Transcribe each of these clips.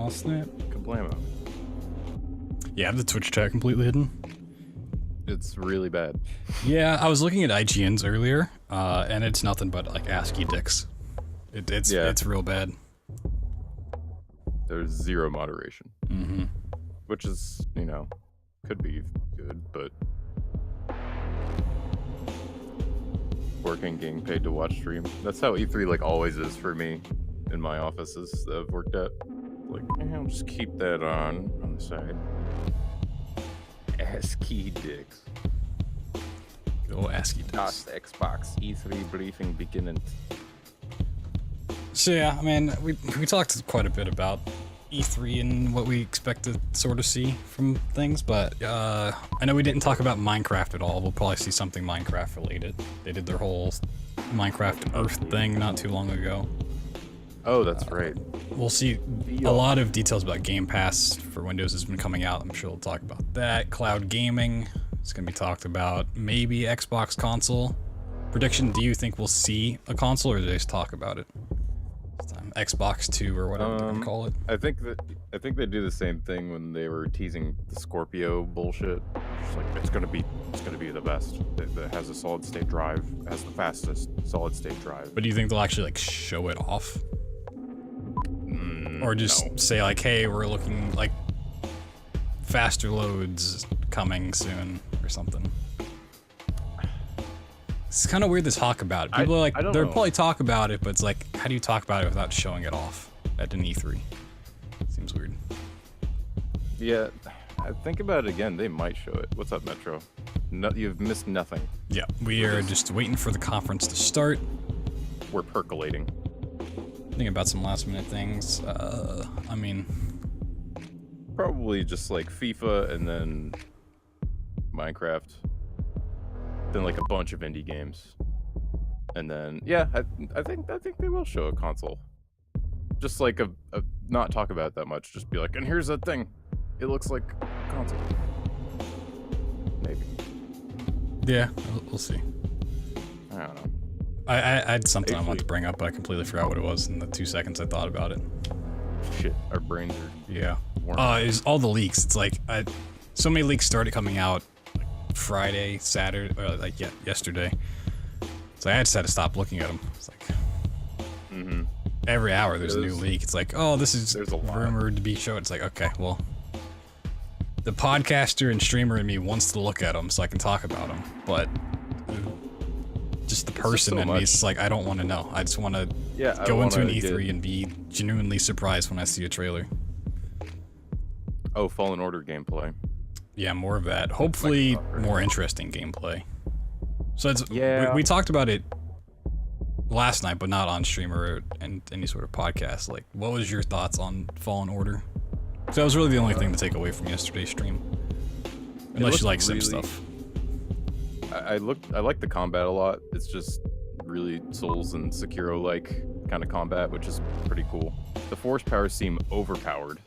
Oh snap. Kablamo. Yeah, I have the Twitch chat completely hidden. It's really bad. Yeah, I was looking at IGN's earlier, and it's nothing but like ASCII dicks. It's real bad. There's zero moderation. Mm-hmm. Which is, you know, could be good, but working, getting paid to watch stream. That's how E3 like always is for me in my offices that I've worked at. Like, I'll just keep that on the side. ASCII dicks. Oh, ASCII dicks. Last Xbox E3 briefing beginning. So yeah, I mean, we talked quite a bit about E3 and what we expect to sort of see from things, but I know we didn't talk about Minecraft at all. We'll probably see something Minecraft related. They did their whole Minecraft Earth thing not too long ago. Oh, that's right. We'll see a lot of details about Game Pass for Windows has been coming out. I'm sure we'll talk about that. Cloud gaming is going to be talked about. Maybe Xbox console. Prediction, do you think we'll see a console or do they just talk about it? Xbox 2 or whatever they're gonna call it. I think they do the same thing when they were teasing the Scorpio bullshit. Just like it's gonna be the best. It has a solid state drive. It has the fastest solid state drive. But do you think they'll actually like show it off? Or just say like, hey, we're looking like faster loads coming soon or something? It's kind of weird to talk about it. People are like, they'll probably talk about it, but it's like, how do you talk about it without showing it off at an E3? Seems weird. Yeah, I think about it again. They might show it. What's up, Metro? No, you've missed nothing. Yeah, we are just waiting for the conference to start. We're percolating. Thinking about some last minute things. I mean, probably just like FIFA and then Minecraft. Then like a bunch of indie games, and then yeah, I think they will show a console. Just like a not talk about it that much. Just be like, and here's the thing, it looks like a console. Maybe. Yeah, we'll see. I don't know. I had something I wanted to bring up, but I completely forgot what it was in the 2 seconds I thought about it. Shit, our brains are. Yeah. It's all the leaks. It's like so many leaks started coming out. Friday, Saturday, or like yesterday. So I just had to stop looking at them. It's like every hour there's a new leak. It's like, oh, this is rumored to be shown. It's like, okay, well, the podcaster and streamer in me wants to look at them so I can talk about them, but just the person in me is like, I don't want to know. I just want to go into an E3 and be genuinely surprised when I see a trailer. Oh, Fallen Order gameplay. Yeah, more of that. Hopefully, more interesting gameplay. So it's, we talked about it last night, but not on stream or in any sort of podcast. Like, what was your thoughts on Fallen Order? So that was really the only thing to take away from yesterday's stream. Unless you like sim stuff. I like the combat a lot. It's just really Souls and Sekiro-like kind of combat, which is pretty cool. The force powers seem overpowered,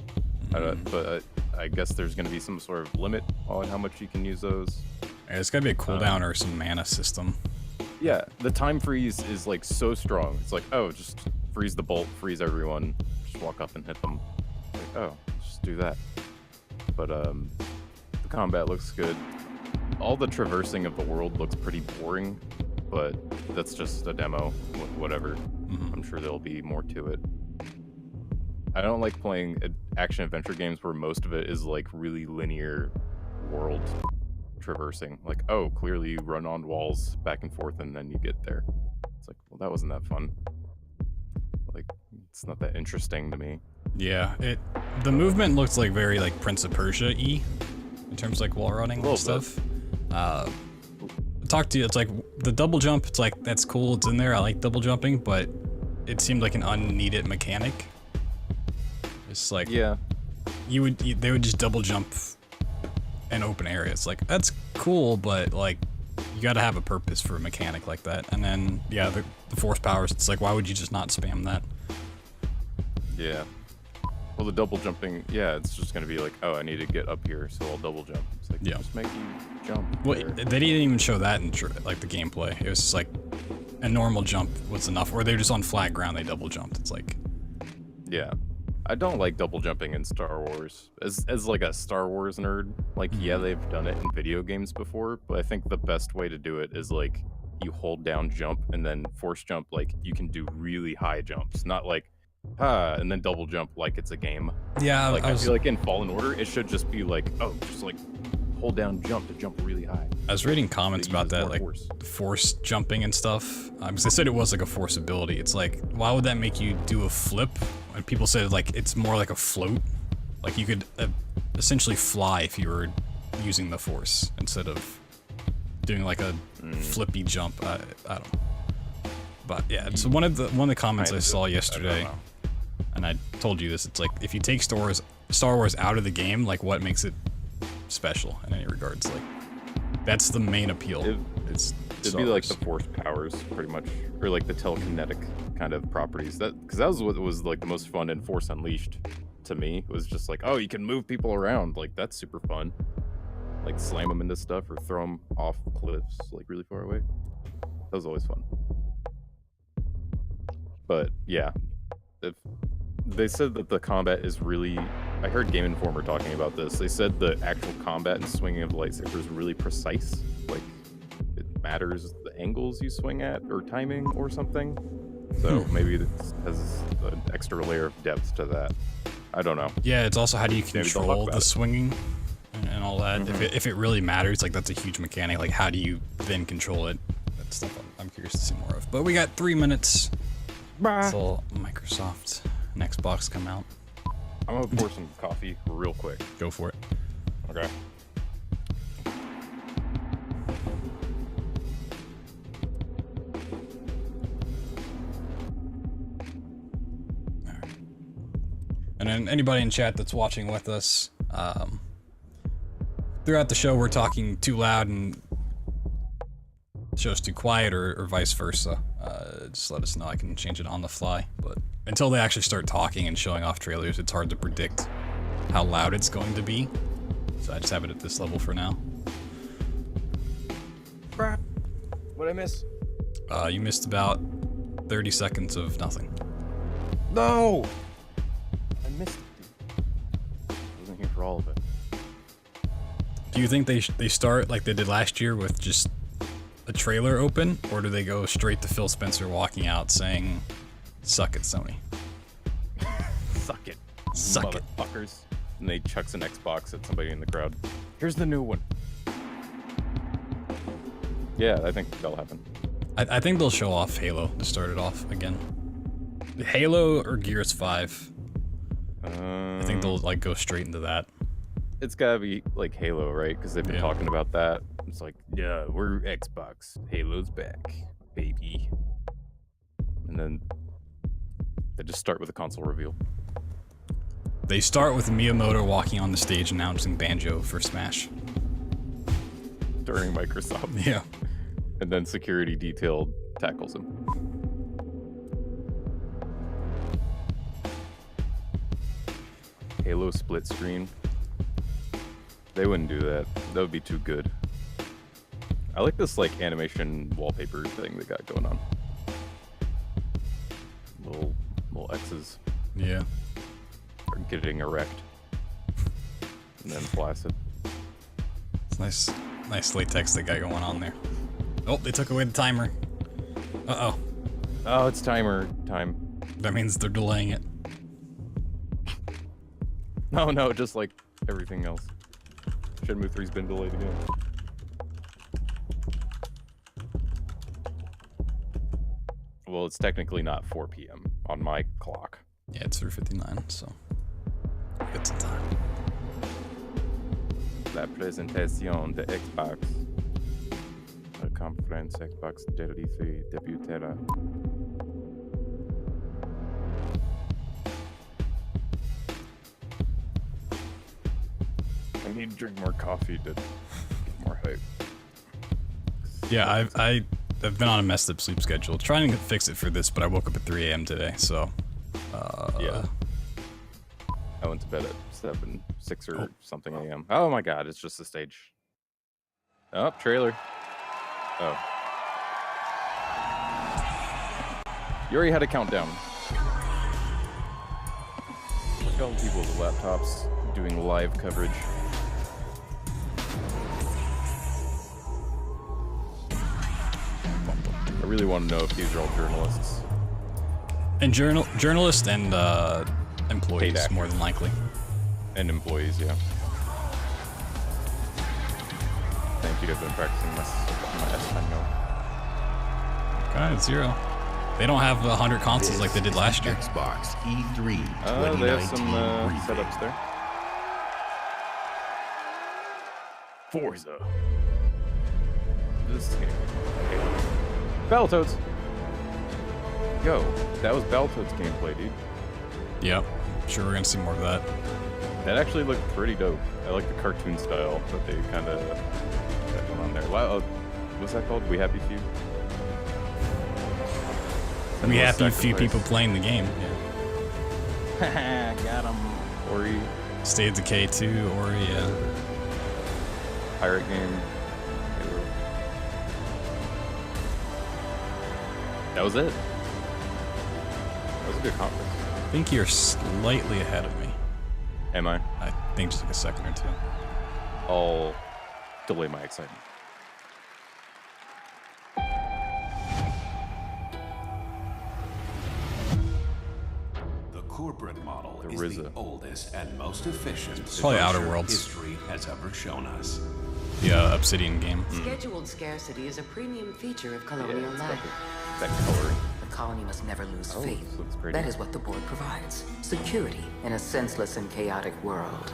but I guess there's going to be some sort of limit on how much you can use those. Yeah, it's got to be a cooldown or some mana system. Yeah, the time freeze is like so strong. It's like, oh, just freeze the bolt, freeze everyone, just walk up and hit them. Like, oh, just do that. But the combat looks good. All the traversing of the world looks pretty boring, but that's just a demo. Whatever. I'm sure there'll be more to it. I don't like playing action-adventure games where most of it is like really linear world traversing. Like, oh, clearly you run on walls back and forth and then you get there. It's like, well, that wasn't that fun. Like, it's not that interesting to me. Yeah, the movement looks like very like Prince of Persia-y in terms of like wall running and stuff. Talk to you, it's like the double jump, it's like, that's cool, it's in there, I like double jumping, but it seemed like an unneeded mechanic. It's like, yeah, they would just double jump an open area. It's like, that's cool, but like, you gotta have a purpose for a mechanic like that. And then, yeah, the force powers, it's like, why would you just not spam that? Yeah. Well, the double jumping, yeah, it's just gonna be like, oh, I need to get up here, so I'll double jump. It's like, just make you jump. Well, they didn't even show that in like the gameplay. It was just like a normal jump was enough, or they were just on flat ground, they double jumped. It's like, yeah. I don't like double jumping in Star Wars. As like a Star Wars nerd, like yeah, they've done it in video games before, but I think the best way to do it is like you hold down jump and then force jump. Like you can do really high jumps, not like and then double jump like it's a game. Yeah, Like I feel like in Fallen Order, it should just be like, oh, just like hold down jump to jump really high. I was reading comments about that, like force jumping and stuff. Because they said it was like a force ability. It's like, why would that make you do a flip? And people said like it's more like a float. Like you could essentially fly if you were using the force instead of doing like a flippy jump. I don't know. But yeah, it's one of the comments I saw yesterday, and I told you this. It's like if you take Star Wars out of the game, like what makes it special in any regards? Like that's the main appeal. It'd be like the force powers, pretty much, or like the telekinetic kind of properties. Because that was what was like the most fun in Force Unleashed to me. It was just like, oh, you can move people around. Like that's super fun. Like slam them into stuff or throw them off cliffs, like really far away. That was always fun. But yeah, they said that the combat is really. I heard Game Informer talking about this. They said the actual combat and swinging of the lightsaber is really precise. Like it matters the angles you swing at or timing or something. So maybe it has an extra layer of depth to that. I don't know. Yeah, it's also how do you control the swinging and all that. If it really matters, like that's a huge mechanic. Like how do you then control it? That's stuff I'm curious to see more of. But we got 3 minutes until Microsoft and Xbox come out. I'm gonna pour some coffee real quick. Go for it. Okay. And then anybody in chat that's watching with us, throughout the show we're talking too loud and the show's too quiet or vice versa. Just let us know, I can change it on the fly. But until they actually start talking and showing off trailers, it's hard to predict how loud it's going to be. So I just have it at this level for now. What'd I miss? You missed about 30 seconds of nothing. No! I missed it, dude. I wasn't here for all of it. Do you think they start like they did last year with just a trailer open, or do they go straight to Phil Spencer walking out saying, "Suck it, Sony"? Suck it. Suck it. Motherfuckers. And they chucks an Xbox at somebody in the crowd. Here's the new one. Yeah, I think that'll happen. I think they'll show off Halo to start it off again. Halo or Gears 5. I think they'll like go straight into that. It's gotta be like Halo, right? Because they've been talking about that. It's like, yeah, we're Xbox. Halo's back, baby. And then they just start with a console reveal. They start with Miyamoto walking on the stage announcing Banjo for Smash. During Microsoft. Yeah. And then security detail tackles him. Halo split screen. They wouldn't do that. That would be too good. I like this like animation wallpaper thing they got going on. Little X's. Yeah. Are getting erect. And then flaccid. It's nice latex they got going on there. Oh, they took away the timer. Uh-oh. Oh, it's timer time. That means they're delaying it. No, just like everything else. Shenmue 3's been delayed again. Well, it's technically not 4 p.m. on my clock. Yeah, it's 3:59, so it's in time. La presentación de Xbox. La conference Xbox Delisi debutera. I need to drink more coffee to get more hype. Yeah, I've been on a messed up sleep schedule. Trying to fix it for this, but I woke up at 3 a.m. today, so... yeah. I went to bed at 6 or something a.m. Oh my god, it's just a stage. Oh, trailer. Oh. You already had a countdown. Telling people with laptops doing live coverage. I really want to know if these are all journalists. And journalists and employees, actors. more than likely. And employees, yeah. Thank you, I've been practicing my Espanol. God, 0. They don't have 100 consoles like they did last year. Xbox E3 2019 They have some review. setups there. Forza. This game. Okay. Battletoads. Yo, that was Battletoads gameplay, dude. Yep. Sure, we're gonna see more of that. That actually looked pretty dope. I like the cartoon style that they kind of got on there. Wow, what's that called? We Happy Few? We have a few people playing the game. Yeah. Got him. Ori. State of Decay 2, Ori, yeah. Pirate game. That was it. That was a good conference. I think you're slightly ahead of me. Am I? I think just like a second or two. I'll delay my excitement. The corporate model The is RZA. the oldest and most efficient probably Outer structure Worlds. history has ever shown us. The Obsidian game. Scheduled scarcity is a premium feature of Yeah, colonial it's life. got that coloring. The colony must never lose Oh, faith. this looks pretty. That is what the board provides. Security in a senseless and chaotic world.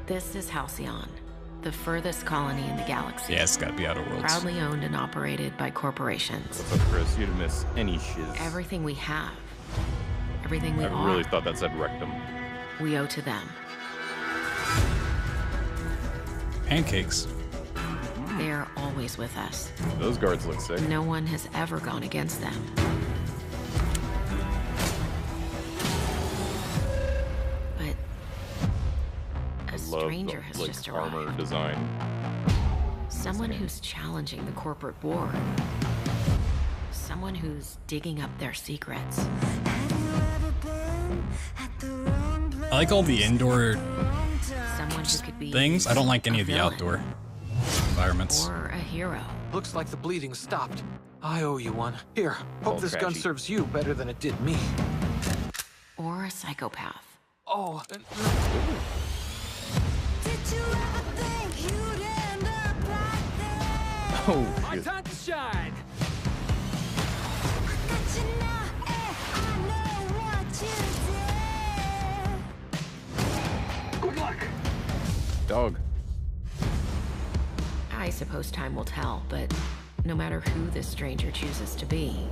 This is Halcyon, the furthest colony in the galaxy. Yeah, it's gotta be Outer Worlds. Proudly owned and operated by corporations. What's up, Chris? You didn't miss any shiz. Everything we have, everything we I are, really thought that said rectum. we owe to them. Pancakes. They are always with us. Those guards look sick. No one has ever gone against them. But a I love stranger the, has like, just armor arrived. design. Someone who's challenging the corporate board. Someone who's digging up their secrets. I like all the indoor Someone who could be things. I don't like any a of the villain outdoor environments. or a hero. Looks like the bleeding stopped. I owe you one. Here, All hope this gun trashy. serves you better than it did me. Or a psychopath. Oh, Oh, my shit. time to shine. Dog. I suppose time will tell, but no matter who this stranger chooses to be,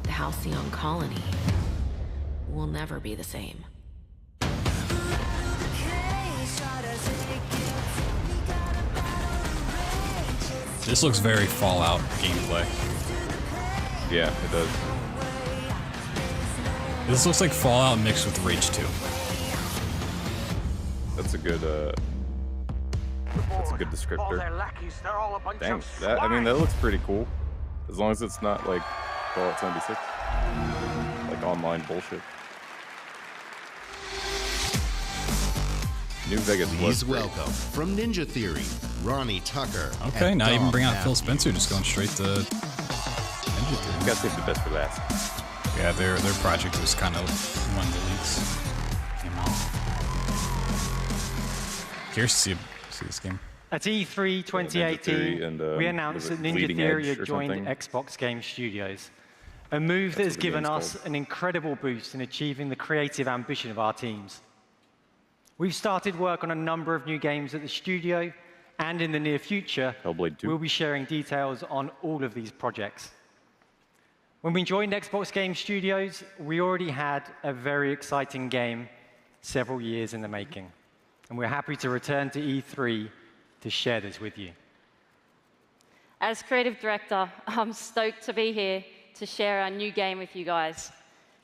the Halcyon colony will never be the same. This looks very Fallout gameplay. Yeah, it does. This looks like Fallout mixed with Rage 2. That's a good descriptor. Dang, that, I mean, that looks pretty cool. As long as it's not like Fallout 76. Like online bullshit. New Vegas was Please great. welcome from Ninja Theory, Ronnie Tucker. Okay, and not even Dom bring out Matthews. Phil Spencer, just going straight to Ninja You Theory. gotta save the best for last. Yeah, their project was kind of one of the leaks came out. Curious to see this game. At E3 2018, Theory and, we was announced it that Ninja Bleeding Theory Edge had or joined something? Xbox Game Studios, a move that That's has what the given game's us called. an incredible boost in achieving the creative ambition of our teams. We've started work on a number of new games at the studio, and in the near future, Hellblade 2. we'll be sharing details on all of these projects. When we joined Xbox Game Studios, we already had a very exciting game several years in the making, and we're happy to return to E3 to share this with you. As creative director, I'm stoked to be here to share our new game with you guys.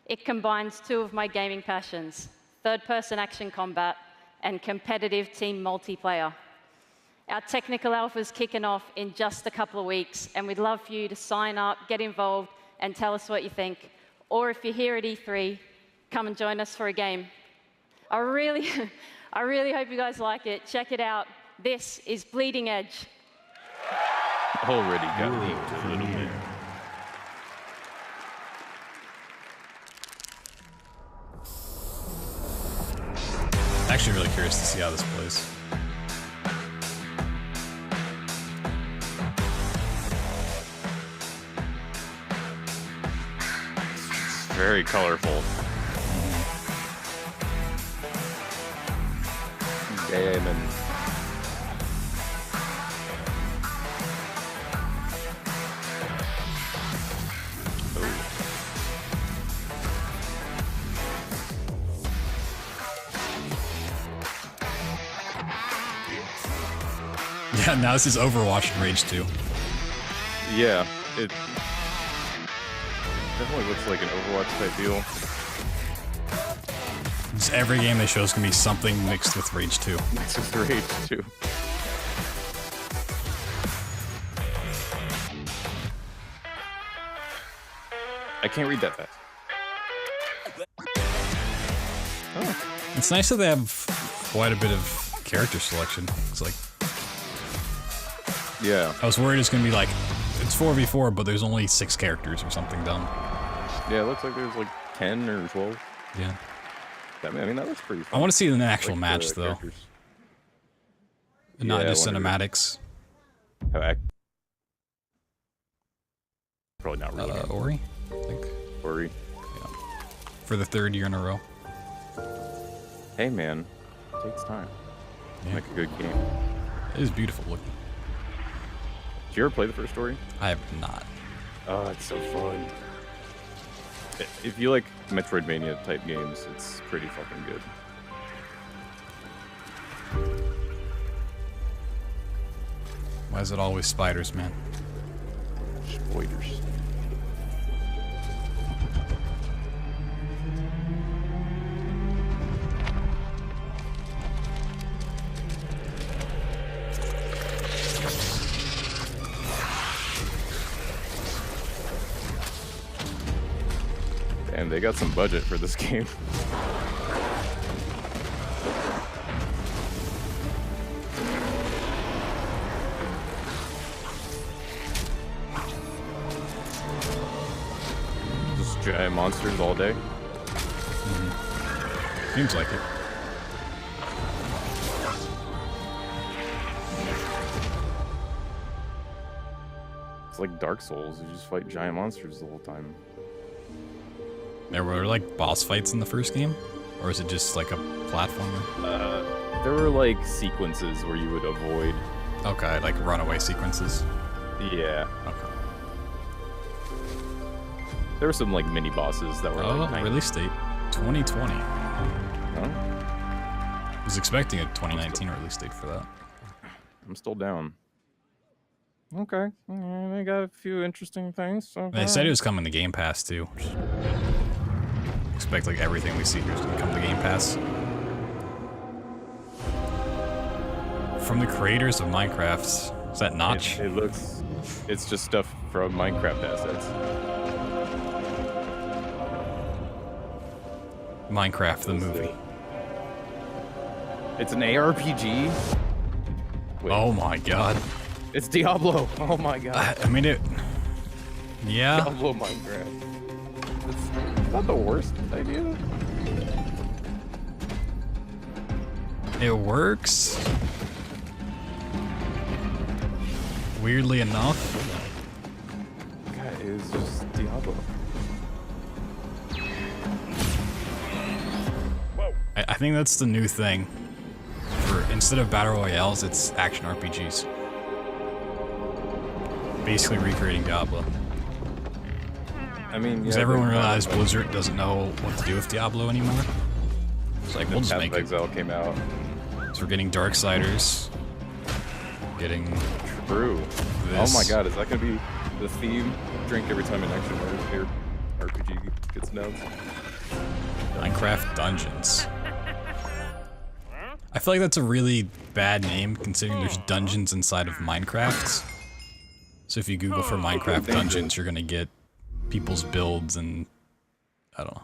It combines two of my gaming passions, third-person action combat and competitive team multiplayer. Our technical alpha is kicking off in just a couple of weeks, and we'd love for you to sign up, get involved, and tell us what you think. Or if you're here at E3, come and join us for a game. I really hope you guys like it. Check it out. This is Bleeding Edge. Already got leaked a little bit. Actually, really curious to see how this plays. It's very colorful. Game and Yeah, now this is Overwatch and Rage 2. yeah, it definitely looks like an Overwatch type deal. Just every game they show is gonna be something mixed with Rage 2. Mixed with Rage 2. I can't read that fast. Oh. It's nice that they have quite a bit of character selection. It's like, Yeah. I was worried it's gonna be like, it's 4v4, but there's only 6 characters or something dumb. Yeah, it looks like there's like 10 or 12. Yeah. I mean, that looks pretty fun. I want to see an actual Like, match the though, characters. and not Yeah, I just wonder cinematics. how probably not really. Ori, I think. Ori. Yeah. For the 3rd year in a row. Hey man, it takes time. Yeah. Make a good game. It is beautiful looking. Did you ever play the first story? I have not. Oh, it's so fun. If you like Metroidvania type games, it's pretty fucking good. Why is it always spiders, man? Spoilers. And they got some budget for this game. Just giant monsters all day. Seems like it. It's like Dark Souls. You just fight giant monsters the whole time. There were like boss fights in the first game, or is it just like a platformer? There were like sequences where you would avoid. Okay, like runaway sequences. Yeah. Okay. There were some like mini bosses that were like 90. Release date 2020. Huh? I was expecting a 2019 release date for that. I'm still down. Okay. Yeah, they got a few interesting things. So They said it was coming to Game Pass too. Expect like everything we see here is gonna come to Game Pass. From the creators of Minecraft. Is that Notch? It looks. It's just stuff from Minecraft assets. Minecraft the movie. It's an ARPG. Wait, Oh my god. it's Diablo. Oh my god. I mean it. Yeah. Diablo Minecraft. It's not the worst idea. It works. Weirdly enough. God, it's just Diablo. I think that's the new thing. For instead of battle royales, it's action RPGs. Basically recreating Diablo. I mean, Because everyone realized Blizzard doesn't know what to do with Diablo anymore. It's like, we'll just Path make of it. Exile came out. So we're getting Darksiders. Getting True. this. Oh my god, is that gonna be the theme? Drink every time an action RPG gets announced. Minecraft Dungeons. I feel like that's a really bad name considering there's dungeons inside of Minecraft. So if you Google for Minecraft Dungeons, you're gonna get people's builds and I don't know.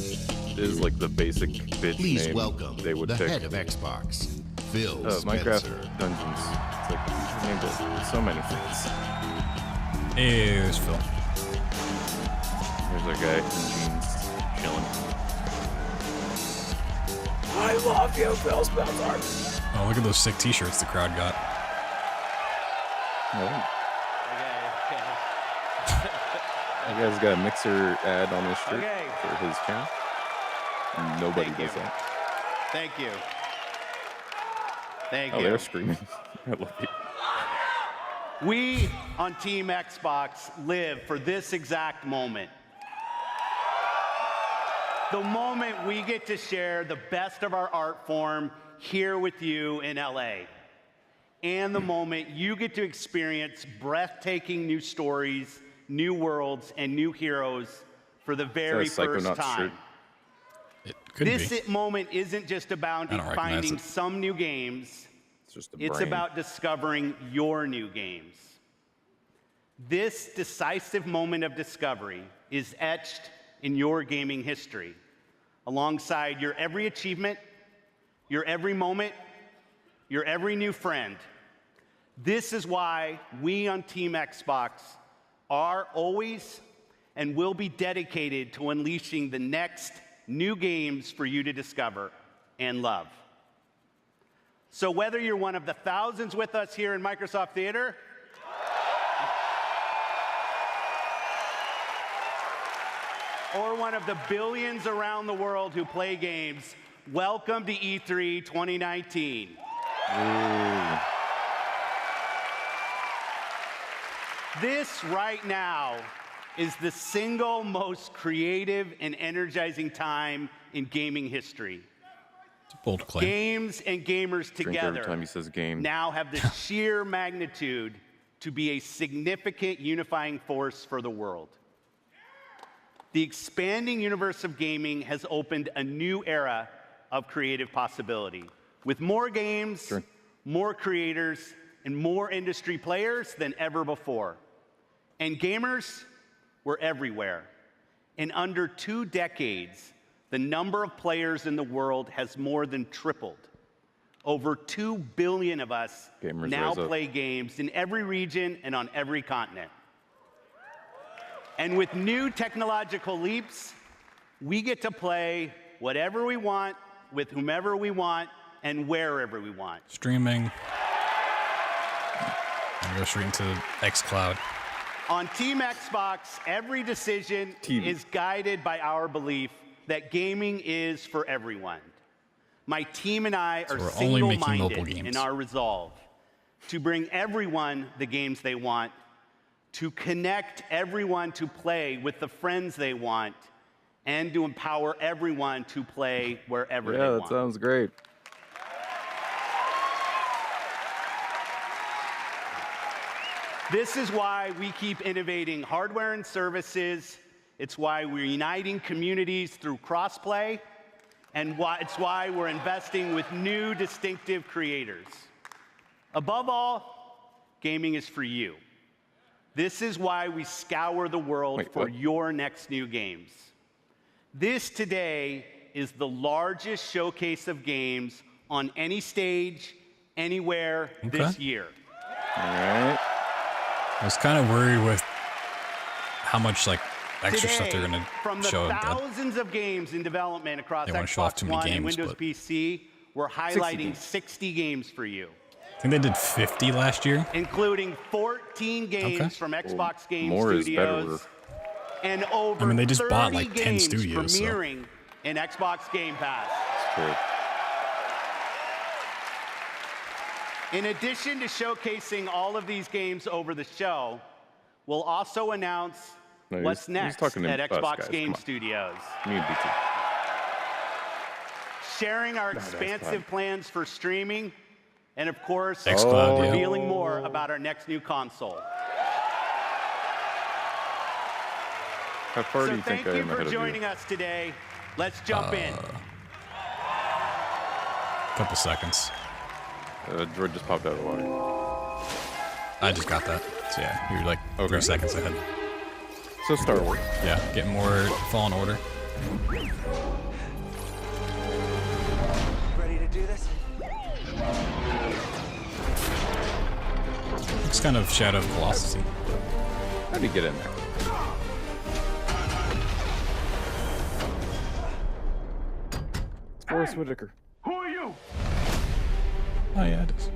is like the basic bitch Please name welcome they would the pick. head of Xbox, Phil Minecraft Spencer. Dungeons. It's like you named it so many things. Here's Phil. There's a guy in jeans chilling. I love you, Phil Spencer. Oh, look at those sick T-shirts the crowd got. Oh. That guy's got a Mixer ad on his shirt for his channel. Nobody does that. Thank you. Thank Oh, you. they're screaming. I love it. We on Team Xbox live for this exact moment. The moment we get to share the best of our art form here with you in LA. And the moment you get to experience breathtaking new stories, new worlds, and new heroes for the very first time. It could This be. moment isn't just about I don't recognize finding it. some new games. It's brain. about discovering your new games. This decisive moment of discovery is etched in your gaming history, alongside your every achievement, your every moment, your every new friend. This is why we on Team Xbox are always and will be dedicated to unleashing the next new games for you to discover and love. So whether you're one of the thousands with us here in Microsoft Theater, or one of the billions around the world who play games, welcome to E3 2019. This right now is the single most creative and energizing time in gaming history. It's a bold claim. Games and gamers Drink every together time he says game. now have the sheer magnitude to be a significant unifying force for the world. The expanding universe of gaming has opened a new era of creative possibility, with more games, more creators, and more industry players than ever before. And gamers were everywhere. In under 2 decades, the number of players in the world has more than tripled. Over 2 billion of us Gamers now rise up. play games in every region and on every continent. And with new technological leaps, we get to play whatever we want, with whomever we want, and wherever we want. Streaming. And go straight into xCloud. On Team Xbox, every decision TV. is guided by our belief that gaming is for everyone. My team and I are we're only making mobile single-minded games. in our resolve to bring everyone the games they want, to connect everyone to play with the friends they want, and to empower everyone to play wherever they Yeah, want. that sounds great. This is why we keep innovating hardware and services. It's why we're uniting communities through crossplay, and it's why we're investing with new distinctive creators. Above all, gaming is for you. This is why we scour the world for your next new games. This today is the largest showcase of games on any stage, anywhere this year. All right. I was kind of worried with how much like extra stuff they're Today, gonna from the show. thousands of games in development across They wanna show off Xbox too many One and games, Windows but- PC, we're highlighting 60 games for you, I think they did 50 last year. including 14 games from Xbox Game more is better. Studios and over I mean, they just 30 bought, like, 10 games studios, so- premiering in Xbox Game Pass. It's true. In addition to showcasing all of these games over the show, we'll also announce No, what's he's next talking to at us, Xbox guys. Game Come on. Studios. Me and BT. Sharing our that's expansive fine. plans for streaming, and of course, xCloud, yeah. revealing more about our next new console. How far do So you think thank I you am for ahead of joining you? us today. Let's jump in. Couple seconds. Droid just popped out of the water. I just got that. So yeah, you're like 3 seconds ahead. So Star Wars. Yeah, get more Fallen Order. Ready to do this? It's kind of Shadow of Colossus. How'd he get in there? It's Forrest Whitaker. Who are you? Oh yeah, it is.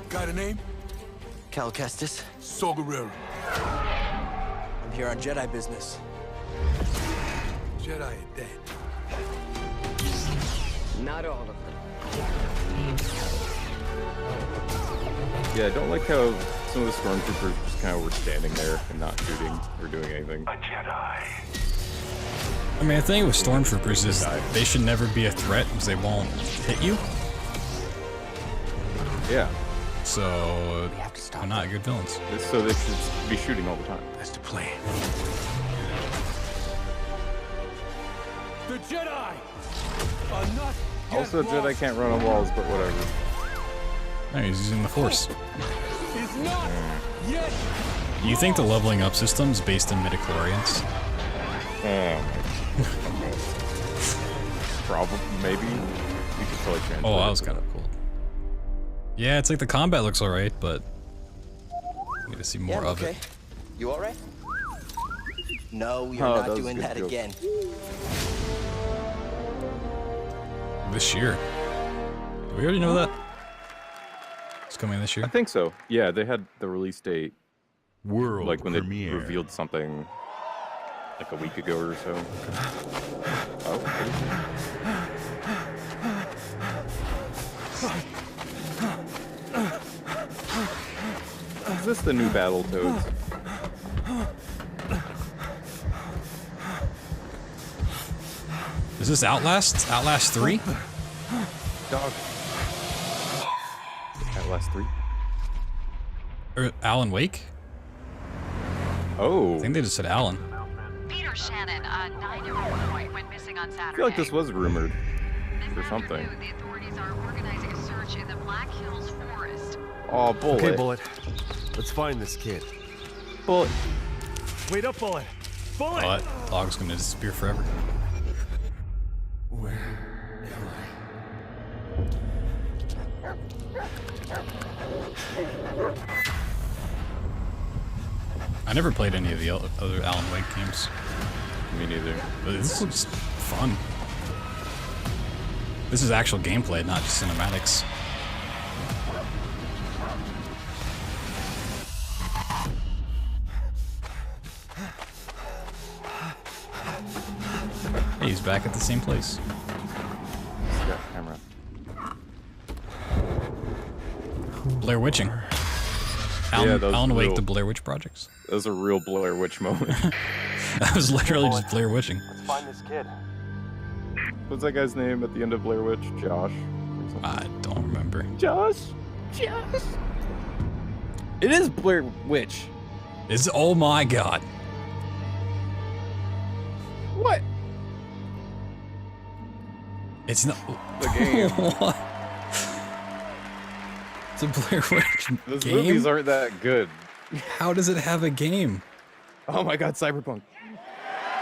Got a name? Cal Kestis. Saw Gerrera. I'm here on Jedi business. Jedi are dead. Not all of them. Yeah, I don't like how some of the stormtroopers just kind of were standing there and not shooting or doing anything. A Jedi. I mean, the thing with stormtroopers is they should never be a threat because they won't hit you. Yeah. So they're not good villains. So they should be shooting all the time. That's the plan. The Jedi are not yet Also, Jedi lost. can't run on walls, but whatever. No, he's using the Force. Is not yet. Do you think the leveling up system is based in midichlorians? Probably, maybe. You could probably translate. Oh, that was kind of cool. Yeah, it's like the combat looks alright, but I need to see more of it. You all right? No, you're Oh, not that was a doing good that joke. again. This year. Do we already know that? It's coming this year? I think so. Yeah, they had the release date, World like when premiere. they revealed something like a week ago or so. Oh. Is this the new Battletoads? Is this Outlast? Outlast 3? Dog. Outlast 3? Or Alan Wake? Oh. I think they just said Alan. Peter Shannon, a 9-year-old boy, went missing on Saturday. I feel like this was rumored or something. The authorities are organizing a search in the Black Hills Forest. Oh, Bullet. Okay, Bullet. Let's find this kid. Bullet. Wait up, Bullet. Bullet! Oh, that dog's gonna disappear forever. Where I never played any of the other Alan Wake games. Me neither. But this looks fun. This is actual gameplay, not just cinematics. Hey, he's back at the same place. He's got camera. Blair Witching. Alan Wake, the Blair Witch Projects. That was a real Blair Witch moment. That was literally just Blair Witching. Let's find this kid. What's that guy's name at the end of Blair Witch? Josh? I don't remember. Josh? Josh? It is Blair Witch. Oh my god. What? It's not The game. What? It's a Blair Witch Those game? movies aren't that good. How does it have a game? Oh my god, Cyberpunk.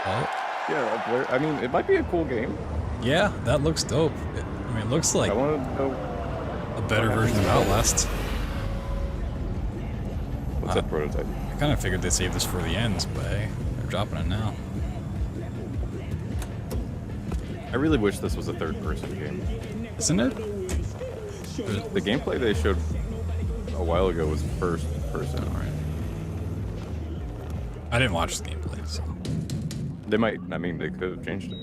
Oh. Yeah, Blair, I mean, it might be a cool game. Yeah, that looks dope. I mean, it looks like I want to know a better version of Outlast. What's that prototype? I kind of figured they'd save this for the ends, but hey, they're dropping it now. I really wish this was a third-person game. Isn't it? The gameplay they showed a while ago was first-person. Alright. I didn't watch the gameplay, so. They might, I mean, they could have changed it.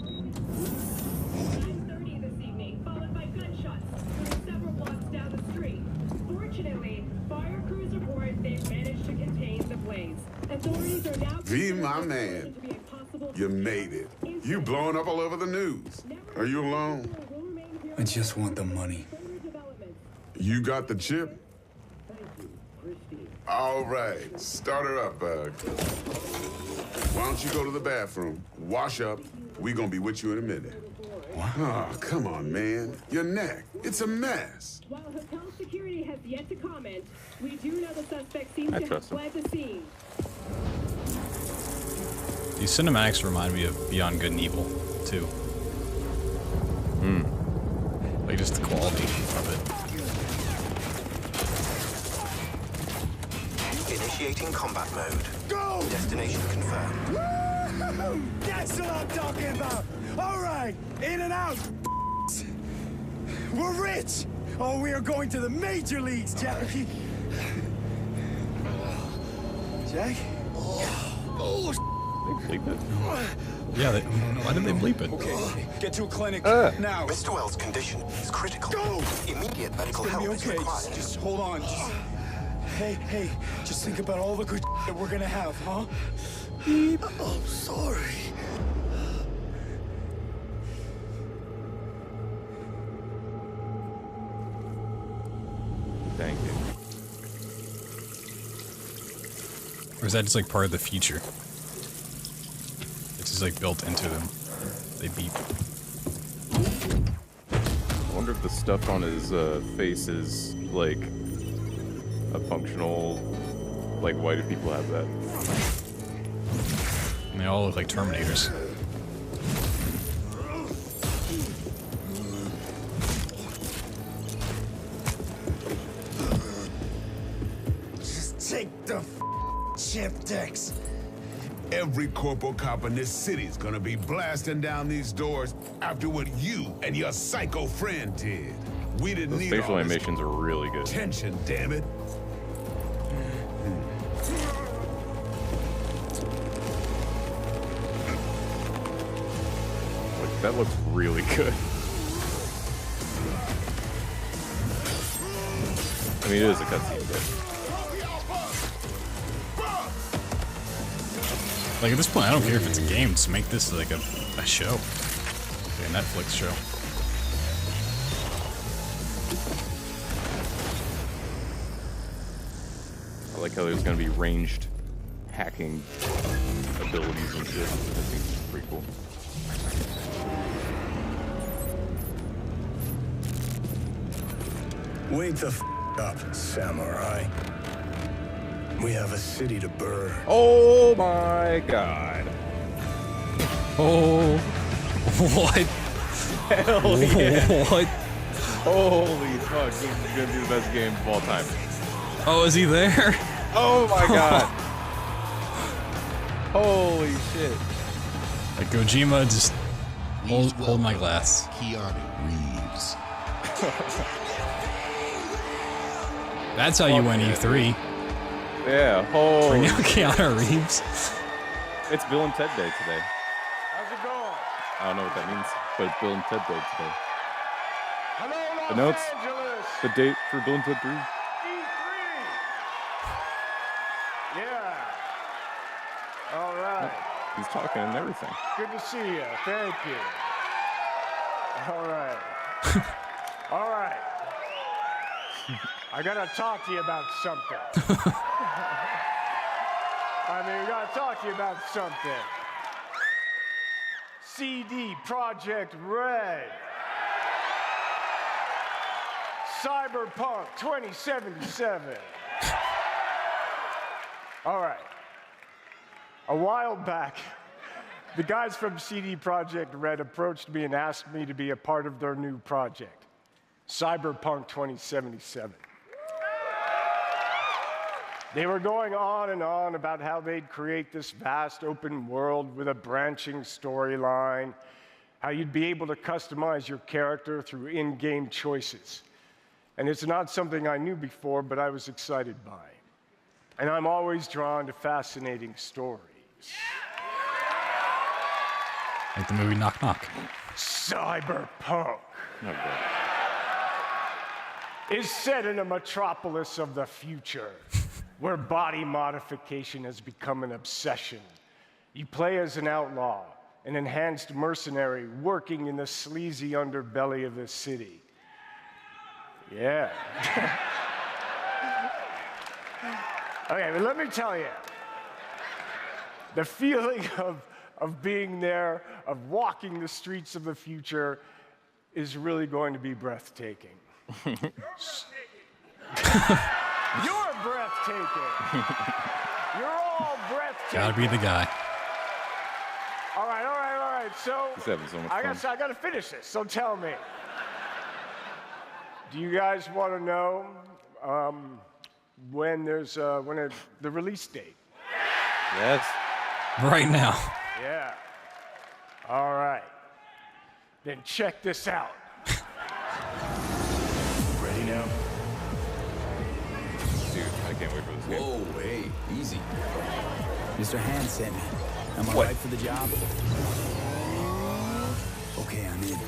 V, my man, you made it. You blowing up all over the news. Are you alone? I just want the money. You got the chip? All right, start her up, Bug. Why don't you go to the bathroom, wash up, we gonna be with you in a minute. What? Oh, come on, man. Your neck, it's a mess. While hotel security has yet to comment, we do know the suspect seems I to have trust him. fled the scene. These cinematics remind me of Beyond Good and Evil, too. Like just the quality of it. Initiating combat mode. Go! Destination confirmed. Woo! That's what I'm talking about! Alright, in and out! We're rich! Oh, we are going to the major leagues, Jackie! Jack? Oh, They bleep it. Yeah, why did they bleep it? Okay, get to a clinic now. Mr. Wells' condition is critical. Go! Immediate medical help is okay. required. Just hold on. Hey, just think about all the good that we're gonna have, huh? Beep. Oh, sorry. Thank you. Or is that just like part of the future? It's just like built into them. They beep. I wonder if the stuff on his face is like a functional. Like, why do people have that? And they all look like Terminators. Just take the chip decks. Every corporal cop in this city's gonna be blasting down these doors after what you and your psycho friend did. We didn't Those need facial all this animations are really good. tension, damn it. Like, that looks really good. I mean, it is a cutscene, but Like at this point, I don't care if it's a game. Just make this like a show, like a Netflix show. I like how there's gonna be ranged hacking abilities and shit. I think it's pretty cool. Wake the up, samurai. We have a city to burn. Oh my god. Oh, what? Hell yeah. What? Holy fuck, this is gonna be the best game of all time. Oh, is he there? Oh my god. Holy shit. Like Kojima, just hold my glass. Keanu Reeves. That's how you win E3. Yeah, holy. Bring out Keanu Reeves. It's Bill and Ted Day today. How's it going? I don't know what that means, but it's Bill and Ted Day today. Hello, Los But no, it's Angeles. the date for Bill and Ted 3. E3. Yeah. All right. He's talking and everything. Good to see you. Thank you. All right. All right. I gotta talk to you about something. I gotta talk to you about something. CD Projekt Red. Cyberpunk 2077. All right. A while back, the guys from CD Projekt Red approached me and asked me to be a part of their new project, Cyberpunk 2077. They were going on and on about how they'd create this vast open world with a branching storyline, how you'd be able to customize your character through in-game choices. And it's not something I knew before, but I was excited by. And I'm always drawn to fascinating stories. Like the movie Knock Knock. Cyberpunk is set in a metropolis of the future, where body modification has become an obsession. You play as an outlaw, an enhanced mercenary working in the sleazy underbelly of the city. Yeah. Okay, but let me tell you, the feeling of being there, of walking the streets of the future, is really going to be breathtaking. You're breathtaking. You're all breathtaking. Gotta be the guy. All right. So He's having so much I fun. got to finish this. So tell me, do you guys want to know when the release date? Yes. Right now. Yeah. All right. Then check this out. Ready now? Dude, I can't wait for this game. Whoa, hey, easy. Mr. Hand sent me. Am I What? right for the job? Okay, I'm in.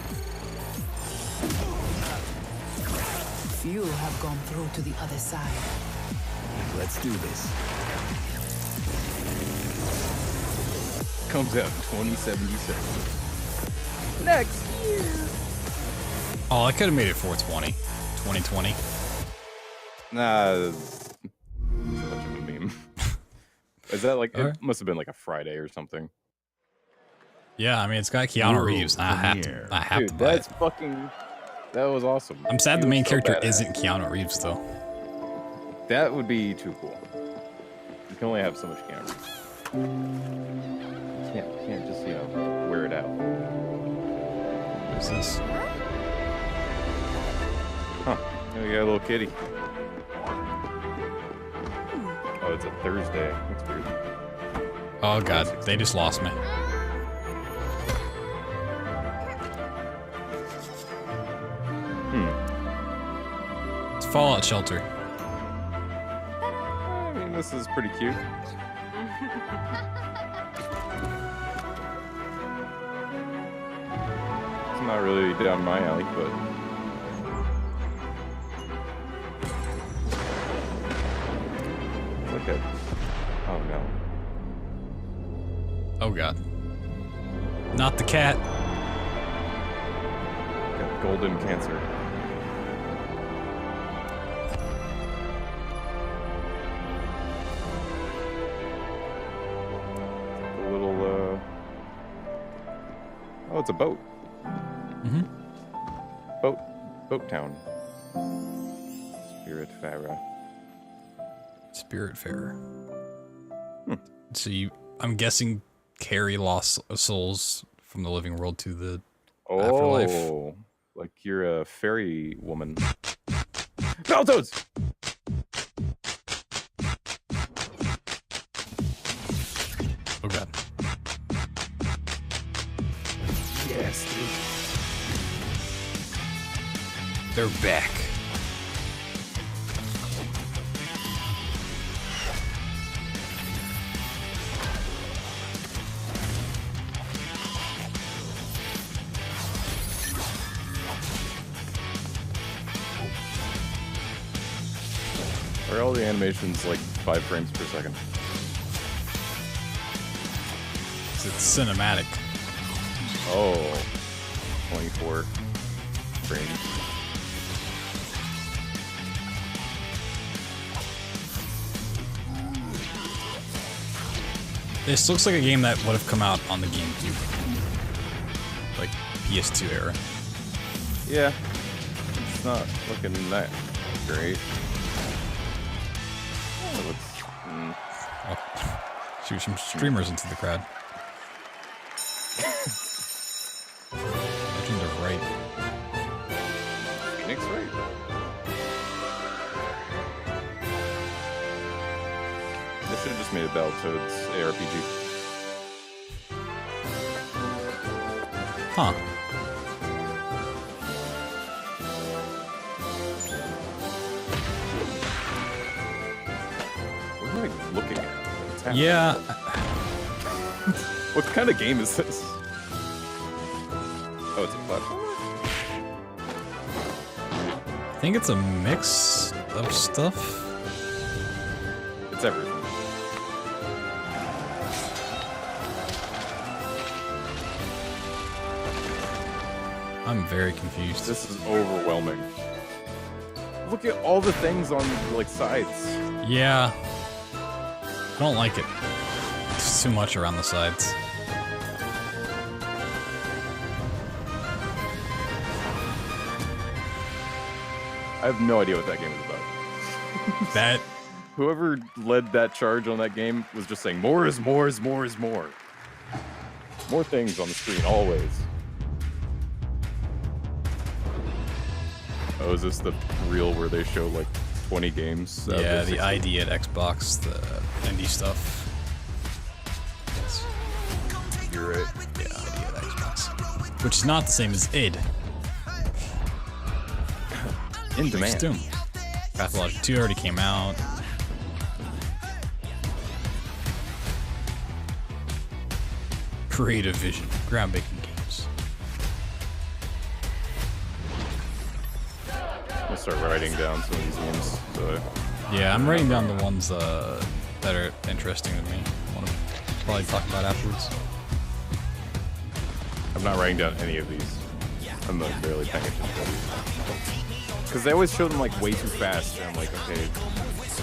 Few have gone through to the other side. Let's do this. Comes out 2077. Next year. Oh, I could have made it 420. 2020. Nah, it's a bunch of a meme. Is that like, Alright. it must have been like a Friday or something. Yeah, I mean, it's got Keanu Reeves. I have to Dude, buy it. that's fucking, that was awesome. I'm sad He the was main so character badass. isn't Keanu Reeves, though. That would be too cool. You can only have so much Keanu Reeves. Can't just, you know, wear it out. What's this? Huh. We got a little kitty. Oh, it's a Thursday. That's weird. Oh god, they just lost me. It's Fallout Shelter. I mean, this is pretty cute. It's not really down my alley, but look at. Oh no. Oh god. Not the cat. Got golden cancer. A little. Oh, it's a boat. Mm-hmm. Boat town. Spirit Farah. Spiritfarer. So I'm guessing carry lost souls from the living world to the afterlife. Oh, like you're a fairy woman. Battletoads! Oh god. Yes, dude. They're back. Are all the animations like 5 frames per second? It's cinematic. Oh, 24 frames. This looks like a game that would have come out on the GameCube. Like PS2 era. Yeah, it's not looking that great. Oh, Oh, shoot some streamers into the crowd. Legend of Right. Phoenix Wright? They should have just made a Battletoads ARPG. Huh. What am I looking at? What's happening? Yeah. What kind of game is this? Oh, it's a platformer? I think it's a mix of stuff. It's everything. I'm very confused. This is overwhelming. Look at all the things on like sides. Yeah. I don't like it. It's too much around the sides. I have no idea what that game is about. That Whoever led that charge on that game was just saying more is more is more is more. More things on the screen, always. Oh, is this the reel where they show like 20 games? Yeah, the ID at Xbox, the indie stuff. Yes. You're right. Yeah, ID at Xbox. Which is not the same as id. In demand. Doom. Pathologic 2 already came out. Creative vision, groundbreaking games. I'll start writing down some of these ones. So Yeah, I'm writing down the ones that are interesting to me. I want to probably talk about afterwards. I'm not writing down any of these. I'm like barely paying attention to these. Because they always show them like way too fast, and I'm like, okay.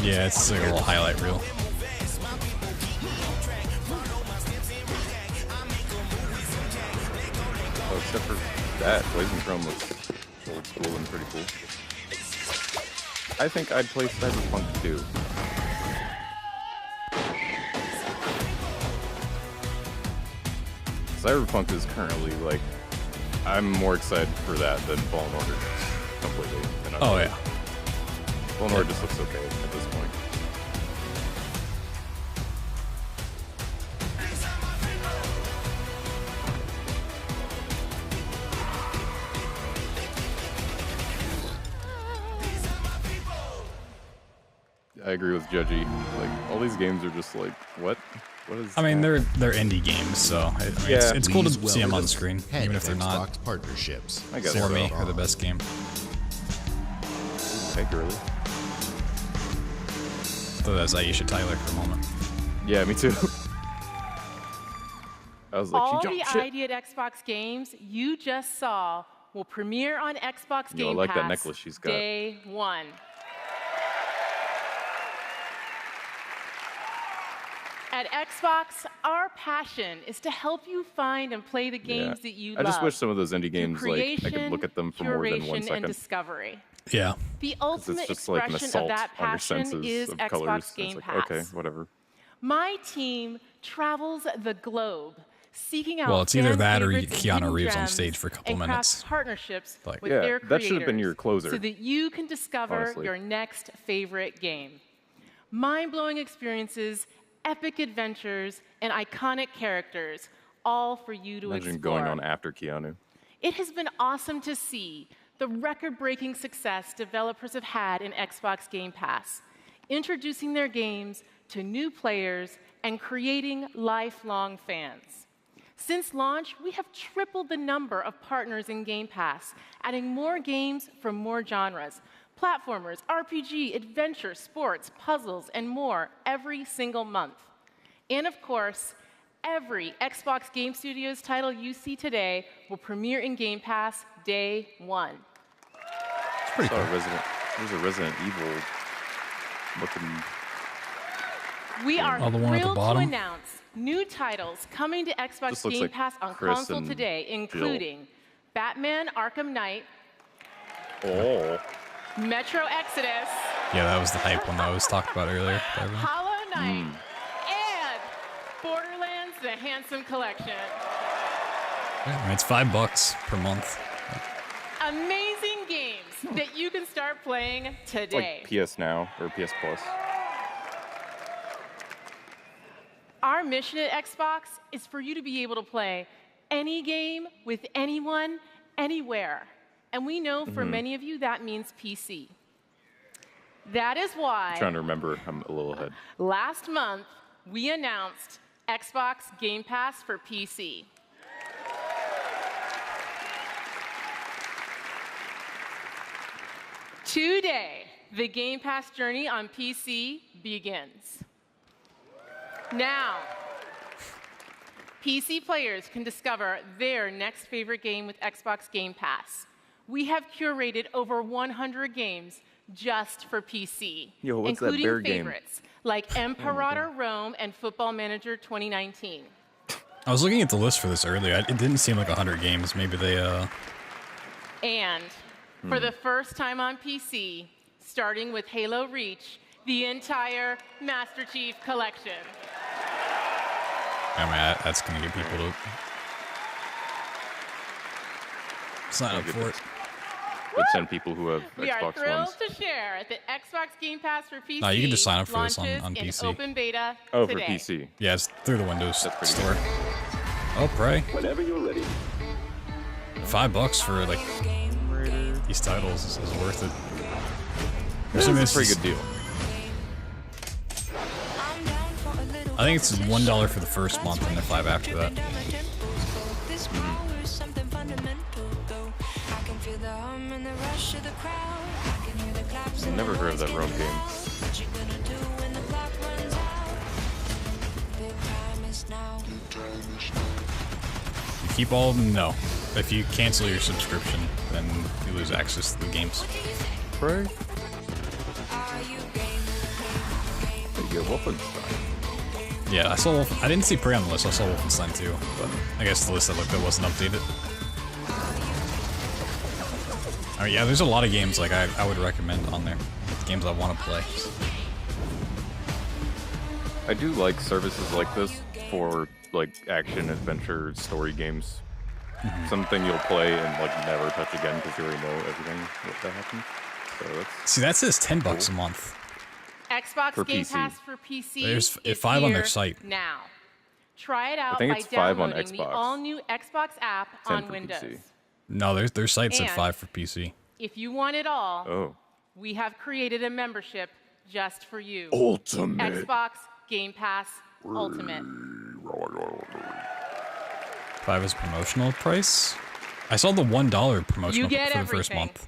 Yeah, it's like a little highlight reel. Oh, except for that, Blazing Chrome looks old school and pretty cool. I think I'd play Cyberpunk 2. Cyberpunk is currently like, I'm more excited for that than Fallen Order completely. Oh yeah. Fallen Order just looks okay at this point. I agree with Judgy. Like, all these games are just like, what? What is I mean, that? they're indie games, so it's cool to see them on screen, even if they're not. Partnerships. I guess For me, are the best game. Hey, girly. So that's Aisha Tyler for a moment. Yeah, me too. I was like, all she the jumped shit. ID at Xbox games you just saw will premiere on Xbox Yo, I Game like that Pass necklace she's got. Day 1. At Xbox, our passion is to help you find and play the games that you love. I just wish some of those indie games, like, I could look at them for more than 1 curation, and second. discovery. Yeah. The ultimate It's just like an expression of assault that on your passion senses is of Xbox colors. Game It's Pass. like, okay, whatever. My team travels the globe, seeking out Well, it's either fan that or favorites and Keanu hidden Reeves on gems stage for a couple and minutes. craft partnerships Like, with yeah, their that creators should have been your closer, so that you can discover honestly. your next favorite game. Mind-blowing experiences, epic adventures, and iconic characters, all for you to Imagine explore. going on after Keanu. It has been awesome to see the record-breaking success developers have had in Xbox Game Pass, introducing their games to new players and creating lifelong fans. Since launch, we have tripled the number of partners in Game Pass, adding more games from more genres, platformers, RPG, adventure, sports, puzzles, and more every single month. And of course, every Xbox Game Studios title you see today will premiere in Game Pass Day 1. It's pretty cool. There's a Resident Evil looking. We are Oh, the one at the thrilled to bottom? announce new titles coming to Xbox Just looks Game like Pass on Chris console and today, including Batman Arkham Knight, Oh. Metro Exodus, Yeah, that was the hype one that was talked about earlier. by everyone. Hollow Knight, and Borderlands The Handsome Collection. Yeah, I mean, it's $5 per month. Amazing games that you can start playing It's today. like PS Now or PS Plus. Our mission at Xbox is for you to be able to play any game with anyone, anywhere. And we know for many of you that means PC. That is why I'm trying to remember. I'm a little ahead. last month we announced Xbox Game Pass for PC. Today, the Game Pass journey on PC begins. Now, PC players can discover their next favorite game with Xbox Game Pass. We have curated over 100 games just for PC, Yo, what's that including bear game? favorites like Imperator Rome and Football Manager 2019. I was looking at the list for this earlier. It didn't seem like 100 games. Maybe they, And for the first time on PC, starting with Halo Reach, the entire Master Chief Collection. I mean, that's going to get people to Sign up for it. The 10 people who have We are Xbox thrilled Ones. to share that Xbox Game Pass for PC No, you can just sign up for this on launches in PC. open beta Oh, today. for PC. Yeah, it's through the Windows pretty store. Oh, pray. Whenever you're ready. $5 for like these titles is worth it. This is a pretty good deal. I think it's $1 for the first month and then $5 after that. I've never heard of that Rome game. You keep all of them? No. If you cancel your subscription, then you lose access to the games. Pray. You get Wolfenstein. Yeah, I saw. I didn't see Prey on the list. I saw Wolfenstein too, but I guess the list I looked at wasn't updated. I mean, yeah, there's a lot of games like I would recommend on there. Games I want to play. I do like services like this for like action, adventure, story games. Something you'll play and like never touch again because you already know everything that happens. So that's See, that says $10 a month. Xbox For Game PC. Pass for PC There's is 5 on their here site. now. Try it out think by it's 5 on downloading the Xbox. all-new Xbox app 10 on for Windows. PC. No, their site said And 5 for PC. If you want it all, Oh. we have created a membership just for you. Ultimate. Xbox Game Pass Ultimate. 5 is promotional price. I saw the $1 promotional You get for the first everything. month.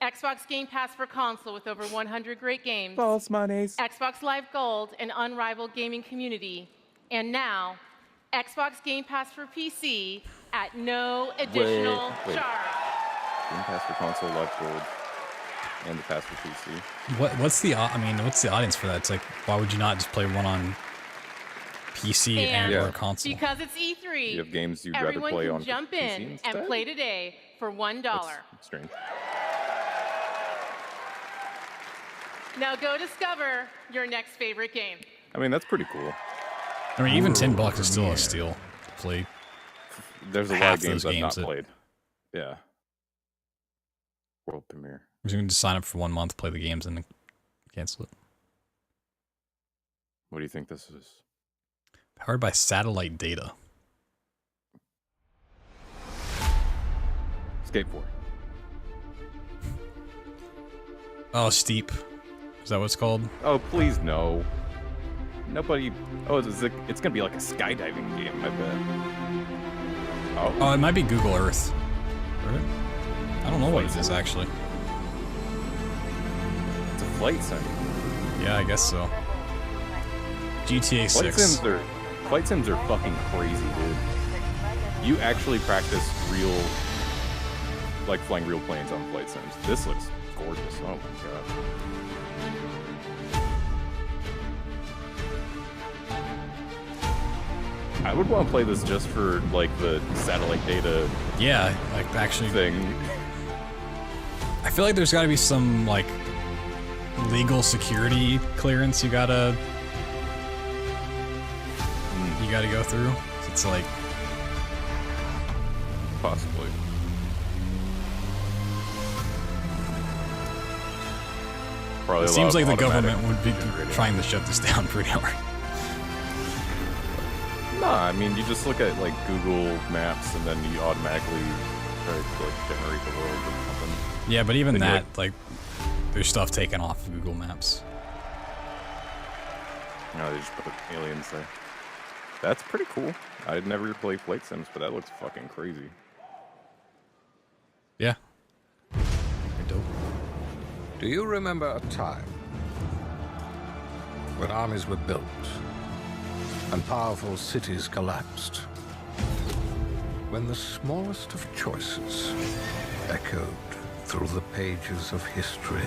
Xbox Game Pass for console with over 100 great games. False monies. Xbox Live Gold, an unrivaled gaming community. And now, Xbox Game Pass for PC at no additional Wait. charge. Game Pass for console, Live Gold, and the Pass for PC. What's the what's the audience for that? It's like, why would you not just play one on PC and or console? Because it's E3, You have games you'd rather everyone play can on jump PC in instead? and play today for $1. That's strange. Now go discover your next favorite game. I mean, that's pretty cool. I mean, even $10 is still a steal to play. There's a lot half of games those I've not games that- played. Yeah. World premiere. You can just sign up for 1 month, play the games, and then cancel it. What do you think this is? Powered by satellite data. Skate 4. Oh, Steep. Is that what it's called? Oh, please no. Nobody. Oh, it's gonna be like a skydiving game, I bet. Oh. Oh, it might be Google Earth. Right? I don't know what it is, actually. It's a flight sim. Yeah, I guess so. GTA 6. Flight sims are fucking crazy, dude. You actually practice real, like flying real planes on flight sims. This looks gorgeous. Oh my god. I would want to play this just for like the satellite data. Yeah, like actually thing. I feel like there's got to be some like legal security clearance you gotta go through. It's like possibly. Probably it a seems lot like of the government automatic would be generating. trying to shut this down pretty hard. Nah, I mean, you just look at like Google Maps and then you automatically try to like generate the world or something. Yeah, but even Then you, that, like, there's stuff taken off of Google Maps. No, they just put aliens there. That's pretty cool. I'd never played Flight Sims, but that looks fucking crazy. Yeah. Do you remember a time when armies were built and powerful cities collapsed? When the smallest of choices echoed through the pages of history.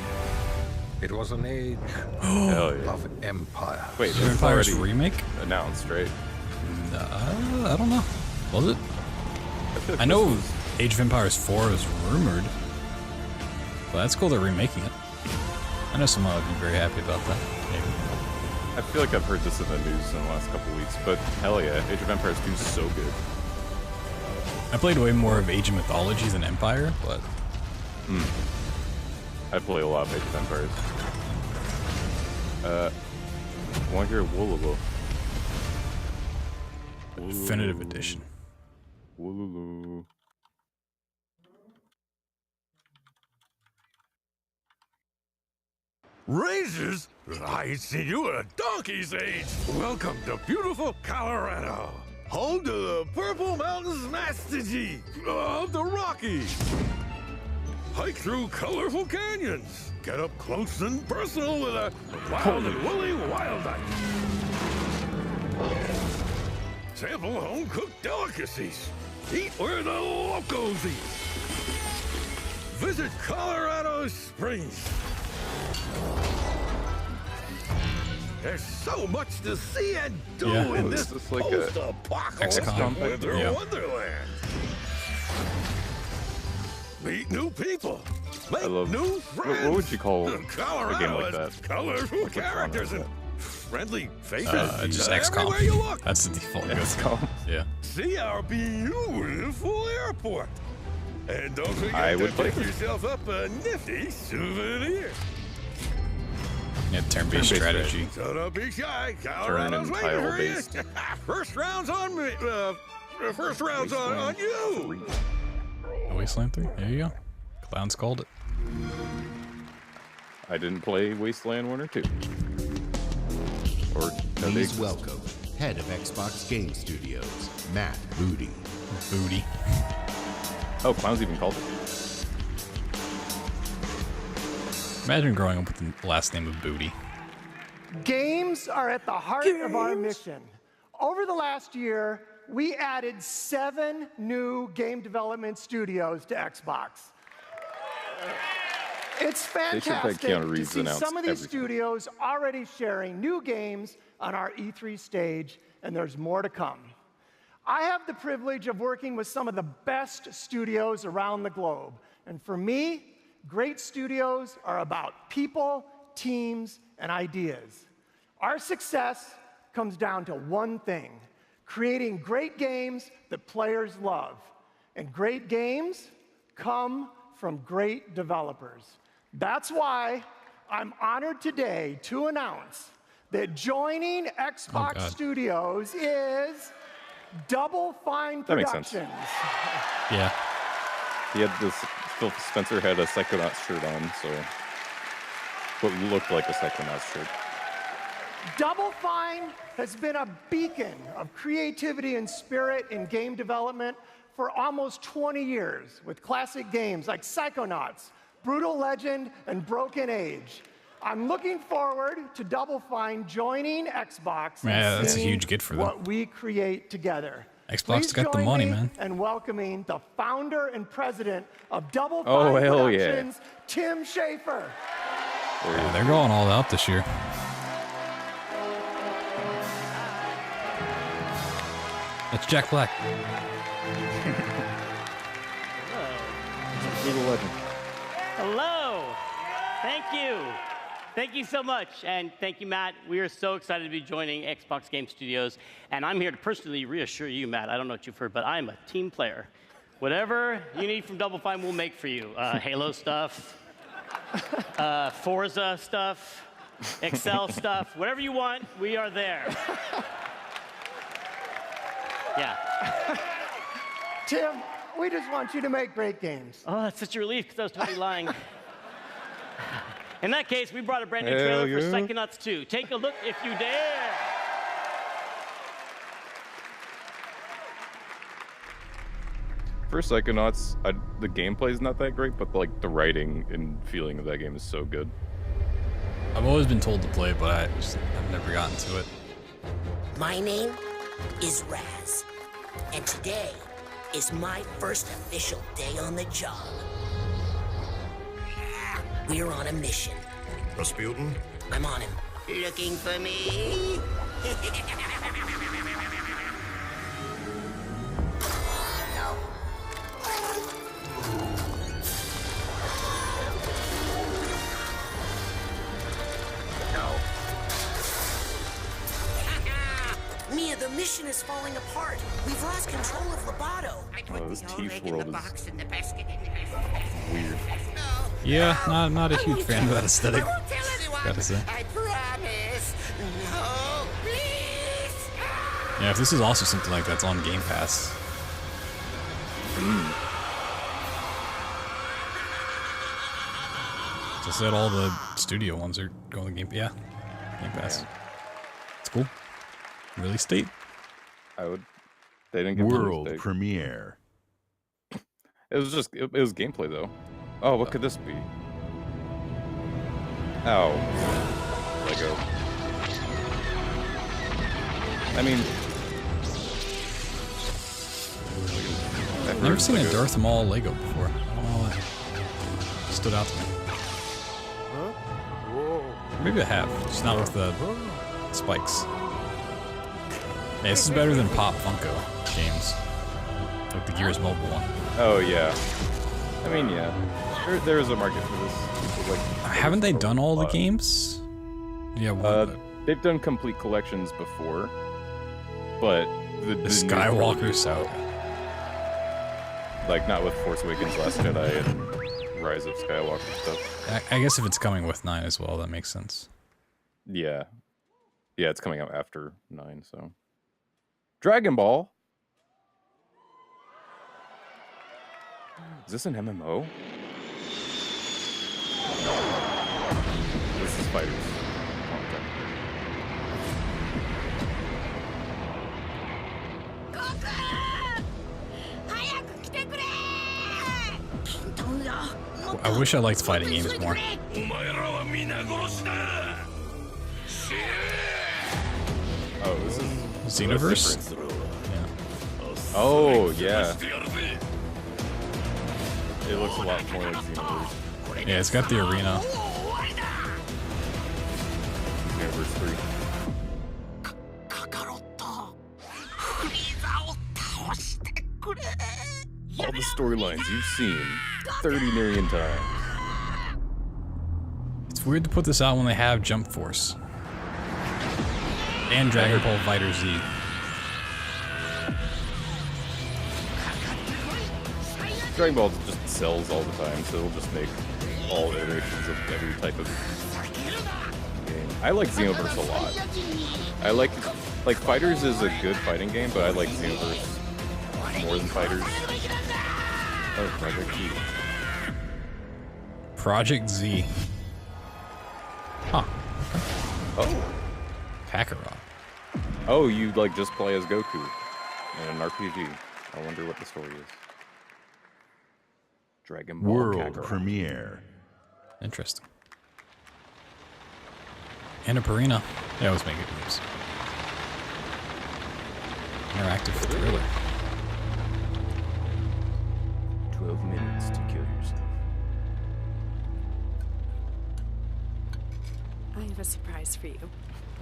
It was an age Hell yeah. of empire. Wait, Is this is Empire's already remake? announced, right? I don't know. Was it? I know Age of Empires 4 is rumored. But that's cool they're remaking it. I know someone would be very happy about that. Maybe. I feel like I've heard this in the news in the last couple weeks, but hell yeah, Age of Empires 2 is so good. I played way more of Age of Mythology than Empire, but... I play a lot of Age of Empires. Want to hear Wooloo? Definitive Edition. Wooloo. Razors? I ain't seen you in a donkey's age. Welcome to beautiful Colorado. Home to the Purple Mountains Master G of the Rockies. Hike through colorful canyons. Get up close and personal with a wild and woolly wildlife. Sample home-cooked delicacies. Eat where the locals eat. Visit Colorado Springs. There's so much to see and do in this post-apocalyptic winter wonderland. Meet new people. Make new friends. What would you call a Colorado game like that? Colorful Like characters and friendly faces. Just XCOM. Everywhere you look. That's the default. XCOM. Yeah. See our beautiful airport. And don't I forget would to play pick yourself up a nifty souvenir. Yeah, turn-based strategy. So don't be shy. Turn Colorado's and waiting for you. tile-based. First round's on me. First round's on you. Wasteland 3. There you go. Clowns called it. I didn't play Wasteland 1 or 2. Or Please welcome head of Xbox Game Studios, Matt Booty. Booty. Oh, Clowns even called it. Imagine growing up with the last name of Booty. Games are at the heart of our mission. Over the last year, we added 7 new game development studios to Xbox. It's fantastic to see some of these studios already sharing new games on our E3 stage, and there's more to come. I have the privilege of working with some of the best studios around the globe, and for me, great studios are about people, teams, and ideas. Our success comes down to one thing: creating great games that players love. And great games come from great developers. That's why I'm honored today to announce that joining Xbox Studios is Double Fine Productions. Yeah. He had this. Phil Spencer had a Psychonauts shirt on, so what looked like a Psychonauts shirt. Double Fine has been a beacon of creativity and spirit in game development for almost 20 years, with classic games like Psychonauts, Brutal Legend, and Broken Age. I'm looking forward to Double Fine joining Xbox Man, and that's a seeing huge get for them. what we create together. Xbox got the Please money, join me man. and welcoming the founder and president of Double Fine Oh, hell yeah. Productions, Tim Schafer. Yeah, they're going all out this year. That's Jack Black. Brutal Legend. Hello. Thank you. Thank you so much. And thank you, Matt. We are so excited to be joining Xbox Game Studios. And I'm here to personally reassure you, Matt, I don't know what you've heard, but I'm a team player. Whatever you need from Double Fine, we'll make for you. Halo stuff, Forza stuff, Excel stuff, whatever you want, we are there. Yeah. Tim, we just want you to make great games. Oh, that's such a relief because I was totally lying. In that case, we brought a brand new Hell trailer for yeah. Psychonauts 2. Take a look if you dare. For Psychonauts, the gameplay's not that great, but like the writing and feeling of that game is so good. I've always been told to play it, but I've never gotten to it. My name is Raz, and today is my first official day on the job. We're on a mission. Rasputin? I'm on him. Looking for me? Mia, the mission is is falling apart. We've lost control of Lobato. Oh, this Teeth world is weird. Yeah, not a huge fan of that aesthetic. Gotta say. I promise. No, please. Yeah, if this is also something like that's on Game Pass. So I said all the studio ones are going to Game Pass. Yeah, Game Pass. It's cool. Release date? They didn't give World release date. premiere. It was just it was gameplay though. Oh, what could this be? Oh, Lego. I mean, I've never seen a Darth Maul Lego before. I don't know what stood out to me. Maybe I have, just not with the spikes. Yeah, this is better than Pop Funko games. Like the Gears Mobile one. oh yeah. I mean, yeah. There is a market for this. People like. Haven't they done all the games? Yeah. They've done complete collections before, but the Skywalker Saga. Like not with Force Awakens, Last Jedi, and Rise of Skywalker stuff. I guess if it's coming with 9 as well, that makes sense. Yeah, yeah, it's coming out after 9, so. Dragon Ball. Is this an MMO? This is Fighters. I wish I liked fighting games more. Oh, this is Xenoverse? Yeah. Oh, yeah. It looks a lot more like Xenoverse. Yeah, it's got the arena. Xenoverse 3. All the storylines you've seen 30 million times. It's weird to put this out when they have Jump Force. And Dragon Ball Fighter Z. Dragon Ball just sells all the time, so it'll just make all iterations of every type of game. I like Xenoverse a lot. I like Fighters is a good fighting game, but I like Xenoverse more than Fighters. Oh, Project Z. Project Z. Huh. Oh. Kakarot. Oh, you like just play as Goku in an RPG. I wonder what the story is. Dragon Ball World Kakarot. premiere. Interesting. And a Purina. They always make good games. Interactive thriller. 12 minutes to kill yourself. I have a surprise for you.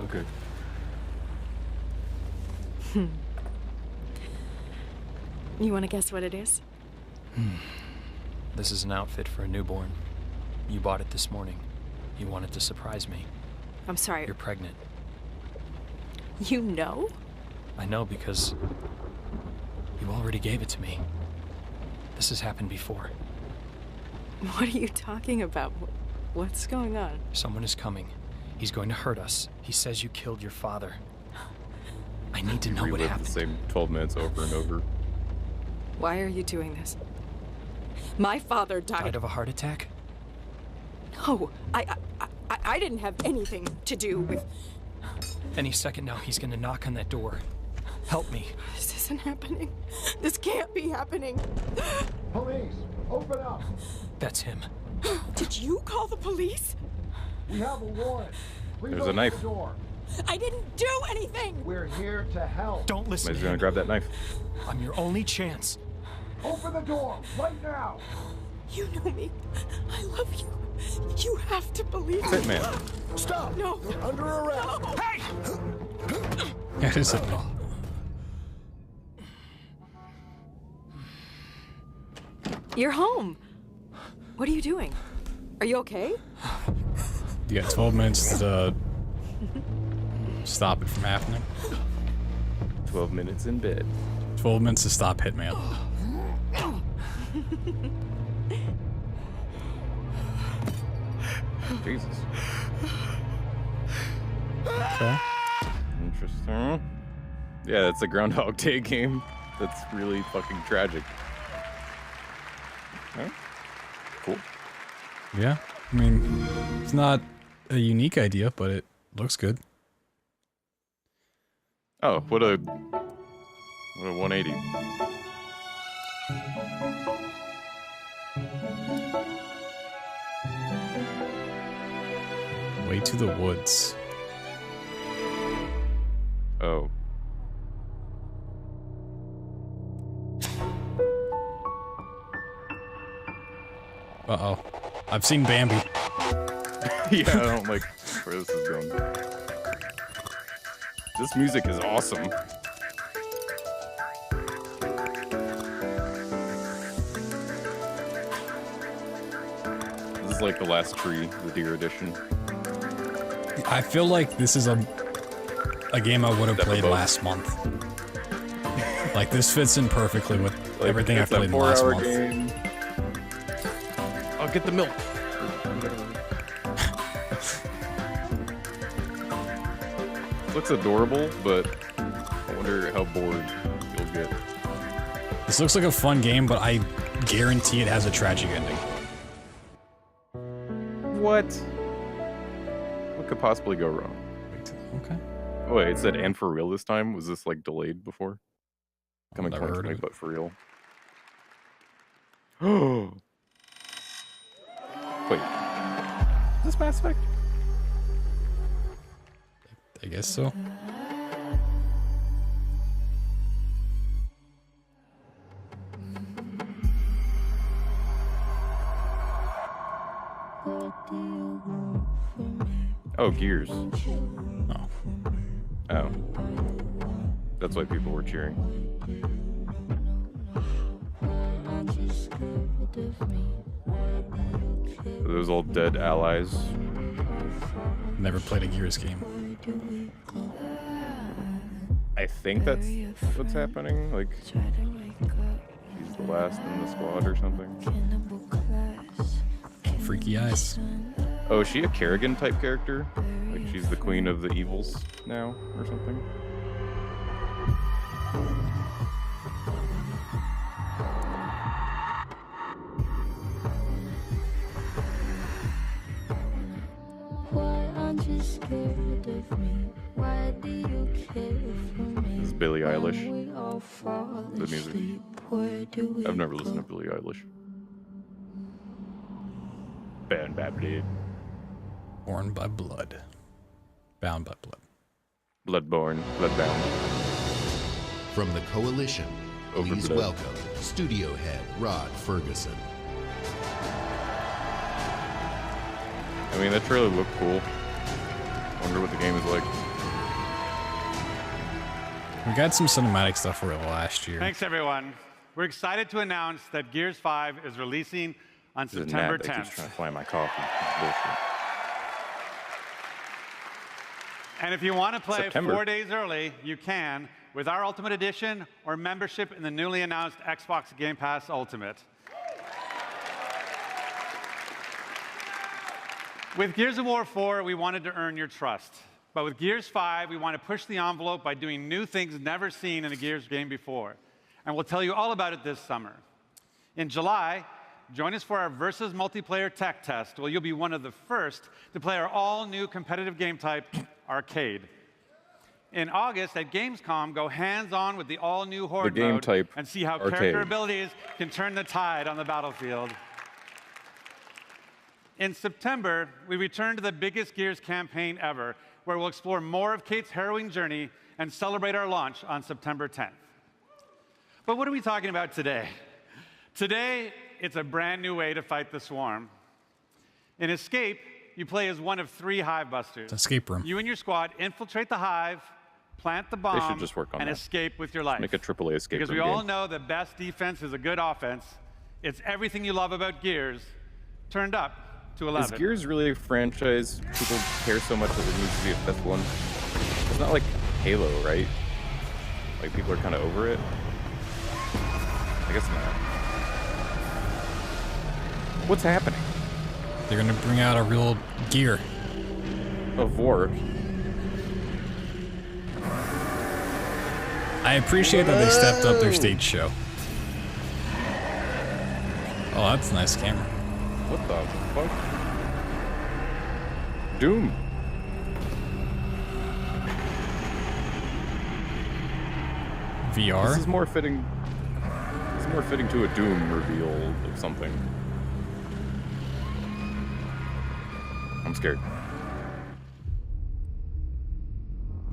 Okay. You want to guess what it is? This is an outfit for a newborn. You bought it this morning. You wanted to surprise me. I'm sorry. You're pregnant. You know? I know because you already gave it to me. This has happened before. What are you talking about? What's going on? Someone is coming. He's going to hurt us. He says you killed your father. I need to know what Relive happened. the same 12 minutes over and over. Why are you doing this? My father died of a heart attack? No, I didn't have anything to do with... Any second now, he's gonna knock on that door. Help me. This isn't happening. This can't be happening. Police, open up. That's him. Did you call the police? We have a warrant. Please There's a open knife. the door. I didn't do anything. We're here to help. Don't listen Somebody's to gonna him. grab that knife. I'm your only chance. Open the door right now. You know me. I love you. You have to believe me. That's it, man. Stop. No. You're under arrest. No. Hey! Yeah, it is it. You're home. What are you doing? Are you okay? You got 12 minutes to stop it from happening. 12 minutes in bed. 12 minutes to stop Hitman. Jesus. Okay. Interesting. Yeah, that's a Groundhog Day game. That's really fucking tragic. Okay. Cool. Yeah. I mean, it's not a unique idea, but it looks good. Oh, what a 180. Way to the woods. Oh. Uh-oh. I've seen Bambi. Yeah, I don't like where this is going. This music is awesome. This is like the last tree, the deer edition. I feel like this is a game I would have played last month. Like, this fits in perfectly with Like, everything I've it's a played in the last 4-hour month. game. I'll get the milk. Looks adorable, but I wonder how bored you'll get. This looks like a fun game, but I guarantee it has a tragic ending. What? What could possibly go wrong? Okay. Oh, wait, it said and for real this time? Was this like delayed before? Coming Never heard of 2020, it. but for real. Oh. Wait. Is this Mass Effect? I guess so. Oh, Gears. Oh. Oh. That's why people were cheering. Those old dead allies. Never played a Gears game. I think that's what's happening. Like, she's the last in the squad or something. Freaky eyes. Oh, is she a Kerrigan type character? Like she's the queen of the evils now or something? This is Billie Eilish. The music. I've never listened to Billie Eilish. Bound by blood. Born by blood. Bound by blood. Bloodborne. Bloodbound. From the Coalition, please blood. welcome studio head Rod Ferguson. I mean, that trailer looked cool. Wonder what the game is like. We got some cinematic stuff for it last year. Thanks, everyone. We're excited to announce that Gears 5 is releasing on There's a September gnat that keeps 10th. trying to fly my coffee. It's bullshit. And if you want to play September. 4 days early, you can with our Ultimate Edition or membership in the newly announced Xbox Game Pass Ultimate. With Gears of War 4, we wanted to earn your trust. But with Gears 5, we want to push the envelope by doing new things never seen in a Gears game before. And we'll tell you all about it this summer. In July, join us for our Versus multiplayer tech test, where you'll be one of the first to play our all-new competitive game type, Arcade. In August, at Gamescom, go hands-on with the all-new Horde game mode type, and see how Arcade. character abilities can turn the tide on the battlefield. In September, we return to the biggest Gears campaign ever, where we'll explore more of Kate's harrowing journey and celebrate our launch on September 10th. But what are we talking about today? Today, it's a brand new way to fight the swarm. In Escape, you play as one of 3 hive busters. Escape room. You and your squad infiltrate the hive, plant the bomb, They should just work on and that. escape with your life. Make a AAA escape Because room we all game. know the best defense is a good offense. It's everything you love about Gears, turned up to 11. Is Gears really a franchise people care so much that it needs to be a 5th one? It's not like Halo, right? Like people are kind of over it. I guess not. What's happening? They're gonna bring out a real gear of war. I appreciate that they stepped up their stage show. Oh, that's a nice camera. What the fuck? Doom. VR? This is more fitting. It's more fitting to a Doom reveal of something. I'm scared.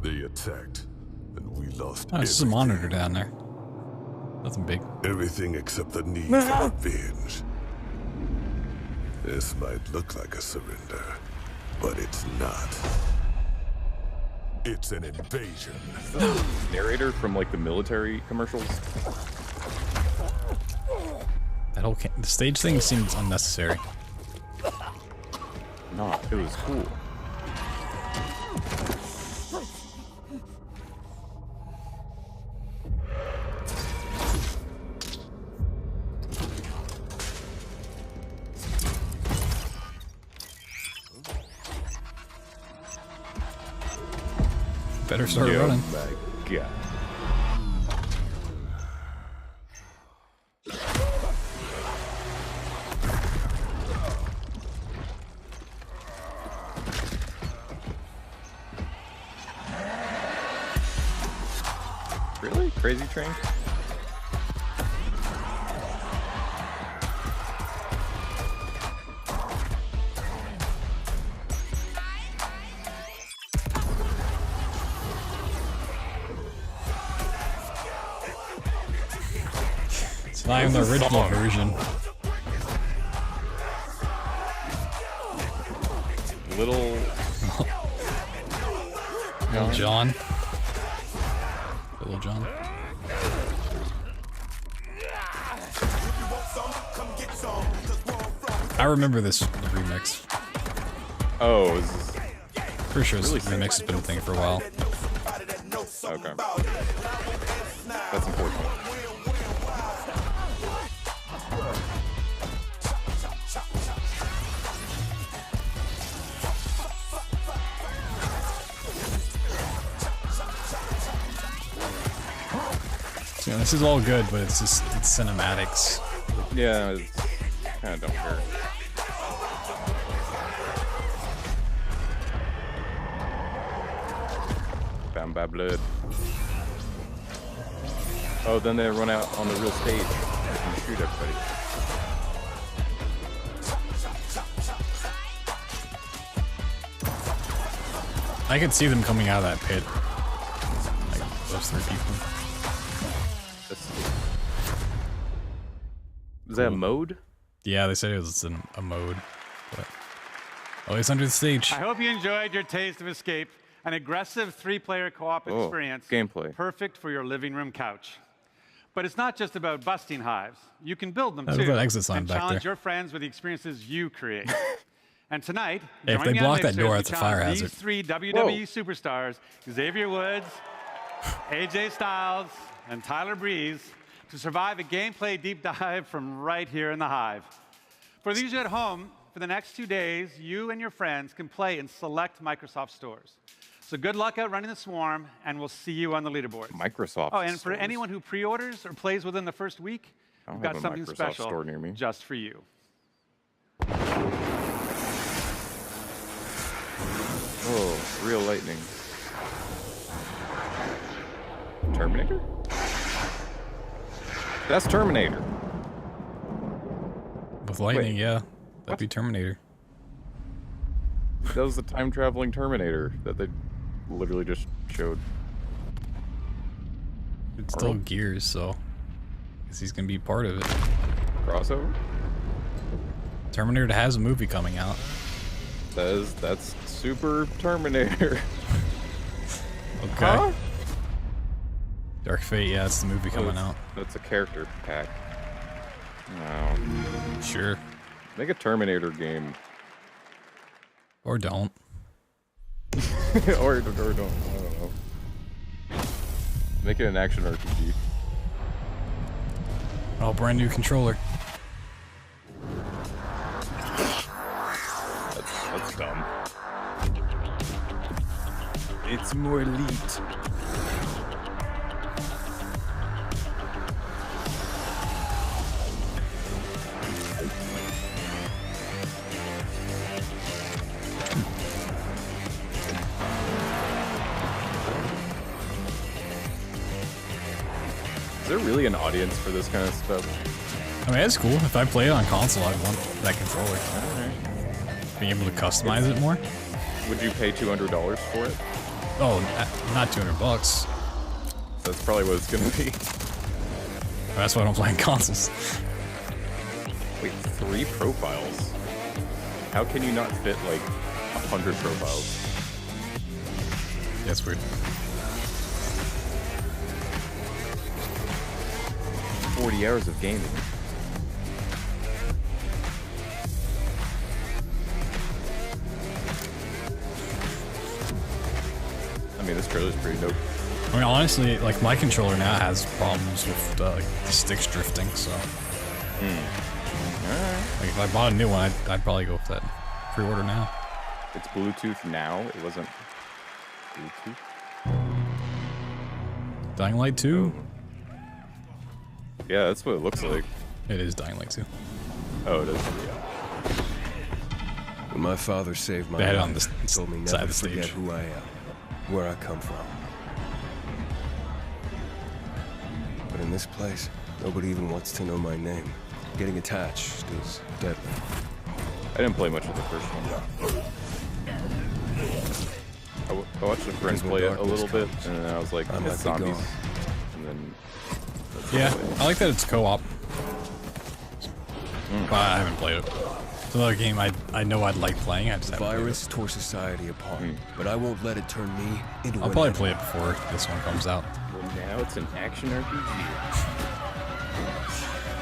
They attacked, and we lost. Oh, it's just a monitor down there. Nothing big. Everything except the need for revenge. This might look like a surrender, but it's not. It's an invasion. Narrator from like the military commercials. That whole the stage thing seems unnecessary. No, it was cool. Better start running. Oh my god. Really? Crazy Train? It's not even the original version. Little John. Little John. I remember this remix. Oh, this is pretty sure this remix has been a thing for a while. Okay. That's important. So, this is all good, but it's just it's cinematics. Yeah, kind of don't care. Bound by blood. Oh, then they run out on the real stage and shoot everybody. I could see them coming out of that pit. Like those three people. Is that a mode? Yeah, they said it was a mode. But oh, it's under the stage. I hope you enjoyed your taste of Escape, an aggressive 3-player co-op experience. Gameplay. Perfect for your living room couch. But it's not just about busting hives. You can build them There's too. that exit sign and back challenge there. your friends with the experiences you create. And tonight, Hey, if join they me on block that Mixer door, as that's we a fire challenge hazard. These 3 WWE superstars, Xavier Woods, AJ Styles, and Tyler Breeze, to survive a gameplay deep dive from right here in the Hive. For those of you at home, for the next 2 days, you and your friends can play in select Microsoft stores. So good luck out running the swarm, and we'll see you on the leaderboard. Microsoft. Oh, and for stores. anyone who pre-orders or plays within the first week, I don't we've got have a something Microsoft special store near me. just for you. Oh, real lightning. Terminator? That's Terminator. With lightning, Wait. yeah. That'd be Terminator. That was the time-traveling Terminator that they literally just showed. It's still Gears, so I guess he's gonna be part of it. Crossover? Terminator has a movie coming out. That's Super Terminator. Okay. Huh? Dark Fate, yeah, it's the movie coming out. That's a character pack. No. Sure. Make a Terminator game. Or don't. or don't. I don't know. Make it an action RPG. Oh, brand new controller. That's dumb. It's more elite. Is there really an audience for this kind of stuff? I mean, it's cool. If I play it on console, I'd want that controller. Being able to customize it more. Would you pay $200 for it? Oh, not $200. So that's probably what it's gonna be. That's why I don't play on consoles. Wait, 3 profiles? How can you not fit like 100 profiles? That's weird. 40 hours of gaming. I mean, this trailer's pretty dope. I mean, honestly, like my controller now has problems with the sticks drifting, so. Like if I bought a new one, I'd probably go with that. Pre-order now. It's Bluetooth now. It wasn't Bluetooth. Dying Light 2? Yeah, that's what it looks like. It is Dying Light 2. Oh, it is. When my father saved my Bad life, on the he told me side never of the forget stage. who I am, where I come from. But in this place, nobody even wants to know my name. Getting attached is deadly. I didn't play much of the first one. I watched a friend play it a little bit, and then I was like, it's zombies. And then... Yeah, I like that it's co-op. But I haven't played it. It's another game I know I'd like playing. I just haven't played it. Virus tore society apart, but I won't let it turn me into I'll probably play it before this one comes out. Well, now it's an action RPG.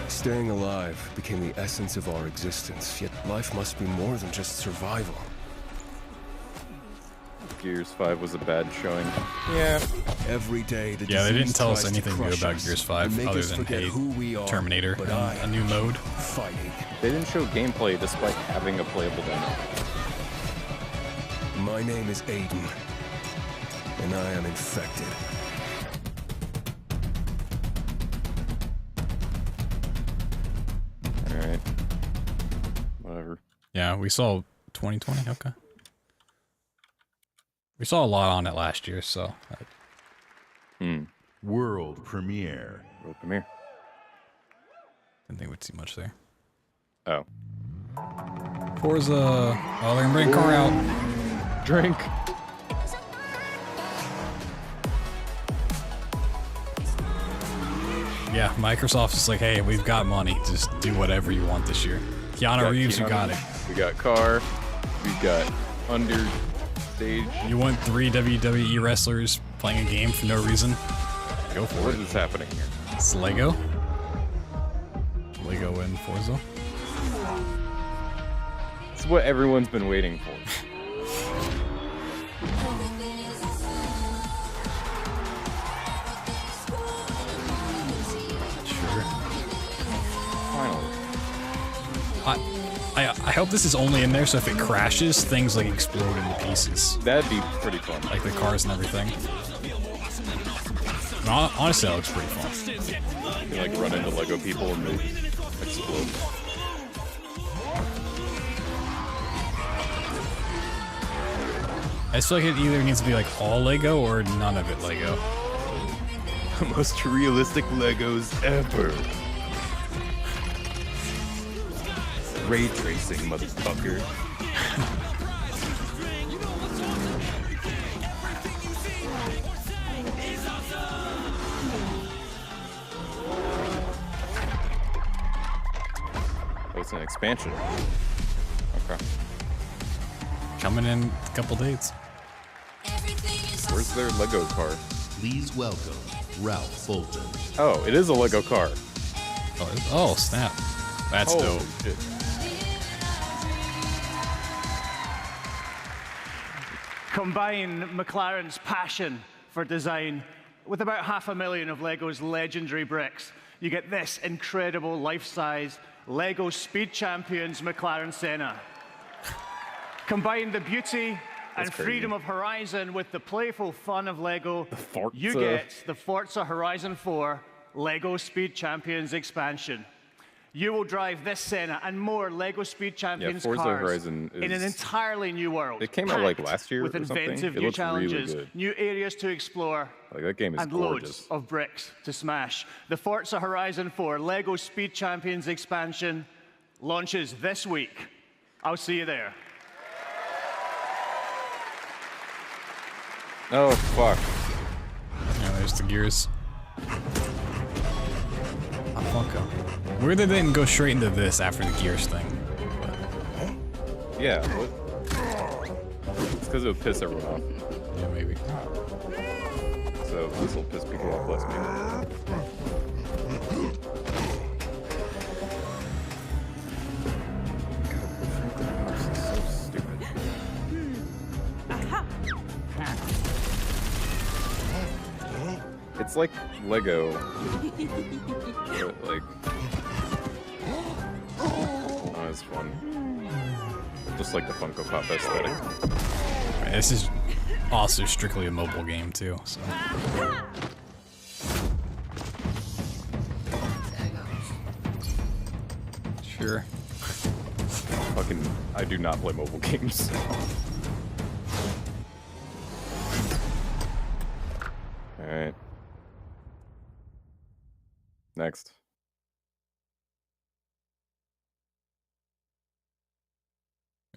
Staying alive became the essence of our existence, yet life must be more than just survival. Gears 5 was a bad showing. Yeah. Every day the Yeah, they didn't disease tell us tries to anything new crush about us Gears and 5 make other us than forget hey, who we are, Terminator but and a new mode. Fighting. They didn't show gameplay despite having a playable demo. My name is Aiden, and I am infected. Alright. Whatever. Yeah, we saw 2020, okay. We saw a lot on it last year, so. World premiere. World premiere. Didn't think we'd see much there. Oh. Forza. Oh, they're gonna bring a car out. Drink. Yeah, Microsoft's just like, hey, we've got money. Just do whatever you want this year. Keanu Reeves, you got it. We got car. We got Understage. You want 3 WWE wrestlers playing a game for no reason? Go for it. What is happening here? It's Lego. Lego and Forza. It's what everyone's been waiting for. Sure. Finally. I hope this is only in there so if it crashes, things like explode into pieces. That'd be pretty fun. Like the cars and everything. Honestly, that looks pretty fun. You like run into Lego people and they explode. I just feel like it either needs to be like all Lego or none of it Lego. The most realistic Legos ever. Ray tracing, motherfucker. Oh, it's an expansion. Okay. Coming in a couple dates. Where's their Lego car? Please welcome Ralph Fulton. Oh, it is a Lego car. Oh, snap. That's Holy dope. Shit. Combine McLaren's passion for design with about 500,000 of LEGO's legendary bricks, you get this incredible life-size LEGO Speed Champions McLaren Senna. Combine the beauty and freedom of Horizon with the playful fun of LEGO, you get the Forza Horizon 4 LEGO Speed Champions expansion. You will drive this Senna and more LEGO Speed Champions Forza cars Horizon in an entirely new world. It came out like packed last year with or something. inventive It new looks really challenges, good. new areas to explore, Like that game is and gorgeous. loads of bricks to smash. The Forza Horizon 4 LEGO Speed Champions expansion launches this week. I'll see you there. Oh fuck! Yeah, there's the gears. Oh, Funko. Weird they didn't go straight into this after the gears thing. Yeah. What? It's because it would piss everyone off. Yeah, maybe. So this will piss people off less, maybe. It's like Lego. But like, oh, it's fun. Just like the Funko Pop aesthetic. Right, this is also strictly a mobile game too, so. Sure. Fucking, I do not play mobile games. Alright. Next.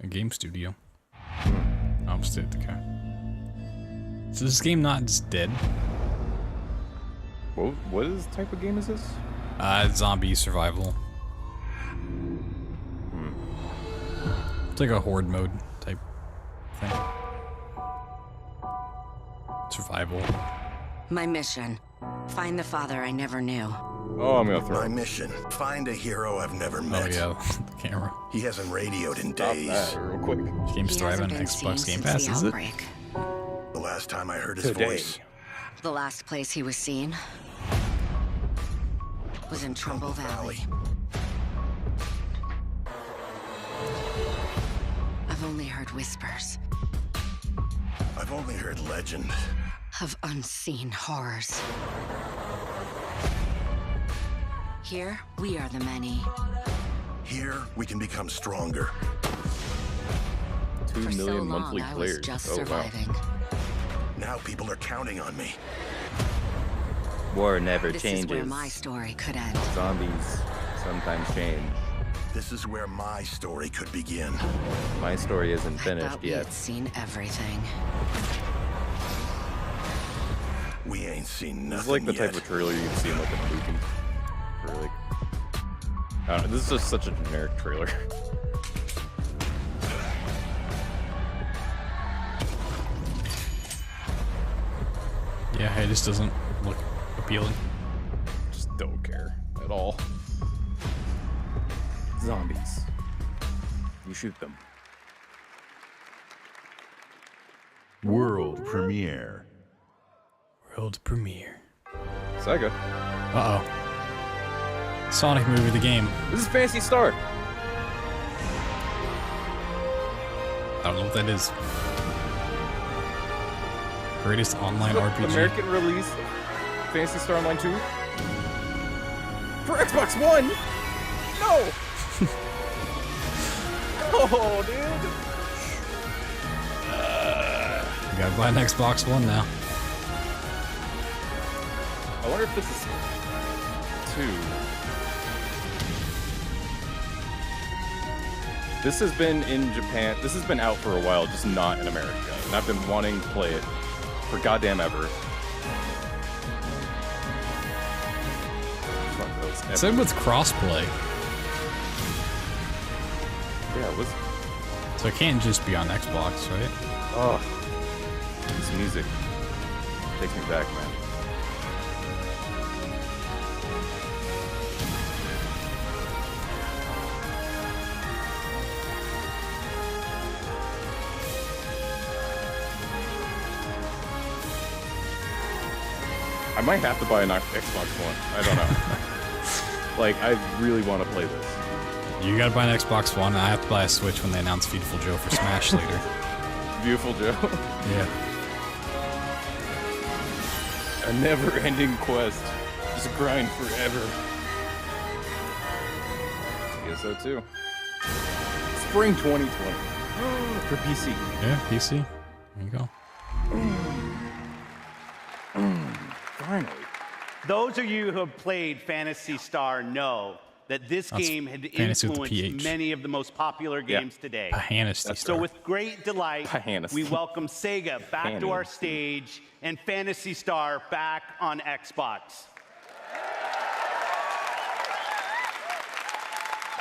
A game studio. Oh, I'm still at the car. So this game not just dead? What is type of game is this? Zombie survival. It's like a horde mode type thing. Survival. My mission. Find the father I never knew. Oh, I'm gonna throw My mission. Find a hero I've never met. Oh yeah, the camera. He hasn't radioed in days. That real quick. Games thrive on Xbox Game Pass, is it? The last time I heard his voice. The last place he was seen was in Trumbull Valley. I've only heard whispers. I've only heard legend. Of unseen horrors. Here, we are the many. Here, we can become stronger. 2 million so long, monthly I players. Was just Oh, surviving. wow. Now people are counting on me. War never This changes. is where my story could end. Zombies sometimes change. This is where my story could begin. My story isn't I finished thought we yet. had seen everything. We ain't seen This is nothing like the yet. type of trailer you'd see in like a movie. Or like, I don't know, this is just such a generic trailer. Yeah, it just doesn't look appealing. Just don't care at all. Zombies. You shoot them. World premiere. World premiere. Sega. Uh-oh. Sonic movie, the game. This is Phantasy Star. I don't know what that is. Greatest online RPG. American release of Phantasy Star Online 2. For Xbox One! No! Oh, dude! You gotta buy an Xbox One now. I wonder if this is 2. This has been in Japan. This has been out for a while, just not in America. And I've been wanting to play it for goddamn ever. It said with crossplay. Yeah, it was. So it can't just be on Xbox, right? Oh, this music takes me back, man. I might have to buy an Xbox One. I don't know. Like, I really want to play this. You gotta buy an Xbox One, and I have to buy a Switch when they announce Beautiful Joe for Smash later. Beautiful Joe? Yeah. A never-ending quest. Just grind forever. Guess so too. Spring 2020. For PC. Yeah, PC. There you go. Finally. Those of you who have played Phantasy Star know that this That's game had Fantasy with the influenced PH. many of the most popular games today. Phantasy So Star. with great delight, we welcome Sega back to our stage and Phantasy Star back on Xbox.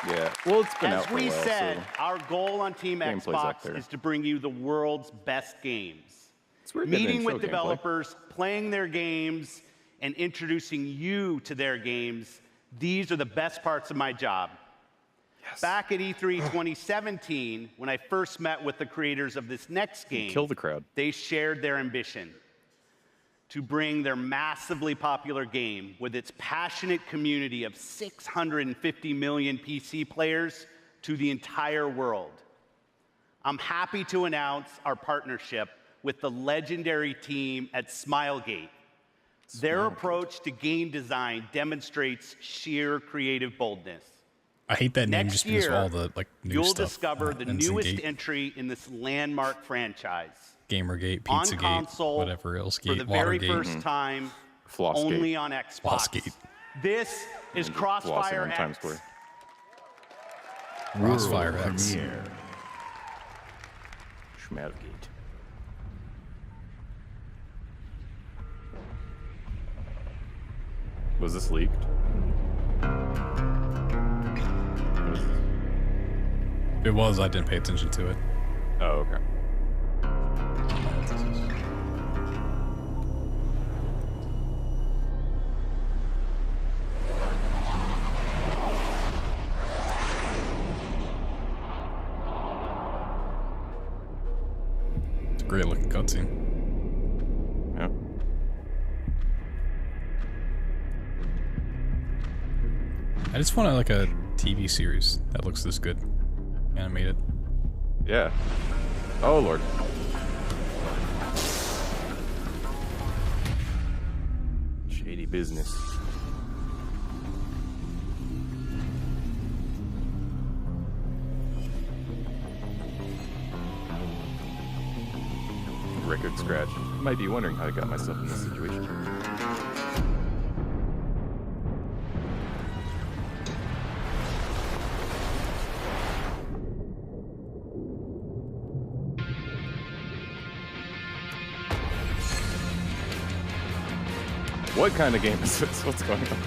Yeah, well, it's been out As for a we while, said, so our goal on Team gameplay's out Xbox there. is to bring you the world's best games. we're getting Meeting in with show gameplay. developers, playing their games, and introducing you to their games, these are the best parts of my job. Back at E3 2017, when I first met with the creators of this next game, Kill the crowd. they shared their ambition to bring their massively popular game with its passionate community of 650 million PC players to the entire world. I'm happy to announce our partnership with the legendary team at Smilegate. Their approach to game design demonstrates sheer creative boldness. I hate that name Next just because of year, all the like new you'll stuff. discover the ends in newest gate. entry in this landmark franchise. Gamergate, On Pizzagate, console, whatever else for gate, the very Watergate. first time, Flossgate. only on Xbox. Flossgate. This is Flossing Crossfire on Times X. Square. Crossfire World X. premiere. Schmadgate. Was this leaked? It was. I didn't pay attention to it. Oh, okay. It's a great looking cutscene. Yeah. I just want like a TV series that looks this good, animated. Yeah. Oh, Lord. Shady business. Record scratch. You might be wondering how I got myself in this situation. What kind of game is this? What's going on?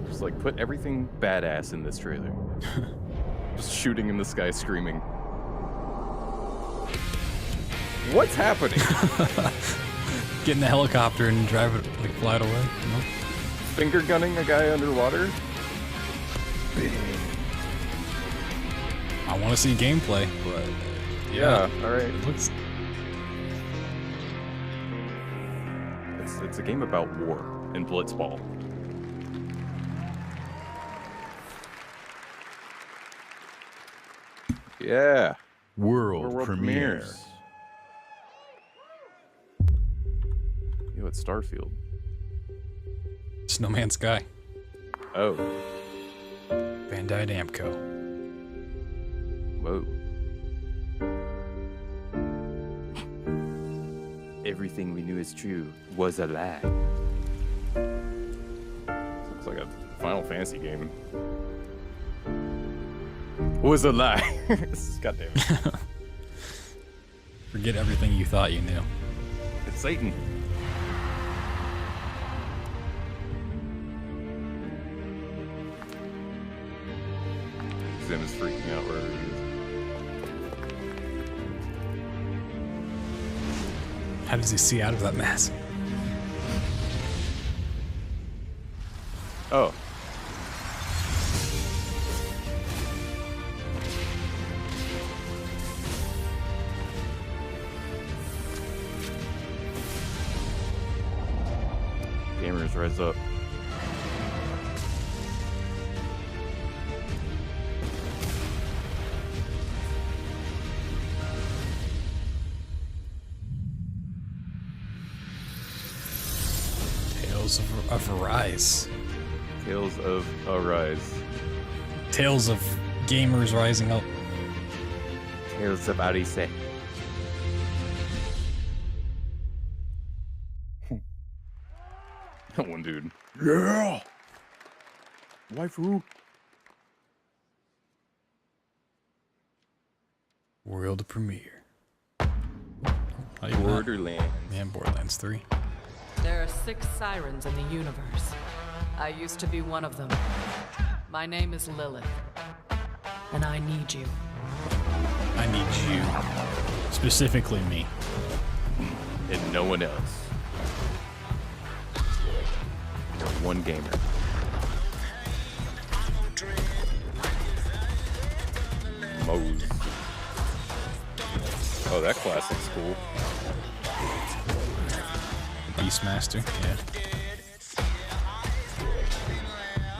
Just like put everything badass in this trailer. Just shooting in the sky, screaming. What's happening? Get in the helicopter and drive it, like fly it away. You know? Finger gunning a guy underwater? I want to see gameplay, but Yeah, alright. Looks. It's a game about war and blitzball. Yeah. World premiere. premieres. Yo, it's Starfield. It's No Man's Sky. Oh. Bandai Namco. Whoa. Everything we knew is true was a lie. Looks like a Final Fantasy game. Was a lie. God damn it. Forget everything you thought you knew. It's Satan. Zim is freaking out wherever he is. How does he see out of that mask? Oh. Gamers, rise up. Tales of Arise. Tales of Arise. Tales of gamers rising up. Tales of Arise. That one dude. Yeah! Waifu. World premiere. Borderlands. Man, Borderlands 3. There are 6 sirens in the universe. I used to be one of them. My name is Lilith. And I need you. I need you. Specifically me. And no one else. You're one gamer. Mose. Oh, that classic's cool. Beastmaster, yeah.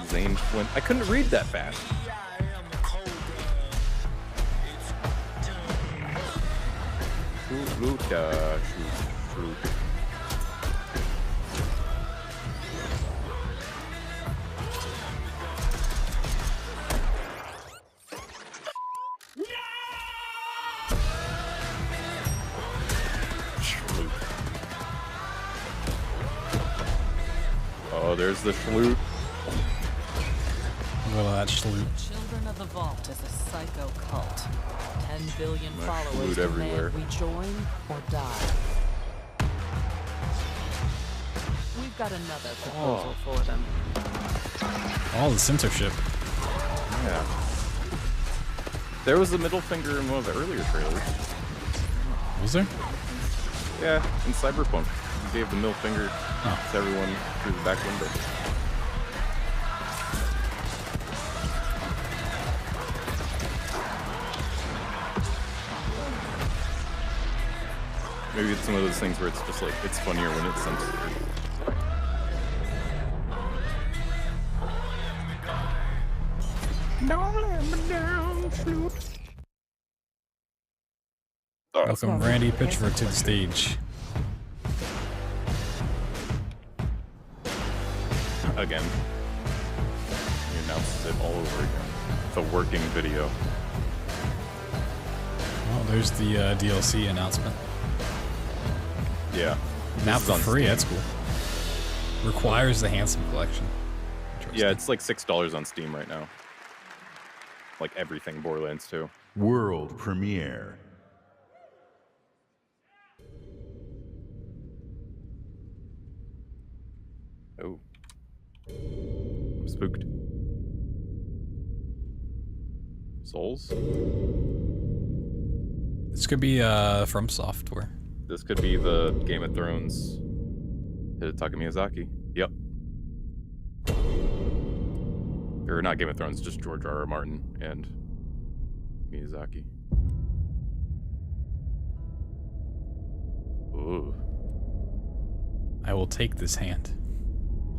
Zane Flint. I couldn't read that fast. Oh, there's the flute. Well, that flute. Children of the Vault is a psycho cult. 10 billion followers everywhere. demand we join or die. We've got another proposal for them. All the censorship. Yeah. There was a middle finger in one of the earlier trailers. Was there? Yeah, in Cyberpunk. You gave the middle finger to everyone through the back window. Maybe it's one of those things where it's just like, it's funnier when it's censored. Welcome Randy Pitchford to the stage. Again. He announces it all over again. It's a working video. Well, there's the DLC announcement. Yeah. Now This is for on free, Steam. that's cool. Requires the Handsome Collection. Yeah, it's like $6 on Steam right now. Like everything Borderlands 2. World premiere. Oh. I'm spooked. Souls? This could be From Software. This could be the Game of Thrones Hidetaka Miyazaki. Yep. Or not Game of Thrones, just George R.R. Martin and Miyazaki. Ooh. I will take this hand.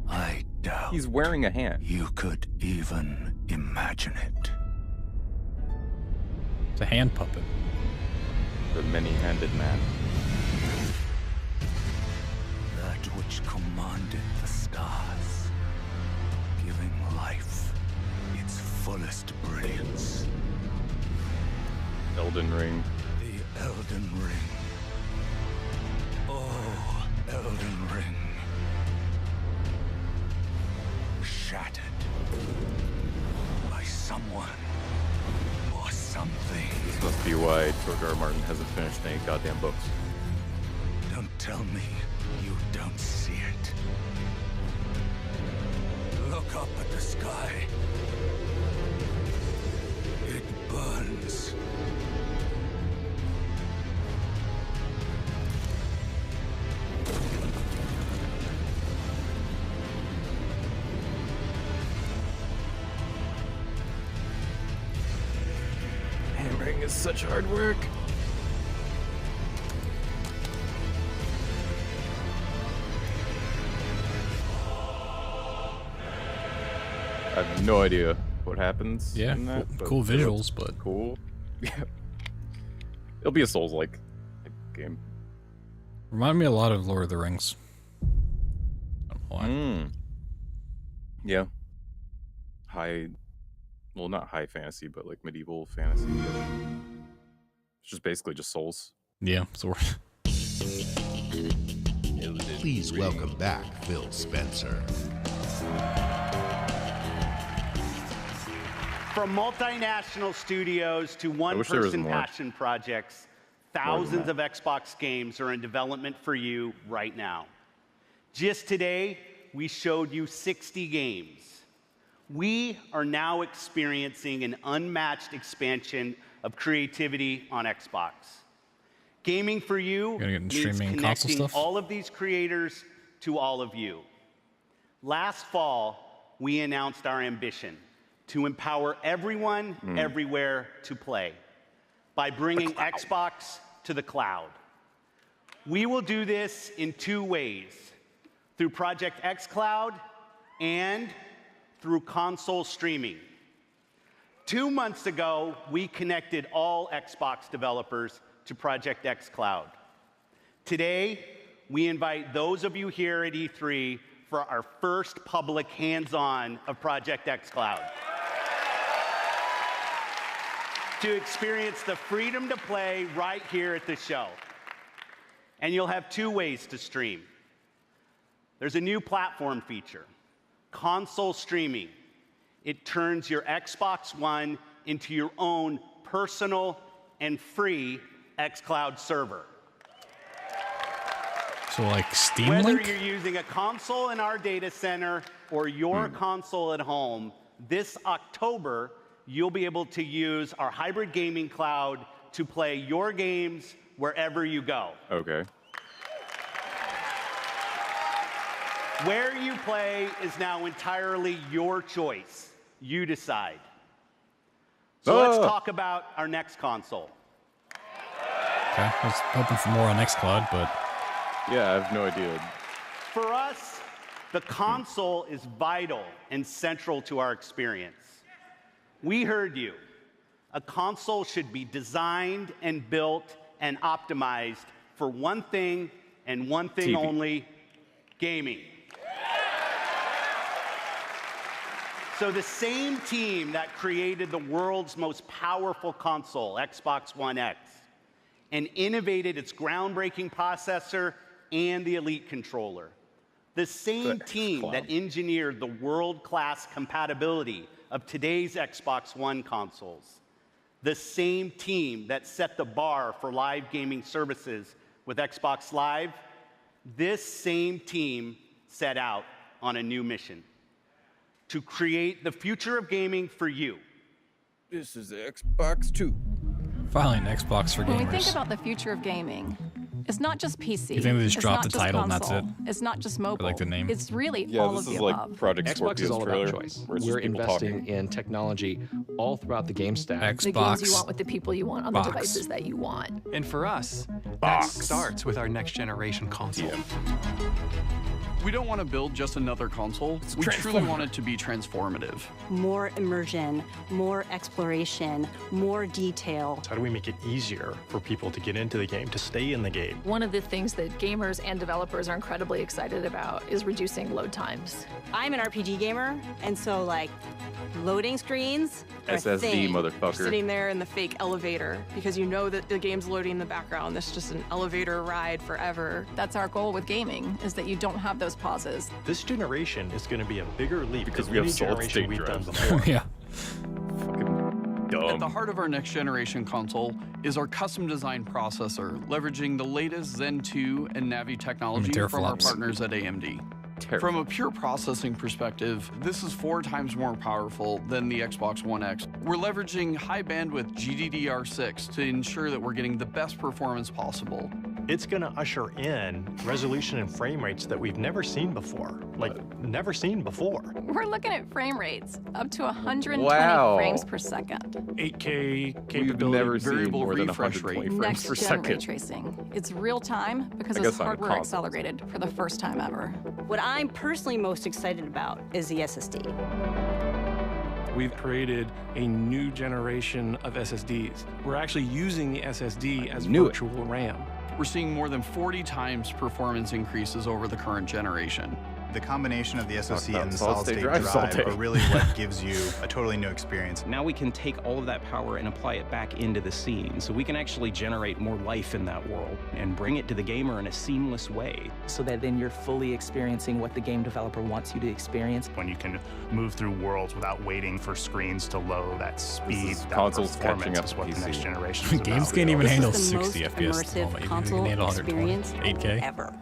I doubt He's wearing a hand. you could even imagine it. It's a hand puppet. The many-handed man. That which commanded the stars, giving life its fullest brilliance. Elden Ring. The Elden Ring. Oh, Elden Ring. Shattered by someone or something. This must be why George R.R. Martin hasn't finished any goddamn books. Don't tell me you don't see it. Look up at the sky. It burns. Hammering is such hard work. I have no idea what happens. Yeah, in that, but cool it looks visuals, but cool. Yeah, it'll be a Souls-like game. Remind me a lot of Lord of the Rings. I don't know why. Yeah. Well, not high fantasy, but like medieval fantasy. It's just basically just Souls. Yeah, sort of. Please welcome back Phil Spencer. From multinational studios to one-person passion projects, thousands of Xbox games are in development for you right now. Just today, we showed you 60 games. We are now experiencing an unmatched expansion of creativity on Xbox. Gaming for you means connecting all of these creators to all of you. Last fall, we announced our ambition to empower everyone, everywhere to play by bringing Xbox to the cloud. We will do this in 2 ways, through Project xCloud and through console streaming. 2 months ago, we connected all Xbox developers to Project xCloud. Today, we invite those of you here at E3 for our first public hands-on of Project xCloud. To experience the freedom to play right here at the show. And you'll have 2 ways to stream. There's a new platform feature, console streaming. It turns your Xbox One into your own personal and free xCloud server. So like Steam Whether Link? you're using a console in our data center or your console at home, this October, you'll be able to use our hybrid gaming cloud to play your games wherever you go. Okay. Where you play is now entirely your choice. You decide. So let's talk about our next console. Okay, I was hoping for more on xCloud, but... Yeah, I have no idea. For us, the console is vital and central to our experience. We heard you. A console should be designed and built and optimized for one thing and one thing only, gaming. So the same team that created the world's most powerful console, Xbox One X, and innovated its groundbreaking processor and the Elite controller, the same team that engineered the world-class compatibility of today's Xbox One consoles, the same team that set the bar for live gaming services with Xbox Live, this same team set out on a new mission: to create the future of gaming for you. This is Xbox 2. Finally, an Xbox for gamers. When we think about the future of gaming, it's not just PC. You think they just it's dropped not the just title and that's console. it? It's not just mobile. Or like the name? It's really Yeah, all this of is the like above. Project Xbox Scorpio's is all trailer, about choice. where it's We're just people investing talking. in technology all throughout the game stack. The games you want with the people you want on the devices that you want. And for us, that starts with our next generation console. We don't want to build just another console. We truly want it to be transformative. More immersion, more exploration, more detail. How do we make it easier for people to get into the game, to stay in the game? One of the things that gamers and developers are incredibly excited about is reducing load times. I'm an RPG gamer, and so like loading screens are a SSD, thing. motherfucker. Sitting there in the fake elevator because you know that the game's loading in the background. This is just an elevator ride forever. That's our goal with gaming, is that you don't have those pauses. This generation is going to be a bigger leap Because than we have any solid generation state we've done drives. before. Yeah. At the heart of our next generation console is our custom design processor, leveraging the latest Zen 2 and Navi technology from our teraflops. partners at AMD. From a pure processing perspective, this is 4 times more powerful than the Xbox One X. We're leveraging high bandwidth GDDR6 to ensure that we're getting the best performance possible. It's going to usher in resolution and frame rates that we've never seen before. Like, never seen before. We're looking at frame rates up to 120 Wow. frames per second. 8K We've capability, never seen variable more than refresh 120 rate. frames per Next gen ray second. tracing. It's real time because I it's guess on a hardware console. accelerated for the first time ever. What I'm personally most excited about is the SSD. We've created a new generation of SSDs. We're actually using the SSD as virtual RAM. We're seeing more than 40 times performance increases over the current generation. The combination of the SoC and the solid-state solid-state drives all drive day. are really what gives you a totally new experience. Now we can take all of that power and apply it back into the scene, so we can actually generate more life in that world and bring it to the gamer in a seamless way. So that then you're fully experiencing what the game developer wants you to experience. When you can move through worlds without waiting for screens to load, that speed, that consoles performance catching up is to what the PC. next generation is Games about. can't even handle This is the 60 most FPS at the immersive moment. You console can handle 120, experience 8K. ever.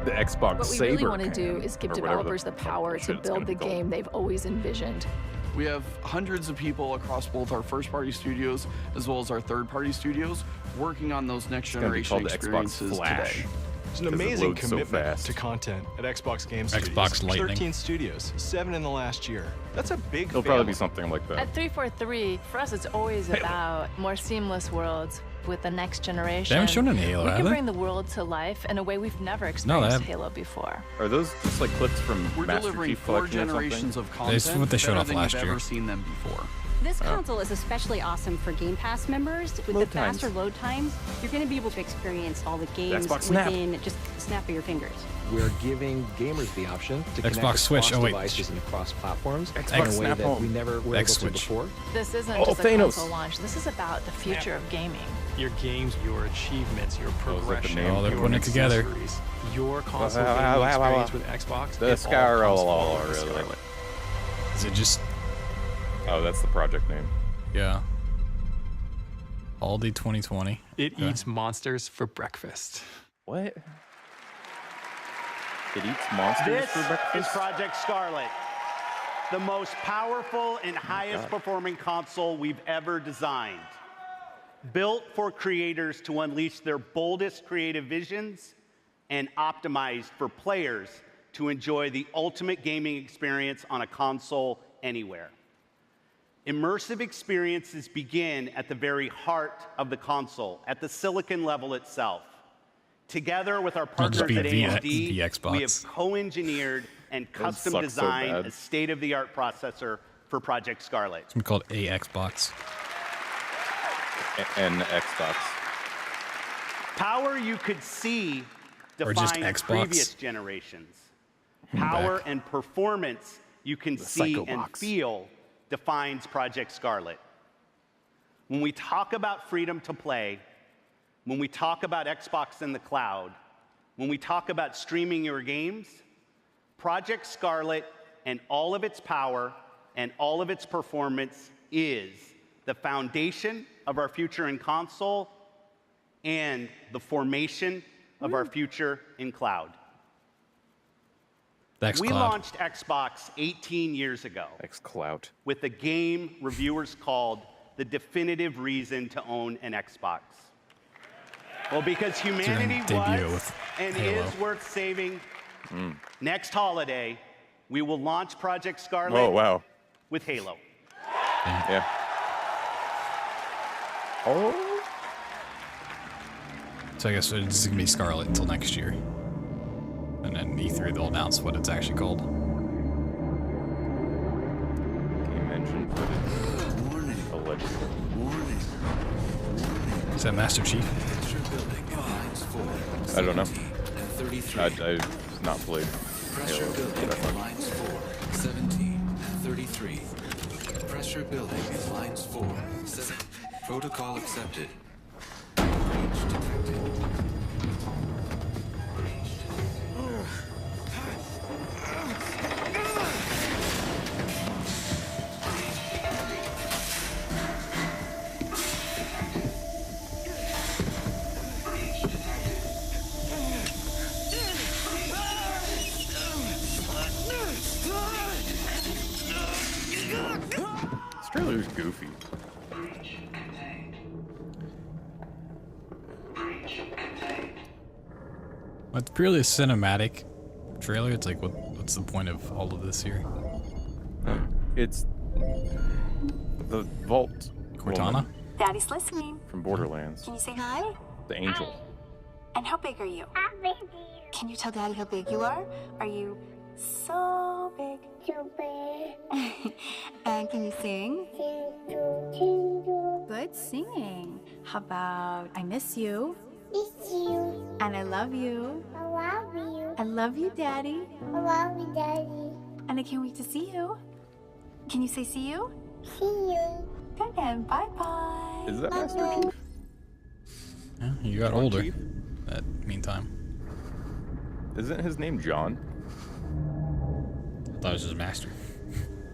The Xbox What we Saber really want to can, do is give or whatever developers the power to shit it's gonna build the be called. game they've always envisioned. We have hundreds of people across both our first-party studios as well as our third-party studios working on those next-generation called the Xbox experiences Flash. today. There's an 'Cause it amazing loads so commitment fast. to content at Xbox Game Xbox Studios. Lightning. 13 studios, 7 in the last year. That's a big It'll probably be something like that. At 343, for us, it's always about more seamless worlds with the next generation. They haven't shown any Halo, We have can they? bring the world to life in a way we've never No, they experienced haven't. Halo before. Are those just like clips from We're Master delivering Chief 4 Collection or something? generations of This is content what they showed better off than last you've year. ever seen them before. This console is especially awesome for Game Pass members. With Load the faster times. load times, you're going to be able to experience all the games Xbox Snap. within just a snap of your fingers. We're giving gamers the option to connect Xbox Switch. across Oh, wait. devices and across platforms Xbox in a way Snap that Home. we never were able to X-Switch. before. This isn't Oh, just a Thanos. console launch. This is about the future of gaming. Your games, your achievements, your is that the progression, name? Oh, they're your putting it together. accessories, your console Wow, gaming wow, wow, wow. experience with Xbox. The it all Scarlet, comes forward with really. Scarlet. Is it just... Oh, that's the project name. Yeah. Aldi 2020. It Okay. eats monsters for breakfast. What? It eats monsters This for breakfast? is Project Scarlet, the most powerful and highest performing console we've ever designed. Built for creators to unleash their boldest creative visions and optimized for players to enjoy the ultimate gaming experience on a console anywhere. Immersive experiences begin at the very heart of the console, at the silicon level itself. Together with our It'll just partners be at the AMD, Xbox. we have co-engineered and custom suck so designed bad. a state-of-the-art processor for Project Scarlet. It's gonna be called a Xbox. An Xbox. Power you could see Or just defined Xbox. previous generations. Power and performance you can see Psycho and box. feel defines Project Scarlet. When we talk about freedom to play, when we talk about Xbox in the cloud, when we talk about streaming your games, Project Scarlet and all of its power and all of its performance is the foundation of our future in console and the formation of our future in cloud. We xCloud. launched Xbox 18 years ago xCloud. with a game reviewers called the definitive reason to own an Xbox. Well, because humanity debut was with and Halo. is worth saving, next holiday, we will launch Project Scarlet Oh, wow. with Halo. Yeah. Oh. So I guess it's gonna be Scarlet until next year. And then E3 they'll announce what it's actually called. Game engine footage. Allegedly. Is that Master Chief? I don't know. I've not played Pressure Halo building that in much. lines 4, 17, 33. Pressure building in lines 4, 7. Protocol accepted. Breach detected. This trailer is goofy. It's purely a cinematic trailer. It's like, what's the point of all of this here? It's the Vault Cortana? woman Daddy's listening. from Borderlands. Can you say hi? The Angel. And how big are you? Can you tell Daddy how big you are? Are you so big? And can you sing? Good singing. How about I miss you? Miss you. And I love you. I love you. I love you, Daddy. I love you, Daddy. And I can't wait to see you. Can you say see you? See you. Good then. Bye-bye. Is that Master Chief? Yeah, you got older. That meantime. Isn't his name John? I thought it was his master.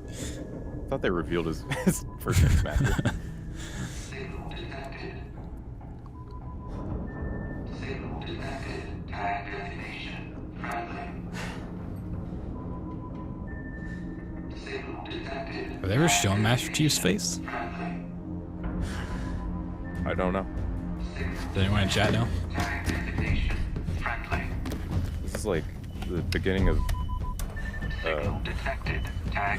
I thought they revealed his first name's Master. Have they ever shown Master Chief's face? I don't know. Does anyone in chat know? This is like the beginning of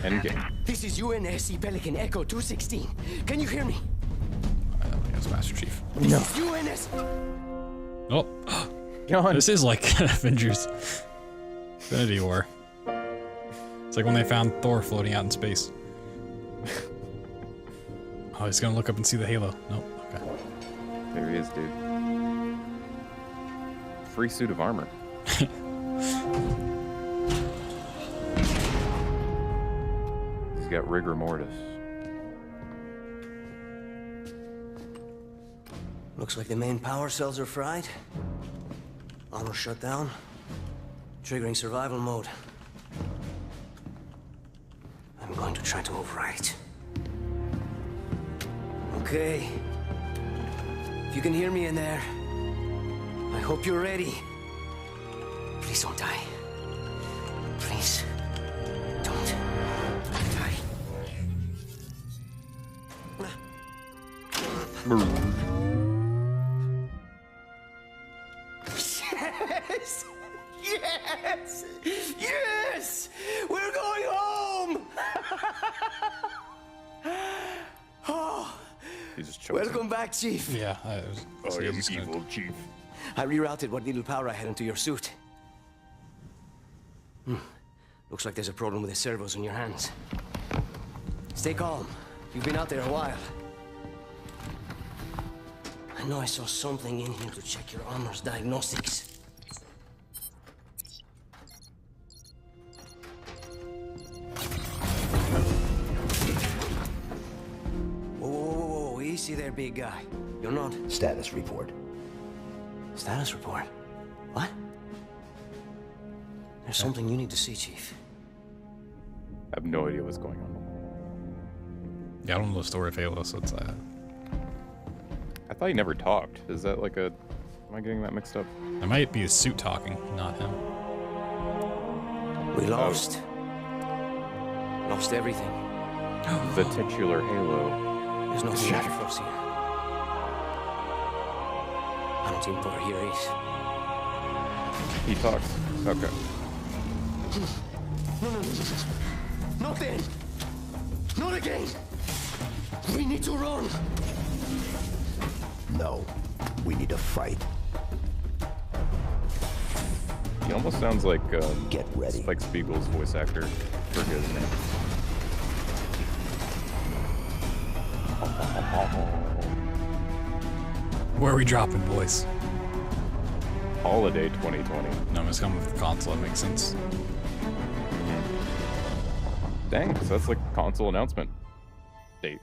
Endgame. This is UNSC Pelican Echo 216. Can you hear me? I don't think it's Master Chief. No. This is UNS. Oh, this is like Avengers Infinity War. It's like when they found Thor floating out in space. Oh, he's gonna look up and see the halo. Nope. Okay. There he is, dude. Free suit of armor. He's got rigor mortis. Looks like the main power cells are fried. Armor shut down. Triggering survival mode. I'm going to try to override it. Okay. If you can hear me in there, I hope you're ready. Please don't die. Please don't die. Yes! Yes! Yes! We're going home! Oh, He's just choking. welcome back, Chief. Yeah, I am evil, Chief. I rerouted what little power I had into your suit. Looks like there's a problem with the servos in your hands. Stay calm. You've been out there a while. I know I saw something in here to check your armor's diagnostics. Whoa, easy there, big guy. You're not... Status report. Status report? What? There's something you need to see, Chief. I have no idea what's going on. Yeah, I don't know the story of Halo, so it's I thought he never talked. Is that like a... Am I getting that mixed up? It might be his suit talking, not him. We lost. Lost everything. The titular Halo. There's nothing left for us here. I don't think Potter here is. He talks. Okay. No. Not then. Not again. We need to run. No, we need to fight. He almost sounds like Get ready. Spike Spiegel's voice actor. Forget his name. Where are we dropping, boys? Holiday 2020. No, I'm just coming with the console. That makes sense. Dang, so that's like console announcement date.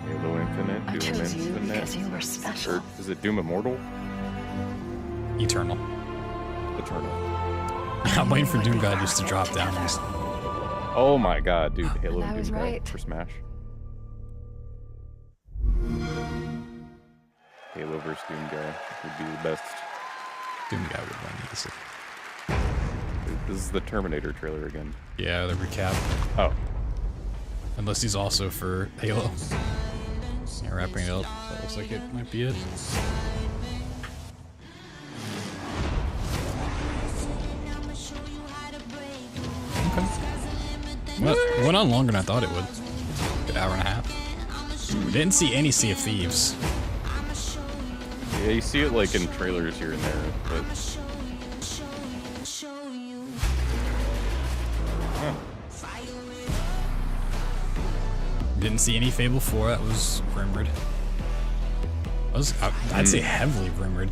Halo Infinite, Doom Infinite. Because you were special. Or is it Doom Immortal? Eternal. Eternal. I'm waiting for Doom Guy just to drop down. Oh my god, dude. Halo I and was Doom Guy right. for Smash. Halo vs. Doom Guy would be the best. Doom Guy would win easily. This is the Terminator trailer again. Yeah, the recap. Oh. Unless he's also for Halo. Yeah, wrapping it up. That looks like it might be it. Okay. Well, it went on longer than I thought it would. Good hour and a half. We didn't see any Sea of Thieves. Yeah, you see it like in trailers here and there, but Didn't see any Fable 4. That was rumored. I'd say heavily rumored.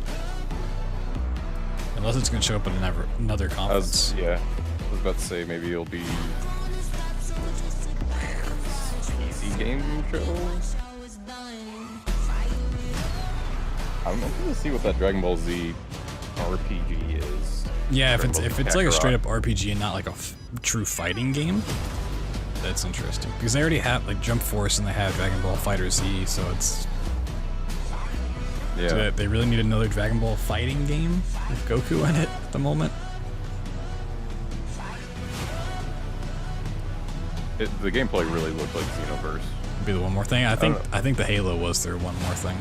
Unless it's going to show up at another conference. Yeah, I was about to say maybe it'll be PC game show. I'm going to see what that Dragon Ball Z RPG is. Yeah, if it's like a straight up RPG and not like a true fighting game, that's interesting. Because they already have like Jump Force and they have Dragon Ball Fighter Z, so it's so they really need another Dragon Ball fighting game with Goku in it at the moment. The gameplay really looked like Xenoverse. Be the one more thing. I think the Halo was their one more thing.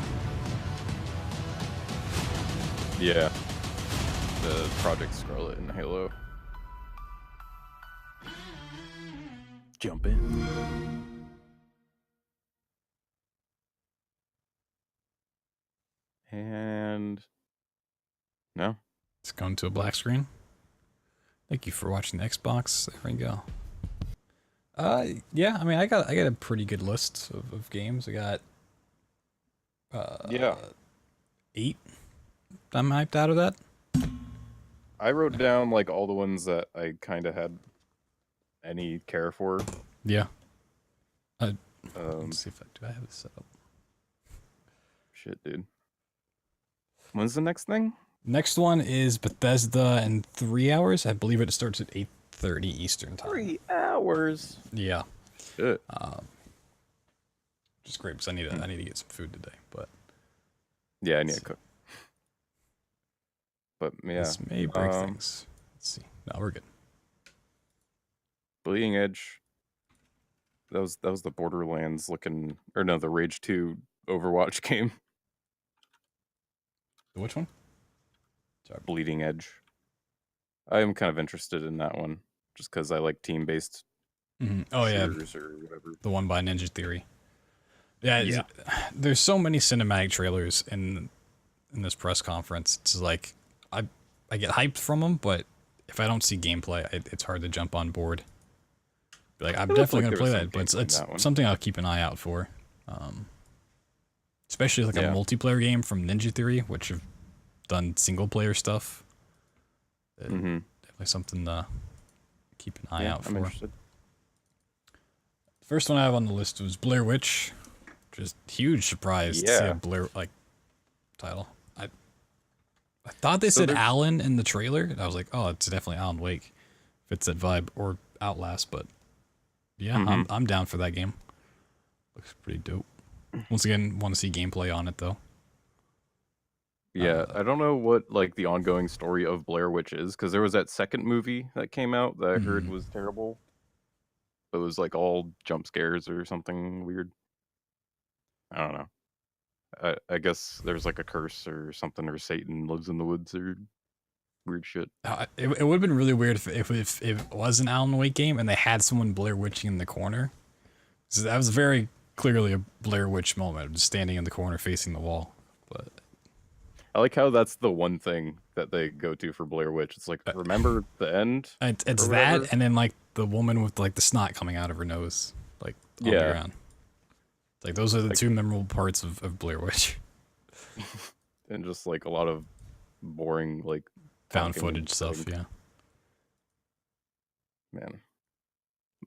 Yeah, the Project Scarlet and Halo. Jump in. And no, it's going to a black screen. Thank you for watching the Xbox. There we go. Yeah, I mean, I got a pretty good list of games. I got 8. I'm hyped out of that. I wrote down like all the ones that I kind of had any care for. Yeah. Let's see if do I have it set up. Shit, dude. When's the next thing? Next one is Bethesda in 3 hours. I believe it starts at 8:30 Eastern time. 3 hours. Yeah. Shit. Just great because I need to get some food today, but yeah, I need to cook. But yeah, this may break things. Let's see. No, we're good. Bleeding Edge. That was the Borderlands looking, or no, the Rage 2 Overwatch game. Which one? Sorry. Bleeding Edge. I am kind of interested in that one, just because I like team-based. Oh yeah, or whatever. The one by Ninja Theory. Yeah. There's so many cinematic trailers in this press conference. It's like I get hyped from them, but if I don't see gameplay, it's hard to jump on board. Like I'm definitely gonna play that, but it's something I'll keep an eye out for. Especially like a multiplayer game from Ninja Theory, which have done single player stuff. Definitely something to keep an eye out for. I'm interested. First one I have on the list was Blair Witch. Just huge surprise to see a Blair title. I thought they said Alan in the trailer, and I was like, oh, it's definitely Alan Wake. Fits that vibe, or Outlast, but yeah, I'm down for that game. Looks pretty dope. Once again, want to see gameplay on it though. Yeah, I don't know what like the ongoing story of Blair Witch is, because there was that second movie that came out that I heard was terrible. It was like all jump scares or something weird. I don't know. I guess there's like a curse or something, or Satan lives in the woods or weird shit. It would have been really weird if it was an Alan Wake game and they had someone Blair Witching in the corner. So that was very clearly a Blair Witch moment, just standing in the corner facing the wall. But I like how that's the one thing that they go to for Blair Witch. It's like, remember the end? It's that, and then like the woman with like the snot coming out of her nose, like on the ground. Like those are the two memorable parts of Blair Witch. And just like a lot of boring like found footage stuff, yeah. Man.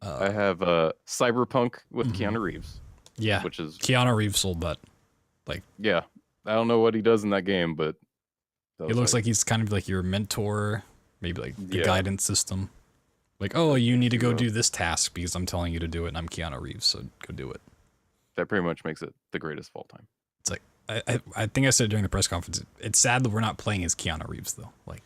I have Cyberpunk with Keanu Reeves. Yeah. Which is Keanu Reeves sold that. Like I don't know what he does in that game, but it looks like he's kind of like your mentor, maybe like the guidance system. Like, oh, you need to go do this task because I'm telling you to do it and I'm Keanu Reeves, so go do it. That pretty much makes it the greatest of all time. It's like I think I said during the press conference, it's sad that we're not playing as Keanu Reeves though. Like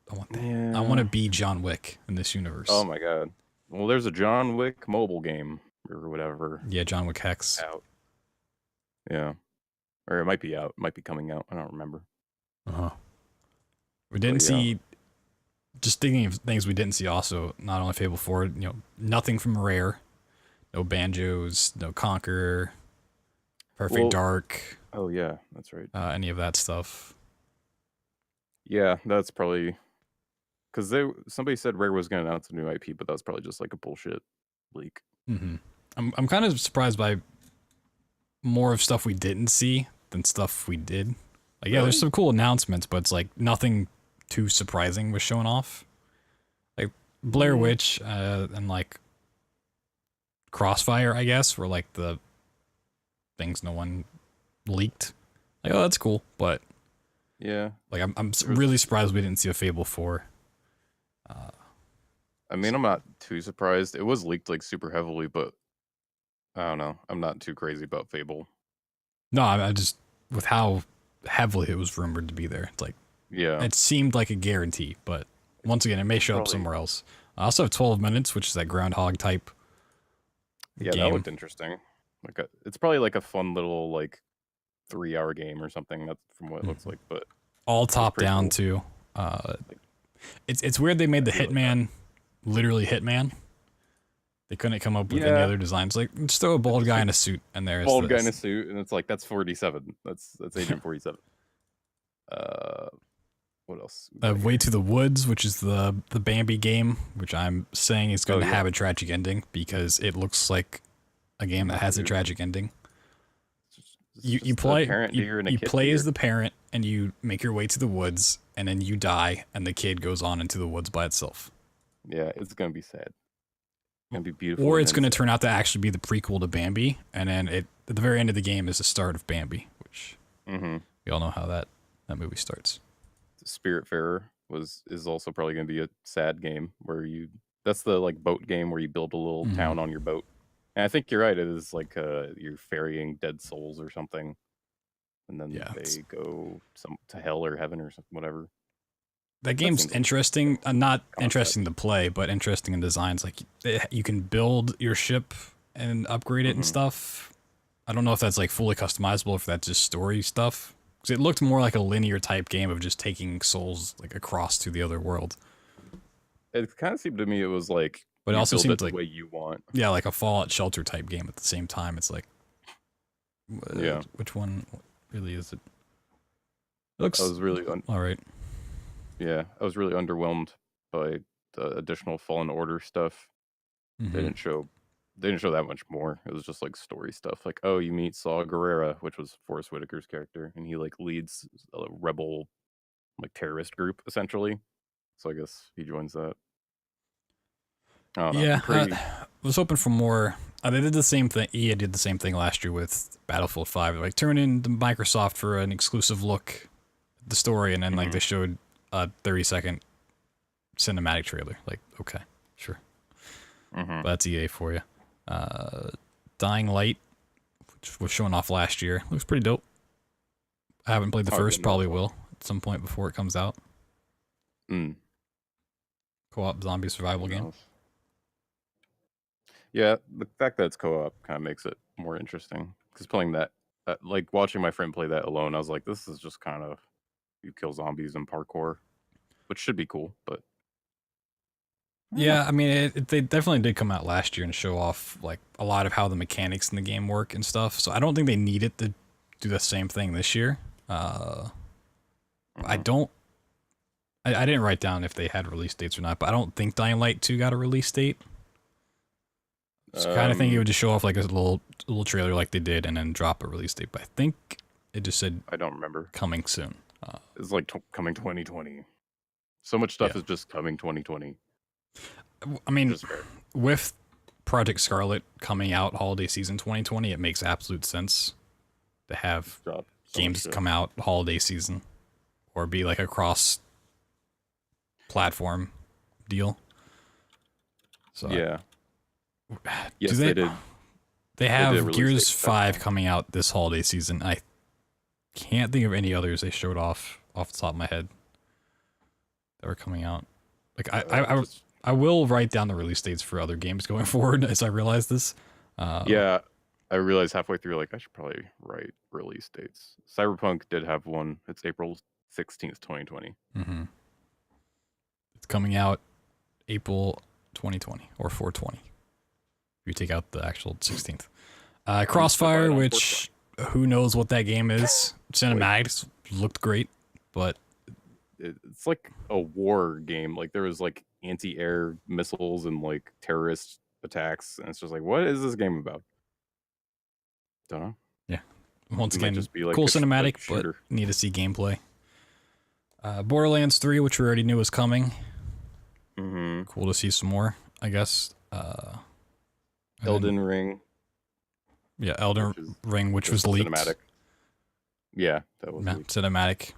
I want that. I want to be John Wick in this universe. Oh my god. Well, there's a John Wick mobile game or whatever. Yeah, John Wick Hex. Out. Yeah. Or it might be out. It might be coming out. I don't remember. We didn't see, just thinking of things we didn't see also, not only Fable 4, nothing from Rare. No Banjos, no Conqueror, Perfect Dark. Oh yeah, that's right. Any of that stuff. Yeah, that's probably because somebody said Rare was going to announce a new IP, but that was probably just like a bullshit leak. Mm-hmm. I'm kind of surprised by more of stuff we didn't see than stuff we did. Like, yeah, there's some cool announcements, but it's like nothing too surprising was shown off. Like Blair Witch and like Crossfire, I guess, were like the things no one leaked. Like, oh, that's cool, but yeah, like I'm really surprised we didn't see a Fable 4. I mean, I'm not too surprised. It was leaked like super heavily, but I don't know. I'm not too crazy about Fable. No, I just with how heavily it was rumored to be there. It's like, yeah, it seemed like a guarantee, but once again, it may show up somewhere else. I also have 12 minutes, which is that Groundhog type. Yeah, game. that looked interesting. Like it's probably like a fun little like 3-hour game or something. That's from what it looks like, but all top down cool. too. It's weird they made the Hitman literally Hitman. They couldn't come up with any other designs. Like, just throw a bald guy in a suit, and there's bald guy in a suit, and it's like that's 47. That's Agent 47. What else? Way to the Woods, which is the Bambi game, which I'm saying is going to have a tragic ending because it looks like a game that has a tragic ending. You play you play as the parent, and you make your way to the woods, and then you die, and the kid goes on into the woods by itself. Yeah, it's gonna be sad. It's gonna be beautiful. Or it's gonna turn out to actually be the prequel to Bambi, and then at the very end of the game is the start of Bambi, which we all know how that movie starts. Spiritfarer is also probably gonna be a sad game where that's the like boat game where you build a little town on your boat. And I think you're right. It is like you're ferrying dead souls or something, and then they go to hell or heaven or something, whatever. That game's interesting. Not interesting to play, but interesting in designs. Like you can build your ship and upgrade it and stuff. I don't know if that's like fully customizable, if that's just story stuff. Because it looked more like a linear type game of just taking souls like across to the other world. It kind of seemed to me it was like, but it also seemed like the way you want. Yeah, like a Fallout Shelter type game at the same time. It's like, which one really is it? It looks. I was really all right. Yeah, I was really underwhelmed by the additional Fallen Order stuff. They didn't show that much more. It was just like story stuff. Like, oh, you meet Saw Gerrera, which was Forrest Whitaker's character, and he like leads a rebel like terrorist group essentially. So I guess he joins that. Yeah, I was hoping for more. They did the same thing. EA did the same thing last year with Battlefield 5. They're like, turn in to Microsoft for an exclusive look at the story, and then like they showed a 30-second cinematic trailer. Like, okay, sure. But that's EA for you. Dying Light, which was shown off last year, looks pretty dope. I haven't played the first, probably will at some point before it comes out. Co-op zombie survival game. Yeah, the fact that it's co-op kind of makes it more interesting. Because playing that, like watching my friend play that alone, I was like, this is just kind of you kill zombies and parkour, which should be cool, but yeah, I mean, they definitely did come out last year and show off like a lot of how the mechanics in the game work and stuff. So I don't think they needed to do the same thing this year. I didn't write down if they had release dates or not, but I don't think Dying Light 2 got a release date. So kind of think it would just show off like a little trailer like they did and then drop a release date. But I think it just said I don't remember coming soon. It's like coming 2020. So much stuff is just coming 2020. I mean, with Project Scarlet coming out holiday season 2020, it makes absolute sense to have games come out holiday season or be like a cross platform deal. So yeah. Yes, they did. They have Gears 5 coming out this holiday season. I can't think of any others they showed off the top of my head that were coming out. Like I will write down the release dates for other games going forward as I realize this. Yeah, I realized halfway through, like I should probably write release dates. Cyberpunk did have one. It's April 16th, 2020. It's coming out April 2020 or 420. If you take out the actual 16th. Crossfire, which who knows what that game is. Cinematics looked great, but it's like a war game. Like there was like anti-air missiles and like terrorist attacks, and it's just like, what is this game about? Don't know. Yeah. Once It might again, just be like cool a cinematic, but shooter. need to see gameplay. Borderlands 3, which we already knew was coming. Cool to see some more, I guess. Elden Ring. Yeah, Elden Ring, which was leaked. Cinematic. Yeah, that was leaked. Cinematic.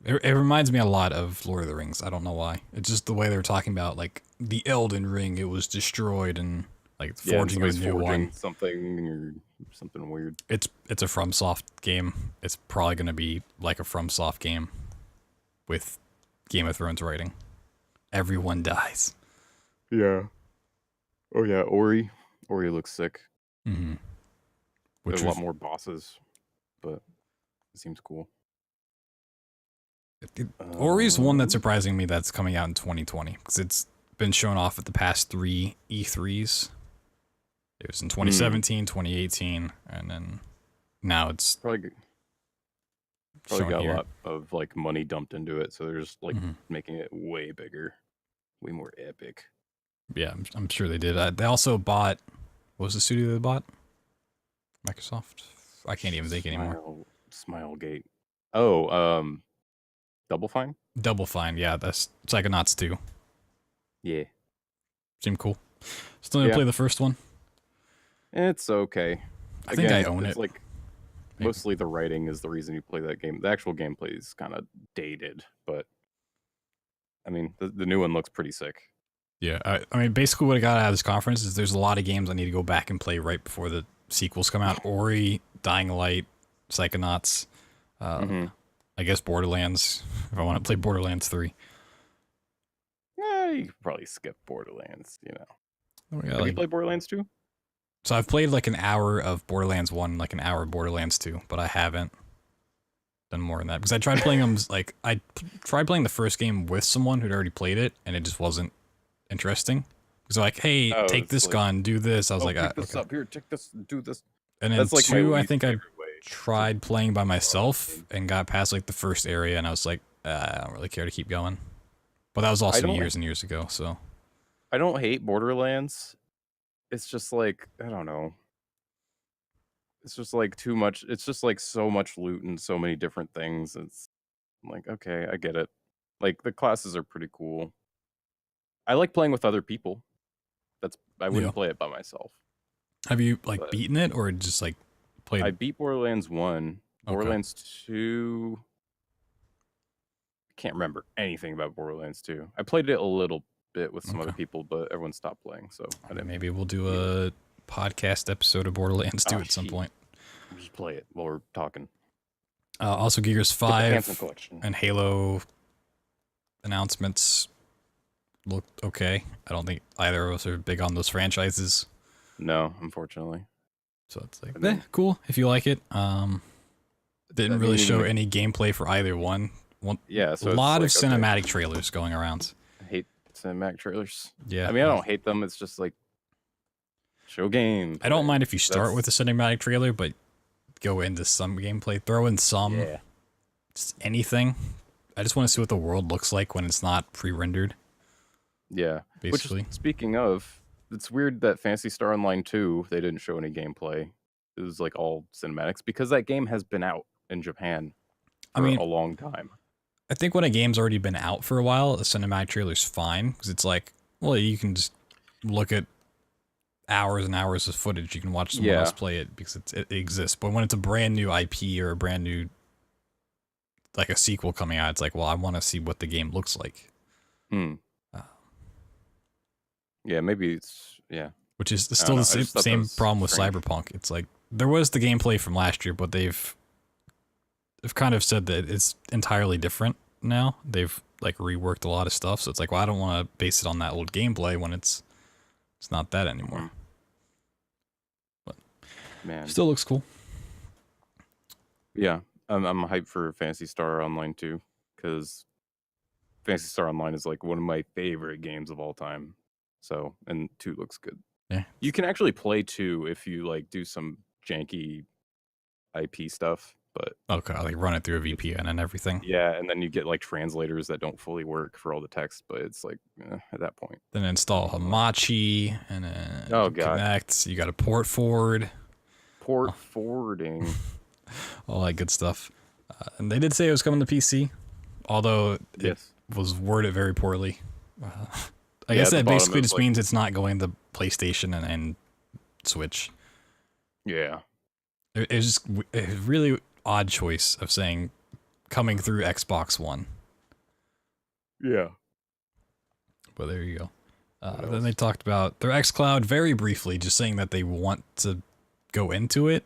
It reminds me a lot of Lord of the Rings. I don't know why. It's just the way they were talking about, like, the Elden Ring, it was destroyed and, like, forging a new one. Something or something weird. It's a FromSoft game. It's probably going to be like a FromSoft game with Game of Thrones writing. Everyone dies. Yeah. Oh yeah, Ori. Ori looks sick. Mm-hmm. There's a lot more bosses, but it seems cool. Ori's one that's surprising me that's coming out in 2020 because it's been shown off at the past 3 E3s. It was in 2017, 2018, and then now it's probably got a lot of like money dumped into it, so they're just like making it way bigger, way more epic. Yeah, I'm sure they did. They also bought. What was the studio they bought? Microsoft. I can't even think anymore. Smilegate. Oh, Double Fine. Double Fine. Yeah, that's Psychonauts 2. Yeah. Seemed cool. Still gonna play the first one. It's okay. I think I own it. Like mostly the writing is the reason you play that game. The actual gameplay is kind of dated, but I mean the new one looks pretty sick. Yeah, I mean basically what I got out of this conference is there's a lot of games I need to go back and play right before the sequels come out. Ori, Dying Light, Psychonauts, I guess Borderlands if I want to play Borderlands 3. Yeah, you could probably skip Borderlands, you know. Yeah, Have you played Borderlands 2? So I've played like an hour of Borderlands 1, like an hour of Borderlands 2, but I haven't done more than that. Because I tried playing them, like, I tried playing the first game with someone who'd already played it, and it just wasn't interesting. Because they're like, hey, take this gun, do this. I was like, pick this up here, take this, do this. And then that's like 2, I think I tried playing by myself and got past like the first area, and I was like, I don't really care to keep going. But that was also years and years ago, so. I don't hate Borderlands. It's just like, I don't know. It's just like too much. It's just like so much loot and so many different things. It's like, okay, I get it. Like the classes are pretty cool. I like playing with other people. I wouldn't play it by myself. Have you like beaten it or just like played? I beat Borderlands 1. Borderlands 2. I can't remember anything about Borderlands 2. I played it a little bit with some other people, but everyone stopped playing, so I didn't. Maybe we'll do a podcast episode of Borderlands 2 at some point. Just play it while we're talking. Also, Gears 5 and Halo announcements looked okay. I don't think either of us are big on those franchises. No, unfortunately. So it's like, cool if you like it. Didn't really show any gameplay for either one. Yeah, so a lot of cinematic trailers going around. I hate cinematic trailers. Yeah, I mean, I don't hate them. It's just like show game. I don't mind if you start with a cinematic trailer, but go into some gameplay. Throw in some, just anything. I just want to see what the world looks like when it's not pre-rendered. Yeah, basically. Which, speaking of, it's weird that Phantasy Star Online 2 they didn't show any gameplay. It was like all cinematics because that game has been out in Japan for a long time. I think when a game's already been out for a while, a cinematic trailer's fine because it's like, well, you can just look at hours and hours of footage. You can watch someone else play it because it exists. But when it's a brand new IP or a brand new, like a sequel coming out, it's like, well, I want to see what the game looks like. Yeah, maybe it's Which is still the same problem with Cyberpunk. It's like there was the gameplay from last year, but they've kind of said that it's entirely different now. They've like reworked a lot of stuff, so it's like, well, I don't want to base it on that old gameplay when it's not that anymore. But man, still looks cool. Yeah, I'm hyped for Phantasy Star Online too, because Phantasy Star Online is like one of my favorite games of all time. So, and 2 looks good. Yeah, you can actually play 2 if you like do some janky IP stuff, but Okay, like run it through a VPN and everything. yeah, and then you get like translators that don't fully work for all the text, but it's like at that point. Then install Hamachi and then Oh, God. connect. You got to port forward. Port forwarding. All that good stuff. And they did say it was coming to PC, although it was worded very poorly. I guess that basically just means it's not going to PlayStation and Switch. Yeah. It's just a really odd choice of saying coming through Xbox One. Yeah. But there you go. Then they talked about their xCloud very briefly, just saying that they want to go into it.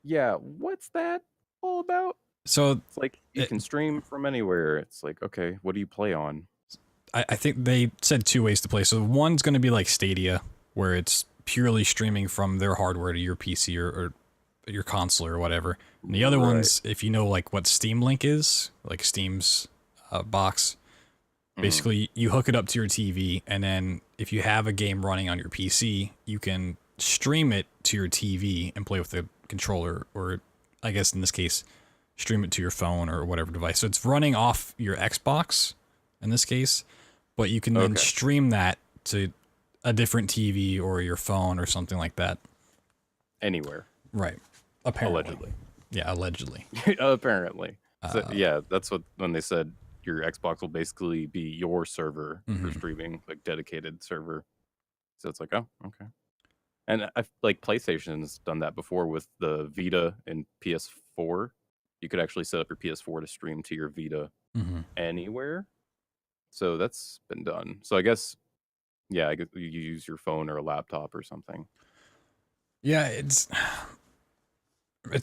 Yeah, what's that all about? So it's like you can stream from anywhere. It's like, okay, what do you play on? I think they said 2 ways to play. So one's going to be like Stadia, where it's purely streaming from their hardware to your PC or your console or whatever. And the other one's, if you know like what Steam Link is, like Steam's box, basically you hook it up to your TV, and then if you have a game running on your PC, you can stream it to your TV and play with the controller, or I guess in this case, stream it to your phone or whatever device. So it's running off your Xbox in this case, but you can then stream that to a different TV or your phone or something like that. Anywhere. Right. Apparently. Allegedly. Yeah, allegedly. Apparently. So, yeah, that's what when they said your Xbox will basically be your server for streaming, like dedicated server. So it's like, oh, okay. And I like PlayStation's done that before with the Vita and PS4. You could actually set up your PS4 to stream to your Vita anywhere. So that's been done. So I guess, yeah, I guess you use your phone or a laptop or something. Yeah, it's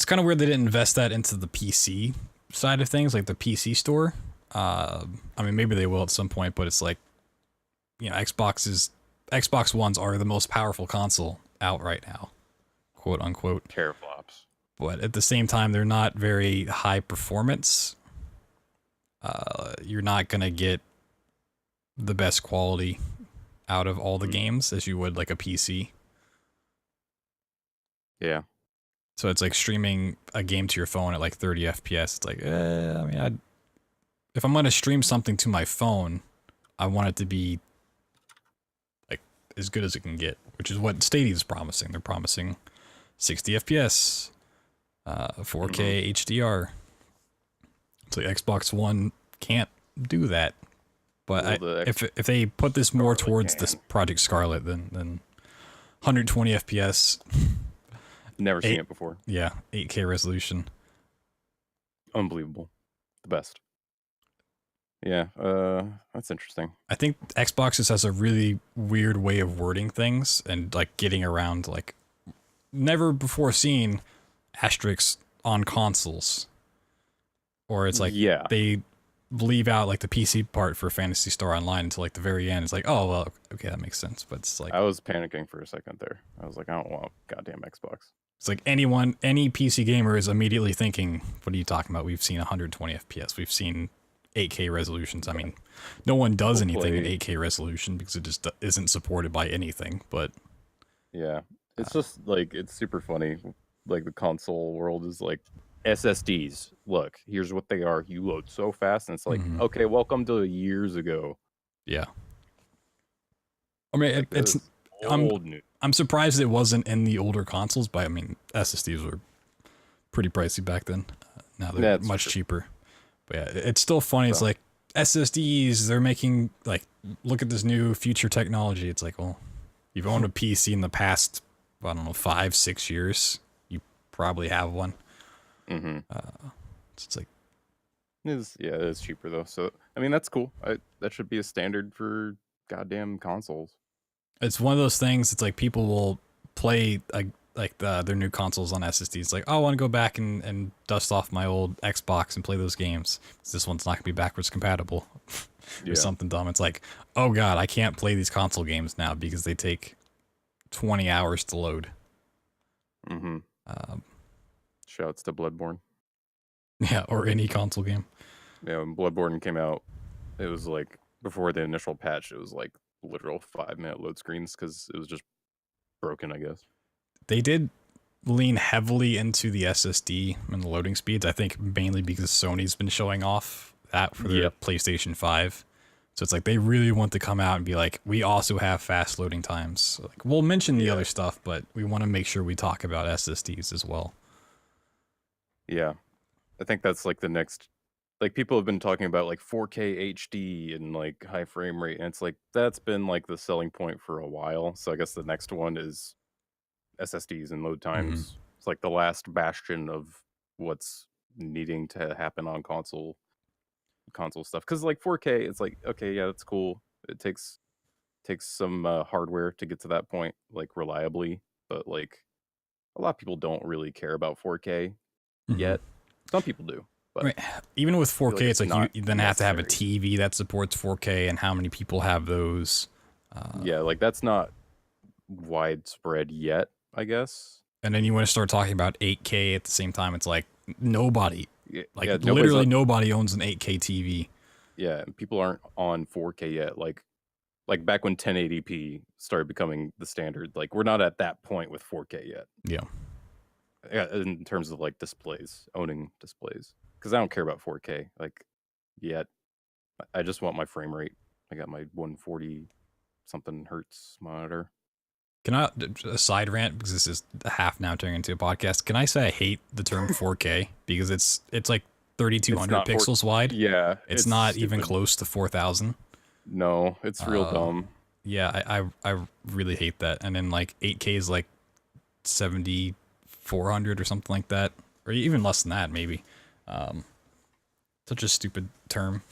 kind of weird they didn't invest that into the PC side of things, like the PC store. I mean, maybe they will at some point, but it's like, you know, Xbox Ones are the most powerful console out right now, quote unquote. Teraflops. But at the same time, they're not very high performance. You're not gonna get the best quality out of all the games as you would like a PC. Yeah. So it's like streaming a game to your phone at like 30 FPS. It's like, I mean, if I'm going to stream something to my phone, I want it to be like as good as it can get, which is what Stadia is promising. They're promising 60 FPS, 4K HDR. So Xbox One can't do that. But if they put this more towards this Project Scarlet, then 120 FPS. Never seen it before. Yeah, 8K resolution. Unbelievable. The best. Yeah, that's interesting. I think Xbox just has a really weird way of wording things and like getting around like never before seen asterisks on consoles. Or it's like they leave out like the PC part for Phantasy Star Online until like the very end. It's like, oh well, okay, that makes sense. But it's like I was panicking for a second there. I was like, I don't want goddamn Xbox. It's like any PC gamer is immediately thinking, what are you talking about? We've seen 120 FPS. We've seen 8K resolutions. I mean, no one does anything in 8K resolution because it just isn't supported by anything. But yeah, it's just like, it's super funny. Like the console world is like, SSDs, look, here's what they are. You load so fast. And it's like, okay, welcome to years ago. Yeah. I mean, like it's old news. I'm surprised it wasn't in the older consoles, but I mean, SSDs were pretty pricey back then. Now they're much cheaper. But yeah, it's still funny. It's like SSDs, they're making like, look at this new future technology. It's like, well, you've owned a PC in the past, I don't know, 5-6 years. You probably have one. So it's like, it is cheaper though. So I mean, that's cool. That should be a standard for goddamn consoles. It's one of those things. It's like people will play their new consoles on SSDs. It's like, oh, I want to go back and dust off my old Xbox and play those games. This one's not gonna be backwards compatible or something dumb. It's like, oh god, I can't play these console games now because they take 20 hours to load. Shouts to Bloodborne. Yeah, or any console game. Yeah, when Bloodborne came out, it was like before the initial patch, it was like literal 5-minute load screens because it was just broken, I guess. They did lean heavily into the SSD and the loading speeds. I think mainly because Sony's been showing off that for their PlayStation 5. So it's like they really want to come out and be like, we also have fast loading times. So like, we'll mention the other stuff, but we want to make sure we talk about SSDs as well. Yeah. I think that's like the next, like people have been talking about like 4K HD and like high frame rate. And it's like, that's been like the selling point for a while. So I guess the next one is SSDs and load times. It's like the last bastion of what's needing to happen on console stuff. Because like 4K, it's like, okay, yeah, that's cool. It takes some hardware to get to that point, like reliably. But like a lot of people don't really care about 4K yet. Some people do. But right. Even with 4K, like it's like you then have to have a necessary. TV that supports 4K, and how many people have those? Yeah, like that's not widespread yet, I guess. And then you want to start talking about 8K at the same time. It's like nobody, like yeah, literally nobody owns an 8K TV. Yeah, and people aren't on 4K yet. Like back when 1080p started becoming the standard. Like we're not at that point with 4K yet. Yeah, in terms of like displays, owning displays. Because I don't care about 4K like yet. I just want my frame rate. I got my 140 something hertz monitor. Can I, a side rant, because this is half now turning into a podcast, can I say I hate the term 4K? Because it's like 3200 pixels wide. Yeah. It's not even close to 4000. No, it's real dumb. Yeah, I really hate that. And then like 8K is like 7400 or something like that. Or even less than that, maybe. Such a stupid term.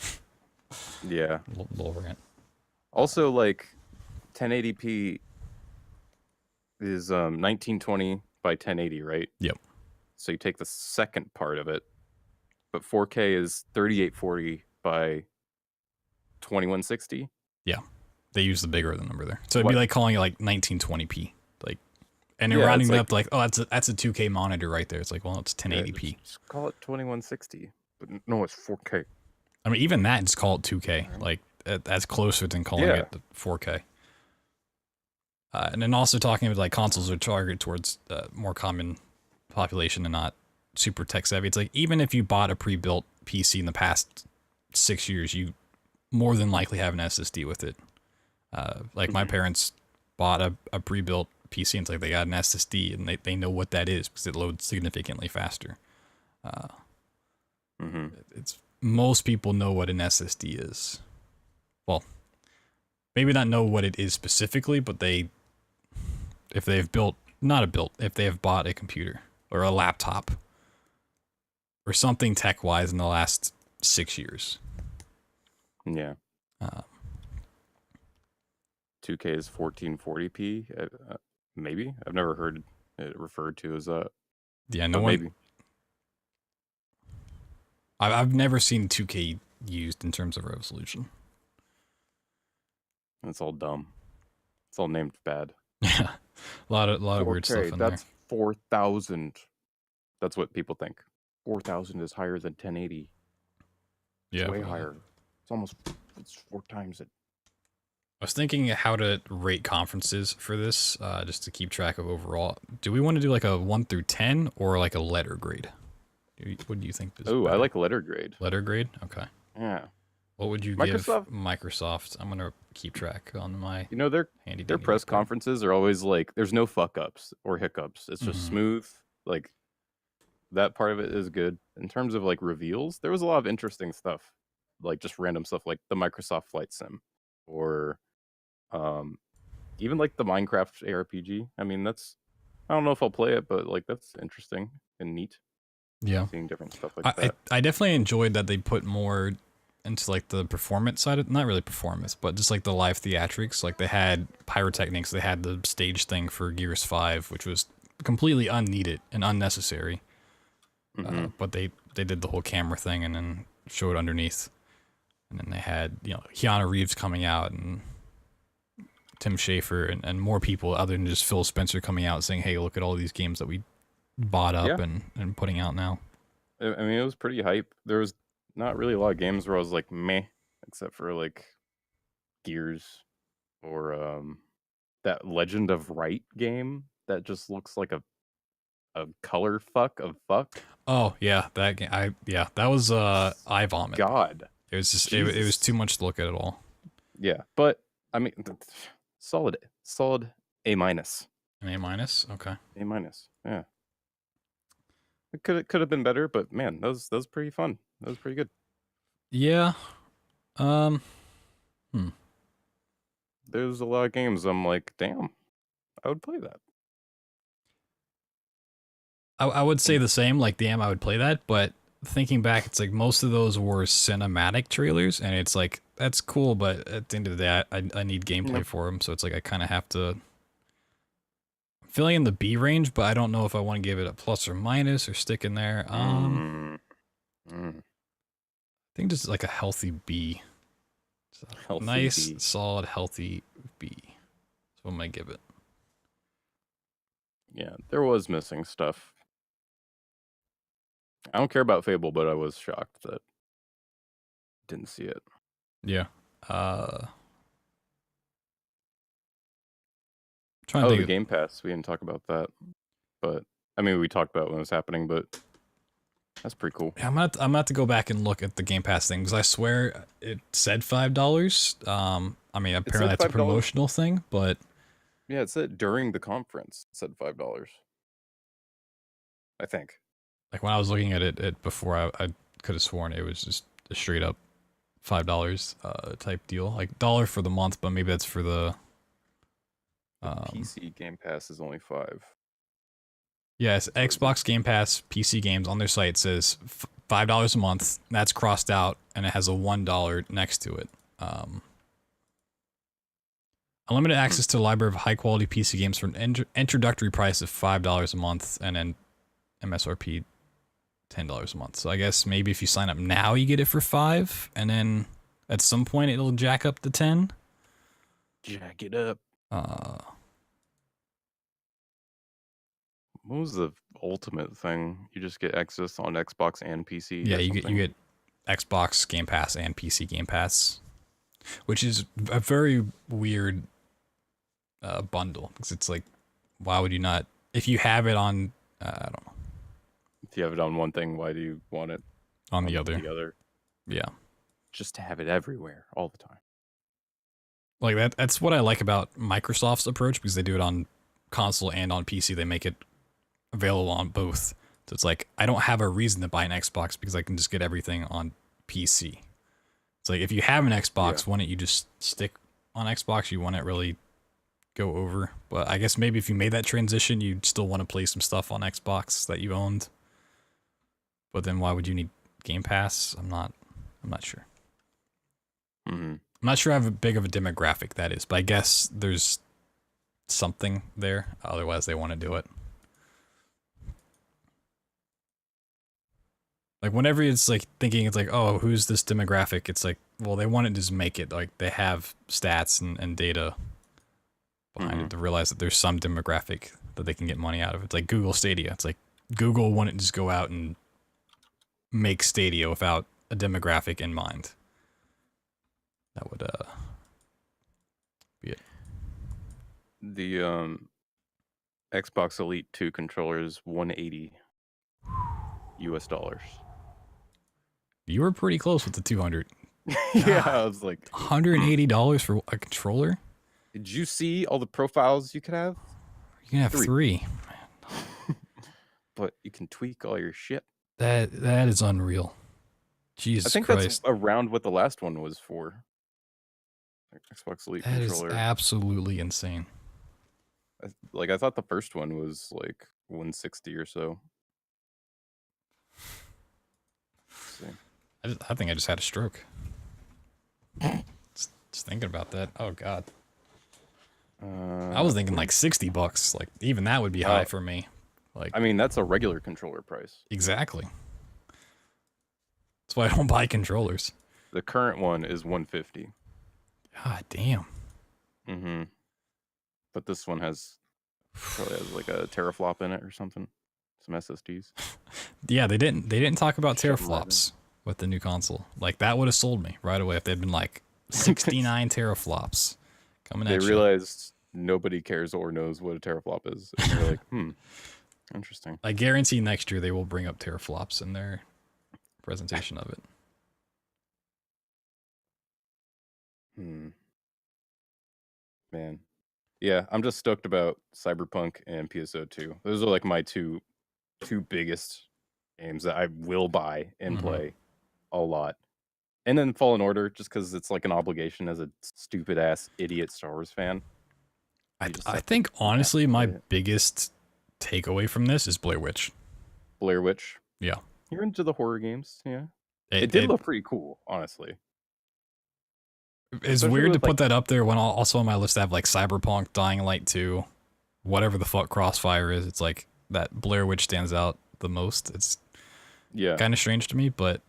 Yeah. Little rant. Also, like 1080p is 1920 by 1080, right? Yep. So you take the second part of it, but 4K is 3840 by 2160. Yeah, they use the bigger the number there, so it'd be like calling it like 1920p, like, and they're rounding it up to like, oh, that's a 2K monitor right there. It's like, well, it's 1080p. Just call it 2160, but no, it's 4K. I mean, even that, just call it 2K. Like that's closer than calling it 4K. And then also talking about like consoles are targeted towards more common population and not super tech savvy. It's like even if you bought a pre-built PC in the past 6 years, you more than likely have an SSD with it. Like my parents bought a pre-built PC and it's like they got an SSD and they know what that is because it loads significantly faster. It's most people know what an SSD is. Well, maybe not know what it is specifically, but if they have bought a computer or a laptop or something tech-wise in the last 6 years. Yeah. 2K is 1440p. Maybe I've never heard it referred to as that. Yeah, no one. Maybe. I've never seen 2K used in terms of resolution. It's all dumb. It's all named bad. Yeah, a lot of weird stuff in there. That's 4000. That's what people think. 4000 is higher than 1080. It's way higher. It's 4 times it. I was thinking how to rate conferences for this, just to keep track of overall. Do we want to do like a 1 through 10 or like a letter grade? What do you think? Oh, I like letter grade. Letter grade? Okay. Yeah. What would you give Microsoft? I'm gonna keep track on my. You know, their press conferences are always like, there's no fuck ups or hiccups. It's just smooth. Like that part of it is good. In terms of like reveals, there was a lot of interesting stuff, like just random stuff, like the Microsoft Flight Sim, or even like the Minecraft ARPG. I mean, I don't know if I'll play it, but like that's interesting and neat. Yeah, seeing different stuff like that. I definitely enjoyed that they put more into like the performance side of, not really performance, but just like the live theatrics. Like they had pyrotechnics, they had the stage thing for Gears 5, which was completely unneeded and unnecessary. But they did the whole camera thing and then showed underneath. And then they had, Keanu Reeves coming out and Tim Schafer and more people other than just Phil Spencer coming out saying, hey, look at all these games that we bought up and putting out now. I mean, it was pretty hype. There was not really a lot of games where I was like, meh, except for like Gears or that Legend of Right game that just looks like a a color fuck of fuck. Oh yeah, that game. That was eye vomit. God, it was just it was too much to look at all. Yeah, but I mean, solid A minus. An A minus. Okay. A minus. Yeah. It could have been better, but man, that was pretty fun. That was pretty good. Yeah. There's a lot of games I'm like, damn, I would play that. I would say the same, like, damn, I would play that, but thinking back, it's like most of those were cinematic trailers, and it's like, that's cool, but at the end of the day, I need gameplay for them, so it's like I kind of have to... I'm feeling in the B range, but I don't know if I want to give it a plus or minus or stick in there. I think just like a healthy B. Healthy nice, B. solid, healthy B. So I'm going to give it. Yeah, there was missing stuff. I don't care about Fable, but I was shocked that didn't see it. Yeah. Oh, Trying to the think. Game Pass. We didn't talk about that, but I mean, we talked about when it was happening, but that's pretty cool. I'm gonna have to go back and look at the Game Pass thing because I swear it said $5. I mean, apparently that's a $5. promotional thing, but Yeah, it said during the conference. It said $5. I think. like when I was looking at it before, I could have sworn it was just a straight up $5 type deal, like $1 for the month, but maybe that's for the PC Game Pass is only $5. Yes, Xbox Game Pass PC games on their site says $5 a month. That's crossed out, and it has a $1 next to it. Unlimited access to a library of high-quality PC games for an introductory price of $5 a month, and then MSRP $10 a month. So I guess maybe if you sign up now, you get it for $5, and then at some point it'll jack up to $10. Jack it up. What was the ultimate thing? You just get access on Xbox and PC. Yeah, you get Xbox Game Pass and PC Game Pass, which is a very weird bundle because it's like, why would you not? If you have it on, I don't know. If you have it on one thing, why do you want it on the other? Yeah, just to have it everywhere all the time. Like that's what I like about Microsoft's approach, because they do it on console and on PC. They make it available on both. So it's like, I don't have a reason to buy an Xbox because I can just get everything on PC. It's like, if you have an Xbox, why don't you just stick on Xbox? You want it really go over. But I guess maybe if you made that transition, you'd still want to play some stuff on Xbox that you owned. But then why would you need Game Pass? I'm not sure. I'm not sure how big of a demographic that is, but I guess there's something there. Otherwise, they want to do it. Like, whenever it's like thinking, it's like, oh, who's this demographic? It's like, well, they want to just make it like they have stats and data behind it to realize that there's some demographic that they can get money out of. It's like Google Stadia. It's like Google wouldn't just go out and make Stadia without a demographic in mind. That would be it. The Xbox Elite 2 controller is $180 US. You were pretty close with the 200. Yeah, I was like $180 for a controller. Did you see all the profiles you could have? You can have three. But you can tweak all your shit. That is unreal. Jesus I think Christ. that's around what the last one was for. Like Xbox Elite That controller. is absolutely insane. I thought the first one was like 160 or so. I think I just had a stroke. Just thinking about that. Oh God. I was thinking like $60. Like, even that would be high for me. Like, I mean, that's a regular controller price. Exactly. That's why I don't buy controllers. The current one is $150. God damn. But this one probably has like a teraflop in it or something. Some SSDs. Yeah, they didn't talk about teraflops with the new console. Like, that would have sold me right away if they'd been like 69 teraflops coming at you. They realized nobody cares or knows what a teraflop is. And they're like, Interesting. I guarantee next year they will bring up teraflops in their presentation of it. Man. Yeah, I'm just stoked about Cyberpunk and PSO2. Those are like my two biggest games that I will buy and play a lot. And then Fallen Order, just because it's like an obligation as a stupid ass idiot Star Wars fan. I think honestly, my biggest takeaway from this is Blair Witch. Blair Witch. Yeah. You're into the horror games, yeah. It did look pretty cool, honestly. It's Especially weird to with, put like, that up there when also on my list I have like Cyberpunk, Dying Light 2, whatever the fuck Crossfire is. It's like that Blair Witch stands out the most. It's kind of strange to me, but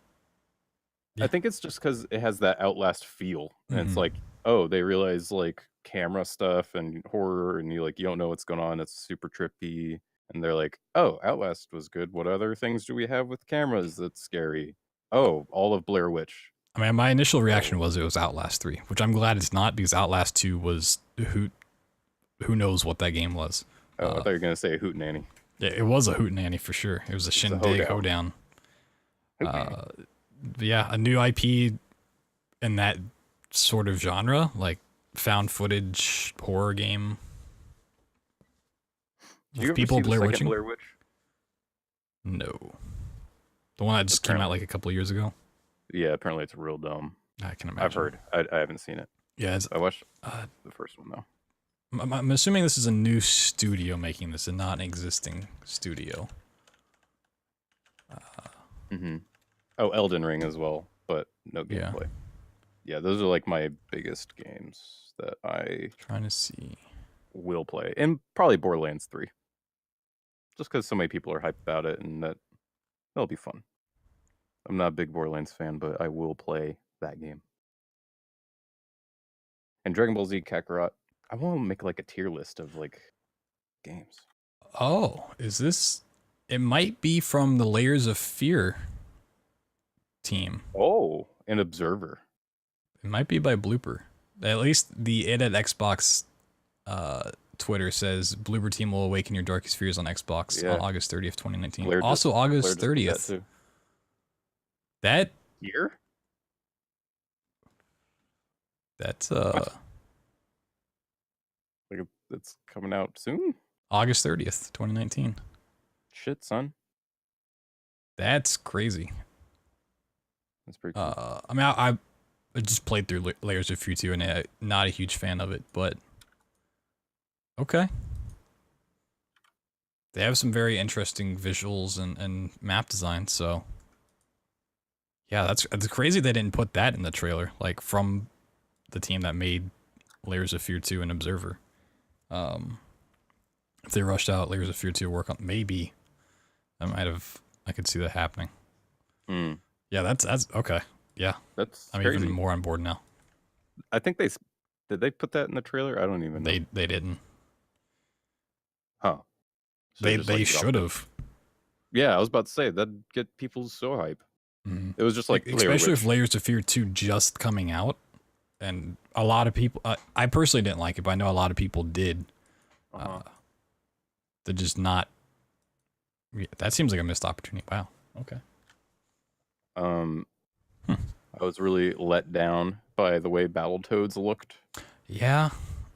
I think it's just because it has that Outlast feel, and it's like, oh, they realize like camera stuff and horror, and you don't know what's going on. It's super trippy, and they're like, oh, Outlast was good. What other things do we have with cameras that's scary? Oh, all of Blair Witch. I mean, my initial reaction was it was Outlast 3, which I'm glad it's not, because Outlast 2 was who knows what that game was. Oh, I thought you were gonna say Hootenanny. Yeah, it was a Hootenanny for sure. It was a Shindig hoedown. Yeah, a new IP in that sort of genre, like found footage horror game. Did you People ever see the Blair second Witching? Blair Witch? No. The one that just came out like a couple of years ago? Yeah, apparently it's real dumb. I can imagine. I've heard. I haven't seen it. Yeah, I watched the first one though. I'm assuming this is a new studio making this and not an existing studio. Oh, Elden Ring as well, but no gameplay. Yeah, those are like my biggest games that I trying to see will play, and probably Borderlands 3. Just because so many people are hyped about it, and that'll be fun. I'm not a big Borderlands fan, but I will play that game. And Dragon Ball Z Kakarot, I want to make like a tier list of like games. Oh, is this? It might be from the Layers of Fear team. Oh, an Observer. It might be by Blooper. At least the It at Xbox Twitter says Blooper team will awaken your darkest fears on Xbox on August 30th, 2019. Blair Also August Blair just did 30th. that too. That year? That's like it's coming out soon? August 30th, 2019. Shit, son. That's crazy. That's pretty cool. I mean, I just played through Layers of Fear 2 and I'm not a huge fan of it, but okay. They have some very interesting visuals and map design, so yeah, that's crazy they didn't put that in the trailer, like from the team that made Layers of Fear 2 and Observer. If they rushed out Layers of Fear 2 work on, maybe I could see that happening. Yeah, that's okay. Yeah, I'm crazy. even more on board now. I think did they put that in the trailer? I don't even know. They didn't. Huh. So They just, like, should have. Yeah, I was about to say that'd get people so hype. It was just like especially if Layers of Fear 2 just coming out, and a lot of people. I personally didn't like it, but I know a lot of people did. They're just not. Yeah, that seems like a missed opportunity. Wow. Okay. I was really let down by the way Battletoads looked. Yeah.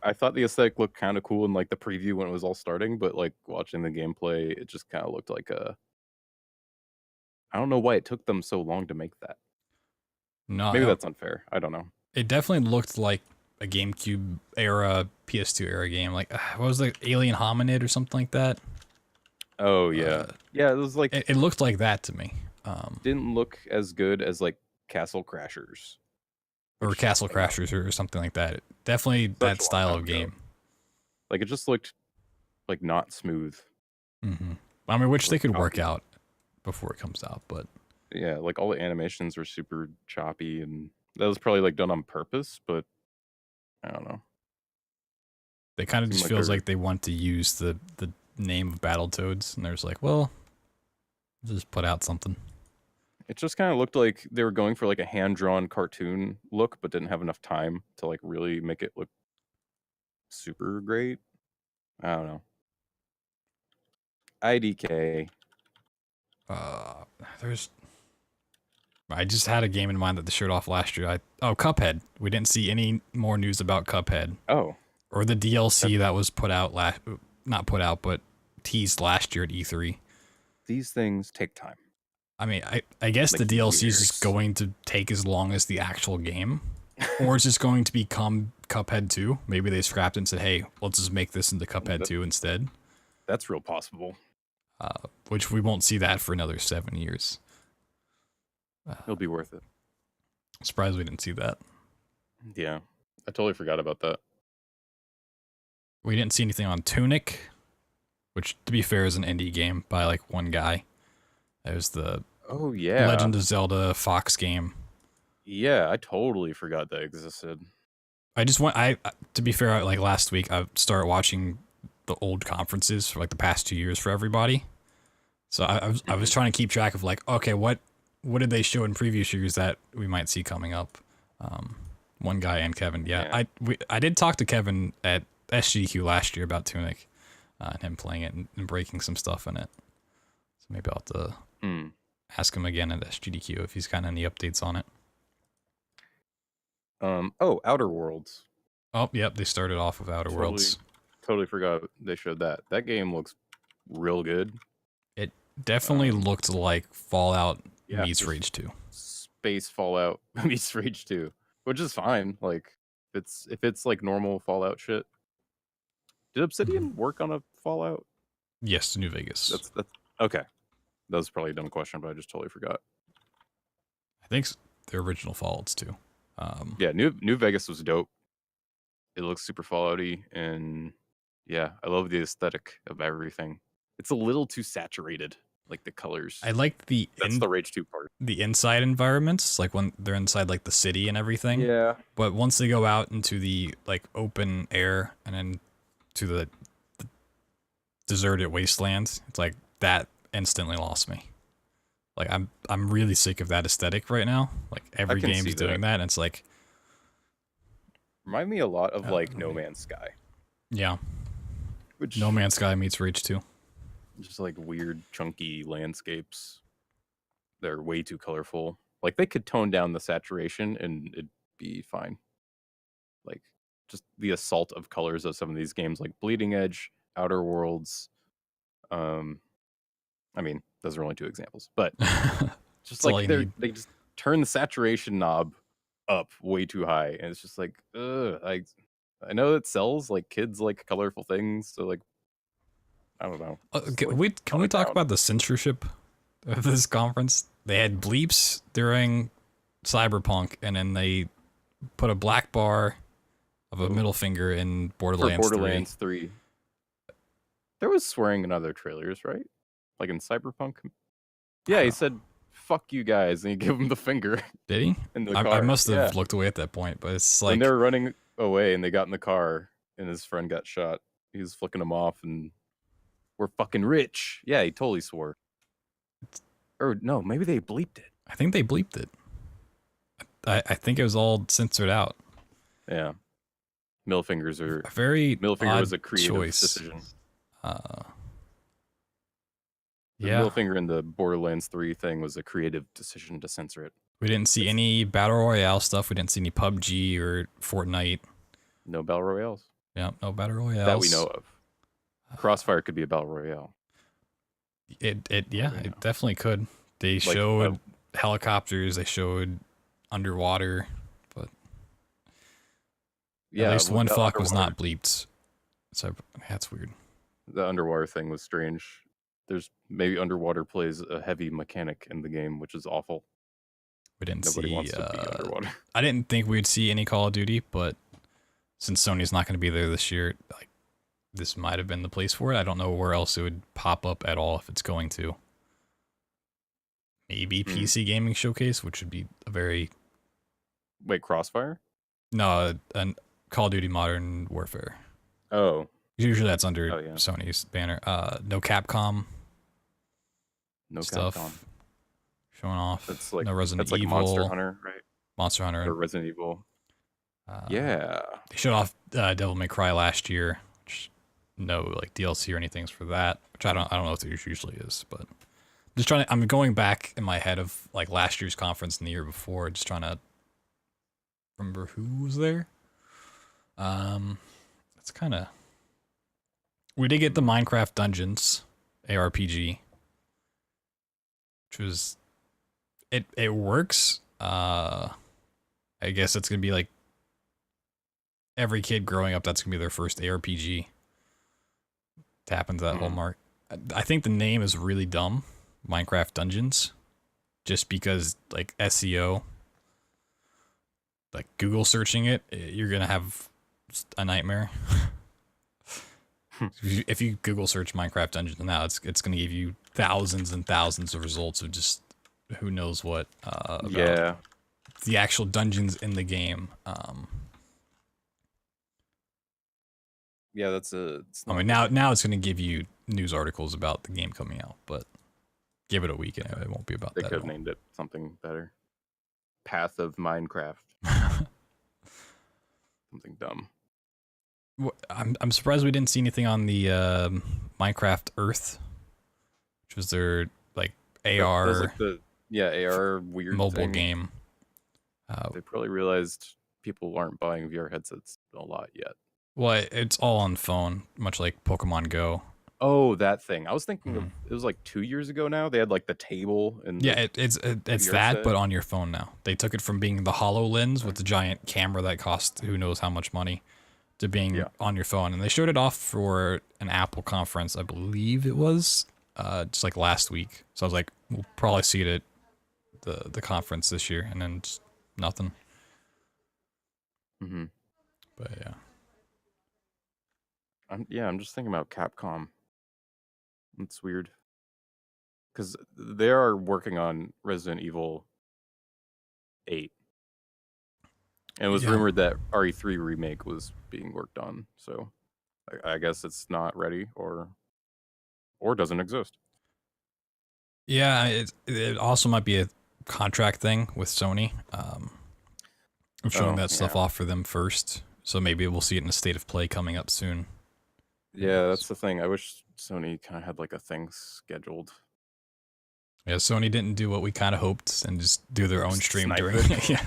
I thought the aesthetic looked kind of cool in like the preview when it was all starting, but like watching the gameplay, it just kind of looked like I don't know why it took them so long to make that. No, maybe that's unfair. I don't know. It definitely looked like a GameCube era, PS2 era game. Like what was the Alien Hominid or something like that? Oh yeah, yeah. It was like it looked like that to me. Didn't look as good as like Castle Crashers. Or Castle Crashers or something like that. Definitely that style of game. Like it just looked like not smooth. I mean, which they could work out before it comes out, but yeah, like all the animations were super choppy, and that was probably like done on purpose, but I don't know. It kind of just feels like they want to use the name of Battletoads, and there's like, well, just put out something. It just kind of looked like they were going for like a hand-drawn cartoon look, but didn't have enough time to like really make it look super great. I don't know. IDK. I just had a game in mind that they showed off last year. Cuphead. We didn't see any more news about Cuphead. Oh. Or the DLC that was put out not put out, but teased last year at E3. These things take time. I mean, I guess Like the DLC is years. just going to take as long as the actual game. Or it's just going to become Cuphead 2. Maybe they scrapped it and said, hey, let's just make this into Cuphead 2 instead. That's real possible. Which we won't see that for another 7 years. It'll be worth it. Surprised we didn't see that. Yeah. I totally forgot about that. We didn't see anything on Tunic, which, to be fair, is an indie game by like one guy. It was the Legend of Zelda Fox game. Yeah, I totally forgot that existed. To be fair, like last week, I started watching the old conferences for like the past 2 years for everybody. So I was trying to keep track of like, okay, what did they show in previous years that we might see coming up? One guy and Kevin. Yeah. I did talk to Kevin at SGQ last year about Tunic and him playing it and breaking some stuff in it. So maybe I'll have to ask him again at SGDQ if he's got any updates on it. Outer Worlds. Oh, yep, they started off with Outer Worlds. Totally forgot they showed that. That game looks real good. It definitely looked like Fallout meets just Rage 2. Space Fallout meets Rage 2, which is fine. Like if it's like normal Fallout shit. Did Obsidian work on a Fallout? Yes, New Vegas. That's okay. That was probably a dumb question, but I just totally forgot. I think the original Fallouts too. Yeah, New Vegas was dope. It looks super Fallouty, and yeah, I love the aesthetic of everything. It's a little too saturated, like the colors. I like That's the Rage 2 part. The inside environments, like when they're inside like the city and everything. Yeah. But once they go out into the like open air and then to the deserted wastelands, it's like that instantly lost me. Like I'm really sick of that aesthetic right now. Like every game's doing that, and it's like remind me a lot of like No Man's Sky. Yeah. Which No Man's Sky meets Rage 2. Just like weird chunky landscapes. They're way too colorful. Like they could tone down the saturation and it'd be fine. Like just the assault of colors of some of these games like Bleeding Edge, Outer Worlds. I mean, those are only two examples, but just like they just turn the saturation knob up way too high, and it's just like, I know it sells, like kids like colorful things, so like, I don't know. Can we talk about the censorship of this conference? They had bleeps during Cyberpunk, and then they put a black bar of a middle finger in Borderlands 3. There was swearing in other trailers, right? Like in Cyberpunk? Yeah, he said, fuck you guys, and he gave him the finger. Did he? In the I car. must have looked away at that point, but it's like... When they were running away and they got in the car and his friend got shot, he was flicking him off and we're fucking rich. Yeah, he totally swore. Or no, maybe they bleeped it. I think they bleeped it. I think it was all censored out. Yeah. Middle fingers are... A very middle finger odd was a creative choice. decision. The Yeah. middle finger in the Borderlands 3 thing was a creative decision to censor it. We didn't see any Battle Royale stuff. We didn't see any PUBG or Fortnite. No Battle Royales. Yeah, no Battle Royales. That we know of. Crossfire could be a Battle Royale. It definitely could. They showed helicopters, they showed underwater, but yeah, at least one the fuck was underwater. not bleeped. So that's weird. The underwater thing was strange. There's maybe underwater plays a heavy mechanic in the game, which is awful. We didn't Nobody see wants to be underwater. I didn't think we'd see any Call of Duty, but since Sony's not going to be there this year, like this might have been the place for it. I don't know where else it would pop up at all if it's going to. Maybe PC Gaming Showcase, which would be a very... Wait, Crossfire? No, a Call of Duty Modern Warfare. Oh. Usually that's under Sony's banner. No Capcom. No stuff. Capcom. Showing off. That's like, no Resident that's Evil. like Monster Hunter, right? Monster Hunter. Or Resident Evil. Yeah. They showed off Devil May Cry last year. Which no like DLC or anything for that, which I don't know if there usually is, but just trying to, I'm going back in my head of like last year's conference and the year before, just trying to remember who was there. It's kind of, we did get the Minecraft Dungeons ARPG, which was, it works. I guess it's gonna be like every kid growing up, that's gonna be their first ARPG. Tap into that whole mark. I think the name is really dumb, Minecraft Dungeons, just because like SEO, like Google searching it, you're gonna have a nightmare. If you Google search Minecraft Dungeons now, it's gonna give you thousands and thousands of results of just who knows what. About the actual dungeons in the game. Yeah, that's a. I mean, now it's gonna give you news articles about the game coming out, but give it a week and it won't be about They that. could have named it something better. Path of Minecraft. Something dumb. I'm surprised we didn't see anything on the Minecraft Earth, which was their like AR. That was like AR weird mobile thing. game. They probably realized people aren't buying VR headsets a lot yet. Well, it's all on phone, much like Pokemon Go. Oh, that thing. I was thinking of it was like 2 years ago now. They had like the table and it's VR that, set. but on your phone now. They took it from being the HoloLens with the giant camera that cost who knows how much money to being on your phone, and they showed it off for an Apple conference, I believe it was, just like last week. So I was like, we'll probably see it at the conference this year, and then just nothing. Mm-hmm. But yeah. I'm just thinking about Capcom. It's weird. Because they are working on Resident Evil 8. And it was rumored that RE3 remake was being worked on. So I guess it's not ready or doesn't exist. Yeah, it also might be a contract thing with Sony. I'm showing that stuff off for them first. So maybe we'll see it in a state of play coming up soon. Yeah, that's the thing. I wish Sony kind of had like a thing scheduled. Yeah, Sony didn't do what we kind of hoped and just do their own stream Snipe during it. it. Yeah.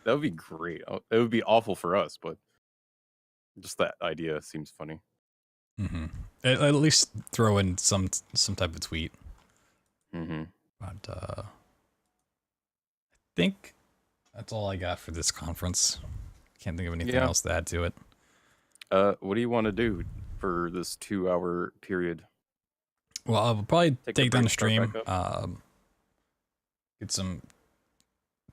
That would be great. It would be awful for us, but just that idea seems funny. Mm-hmm. At least throw in some type of tweet. Mm-hmm. But I think that's all I got for this conference. Can't think of anything else to add to it. What do you want to do for this 2-hour period? Well, I'll probably take down the stream, back up? get some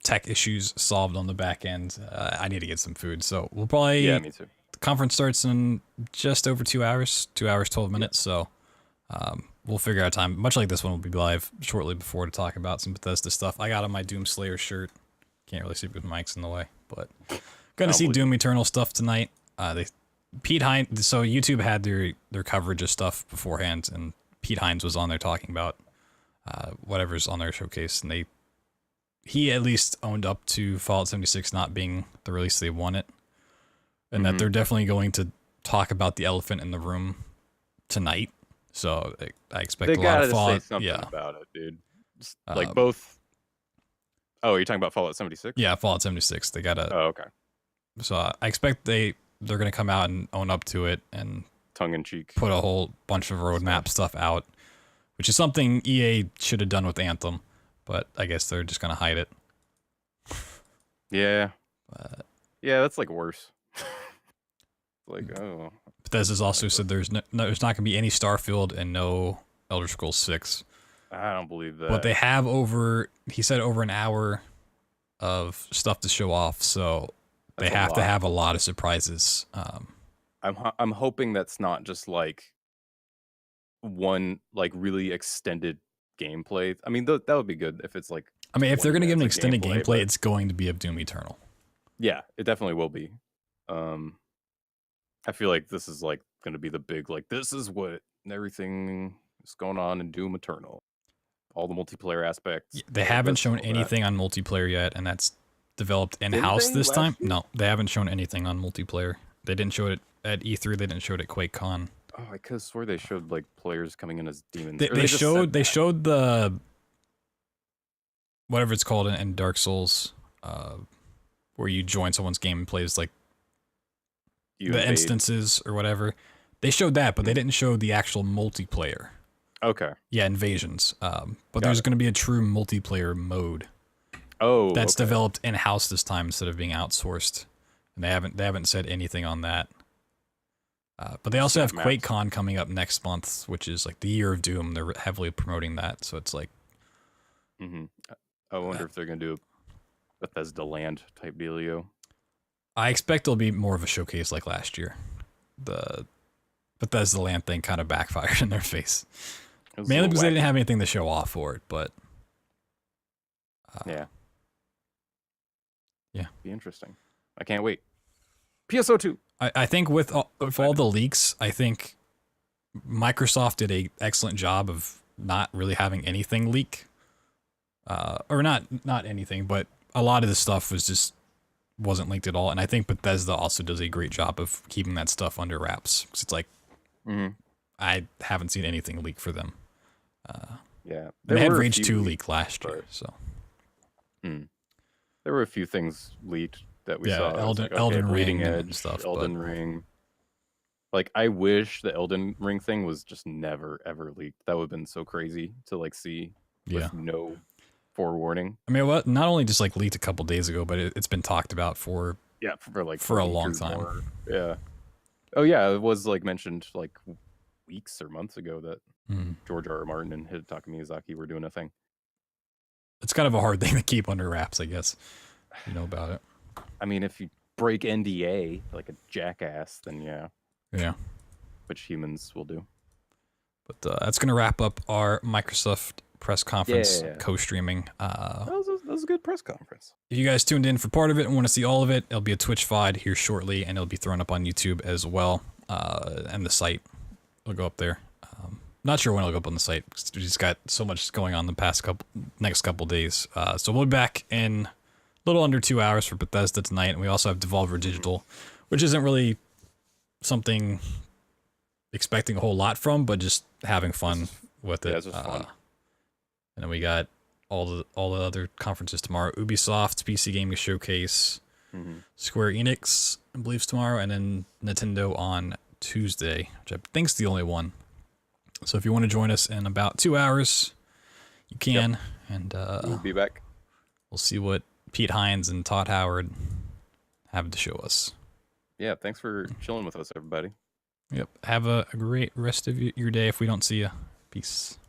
tech issues solved on the back end. I need to get some food, so we'll probably. Yeah, me too. The conference starts in just over 2 hours, 2 hours 12 minutes. So we'll figure out time. Much like this one, will be live shortly before to talk about some Bethesda stuff. I got on my Doom Slayer shirt. Can't really see with Mike's in the way, but gonna see Doom Eternal stuff tonight. Pete Hines. So YouTube had their coverage of stuff beforehand, and Pete Hines was on there talking about whatever's on their showcase, and he at least owned up to Fallout 76 not being the release they wanted, and that they're definitely going to talk about the elephant in the room tonight. So I expect a lot of Fallout. Say something about it, dude. Just, like both. Oh, you're talking about Fallout 76? Yeah, Fallout 76. They gotta. Oh, okay. So I expect they're gonna come out and own up to it and tongue in cheek put a whole bunch of roadmap stuff out, which is something EA should have done with Anthem, but I guess they're just gonna hide it. Yeah. Yeah, that's like worse. Like, oh. Bethesda's also said there's not gonna be any Starfield and no Elder Scrolls 6. I don't believe that. But they have he said over an hour of stuff to show off, so they have to have a lot of surprises. I'm hoping that's not just like one like really extended gameplay. I mean, that would be good if it's like. I mean, if they're gonna give an extended gameplay, but it's going to be of Doom Eternal. Yeah, it definitely will be. I feel like this is like going to be the big like this is what everything is going on in Doom Eternal. All the multiplayer aspects. They haven't shown anything on multiplayer yet, and that's developed in-house this time. No, they haven't shown anything on multiplayer. They didn't show it at E3. They didn't show it at QuakeCon. Oh, I could have swore they showed like players coming in as demons. They, Or they just showed said they that? showed the whatever it's called in Dark Souls, where you join someone's game and play as like You the invade. instances or whatever. They showed that, but they didn't show the actual multiplayer. Okay. Yeah, invasions. But there's going to be a true multiplayer mode. Oh, that's okay. developed in house this time instead of being outsourced, and they haven't said anything on that. But they also have Maps. QuakeCon coming up next month, which is like the Year of Doom. They're heavily promoting that, so it's like. Mm-hmm. I wonder if they're gonna do a Bethesda Land type dealio. I expect it'll be more of a showcase like last year. The Bethesda Land thing kind of backfired in their face, was a mainly little because they wacky. didn't have anything to show off for it. But Yeah. Yeah. Be interesting. I can't wait. PSO2. I think with all the leaks, I think Microsoft did a excellent job of not really having anything leak, or not anything, but a lot of the stuff wasn't leaked at all. And I think Bethesda also does a great job of keeping that stuff under wraps. 'Cause it's like I haven't seen anything leak for them. Yeah, They had were a Rage few 2 leaks, leak last year, but- so. There were a few things leaked that we Yeah, saw. It was Elden Bleeding Ring and Edge, stuff, Elden Ring. Like, I wish the Elden Ring thing was just never ever leaked. That would have been so crazy to like see Yeah. with no forewarning. I mean, what? Not only just like leaked a couple days ago, but it's been talked about for For a week long or time. more. Yeah. Oh yeah, it was like mentioned like weeks or months ago that George R.R. Martin and Hidetaka Miyazaki were doing a thing. It's kind of a hard thing to keep under wraps, I guess. You know about it. I mean, if you break NDA like a jackass, then yeah. Yeah. Which humans will do. But that's going to wrap up our Microsoft press conference Yeah. co-streaming. That was a good press conference. If you guys tuned in for part of it and want to see all of it, it'll be a Twitch VOD here shortly, and it'll be thrown up on YouTube as well. And the site will go up there. Not sure when it'll go up on the site, because we just got so much going on the next couple days. So we'll be back in a little under 2 hours for Bethesda tonight, and we also have Devolver Digital, which isn't really something expecting a whole lot from, but just having fun with it. Yeah, it's just fun. And then we got all the other conferences tomorrow. Ubisoft's PC Gaming Showcase, Square Enix, I believe, tomorrow, and then Nintendo on Tuesday, which I think's the only one. So if you want to join us in about 2 hours, you can. And we'll be back. We'll see what Pete Hines and Todd Howard have to show us. Yeah, thanks for chilling with us, everybody. Yep. Have a great rest of your day if we don't see you. Peace.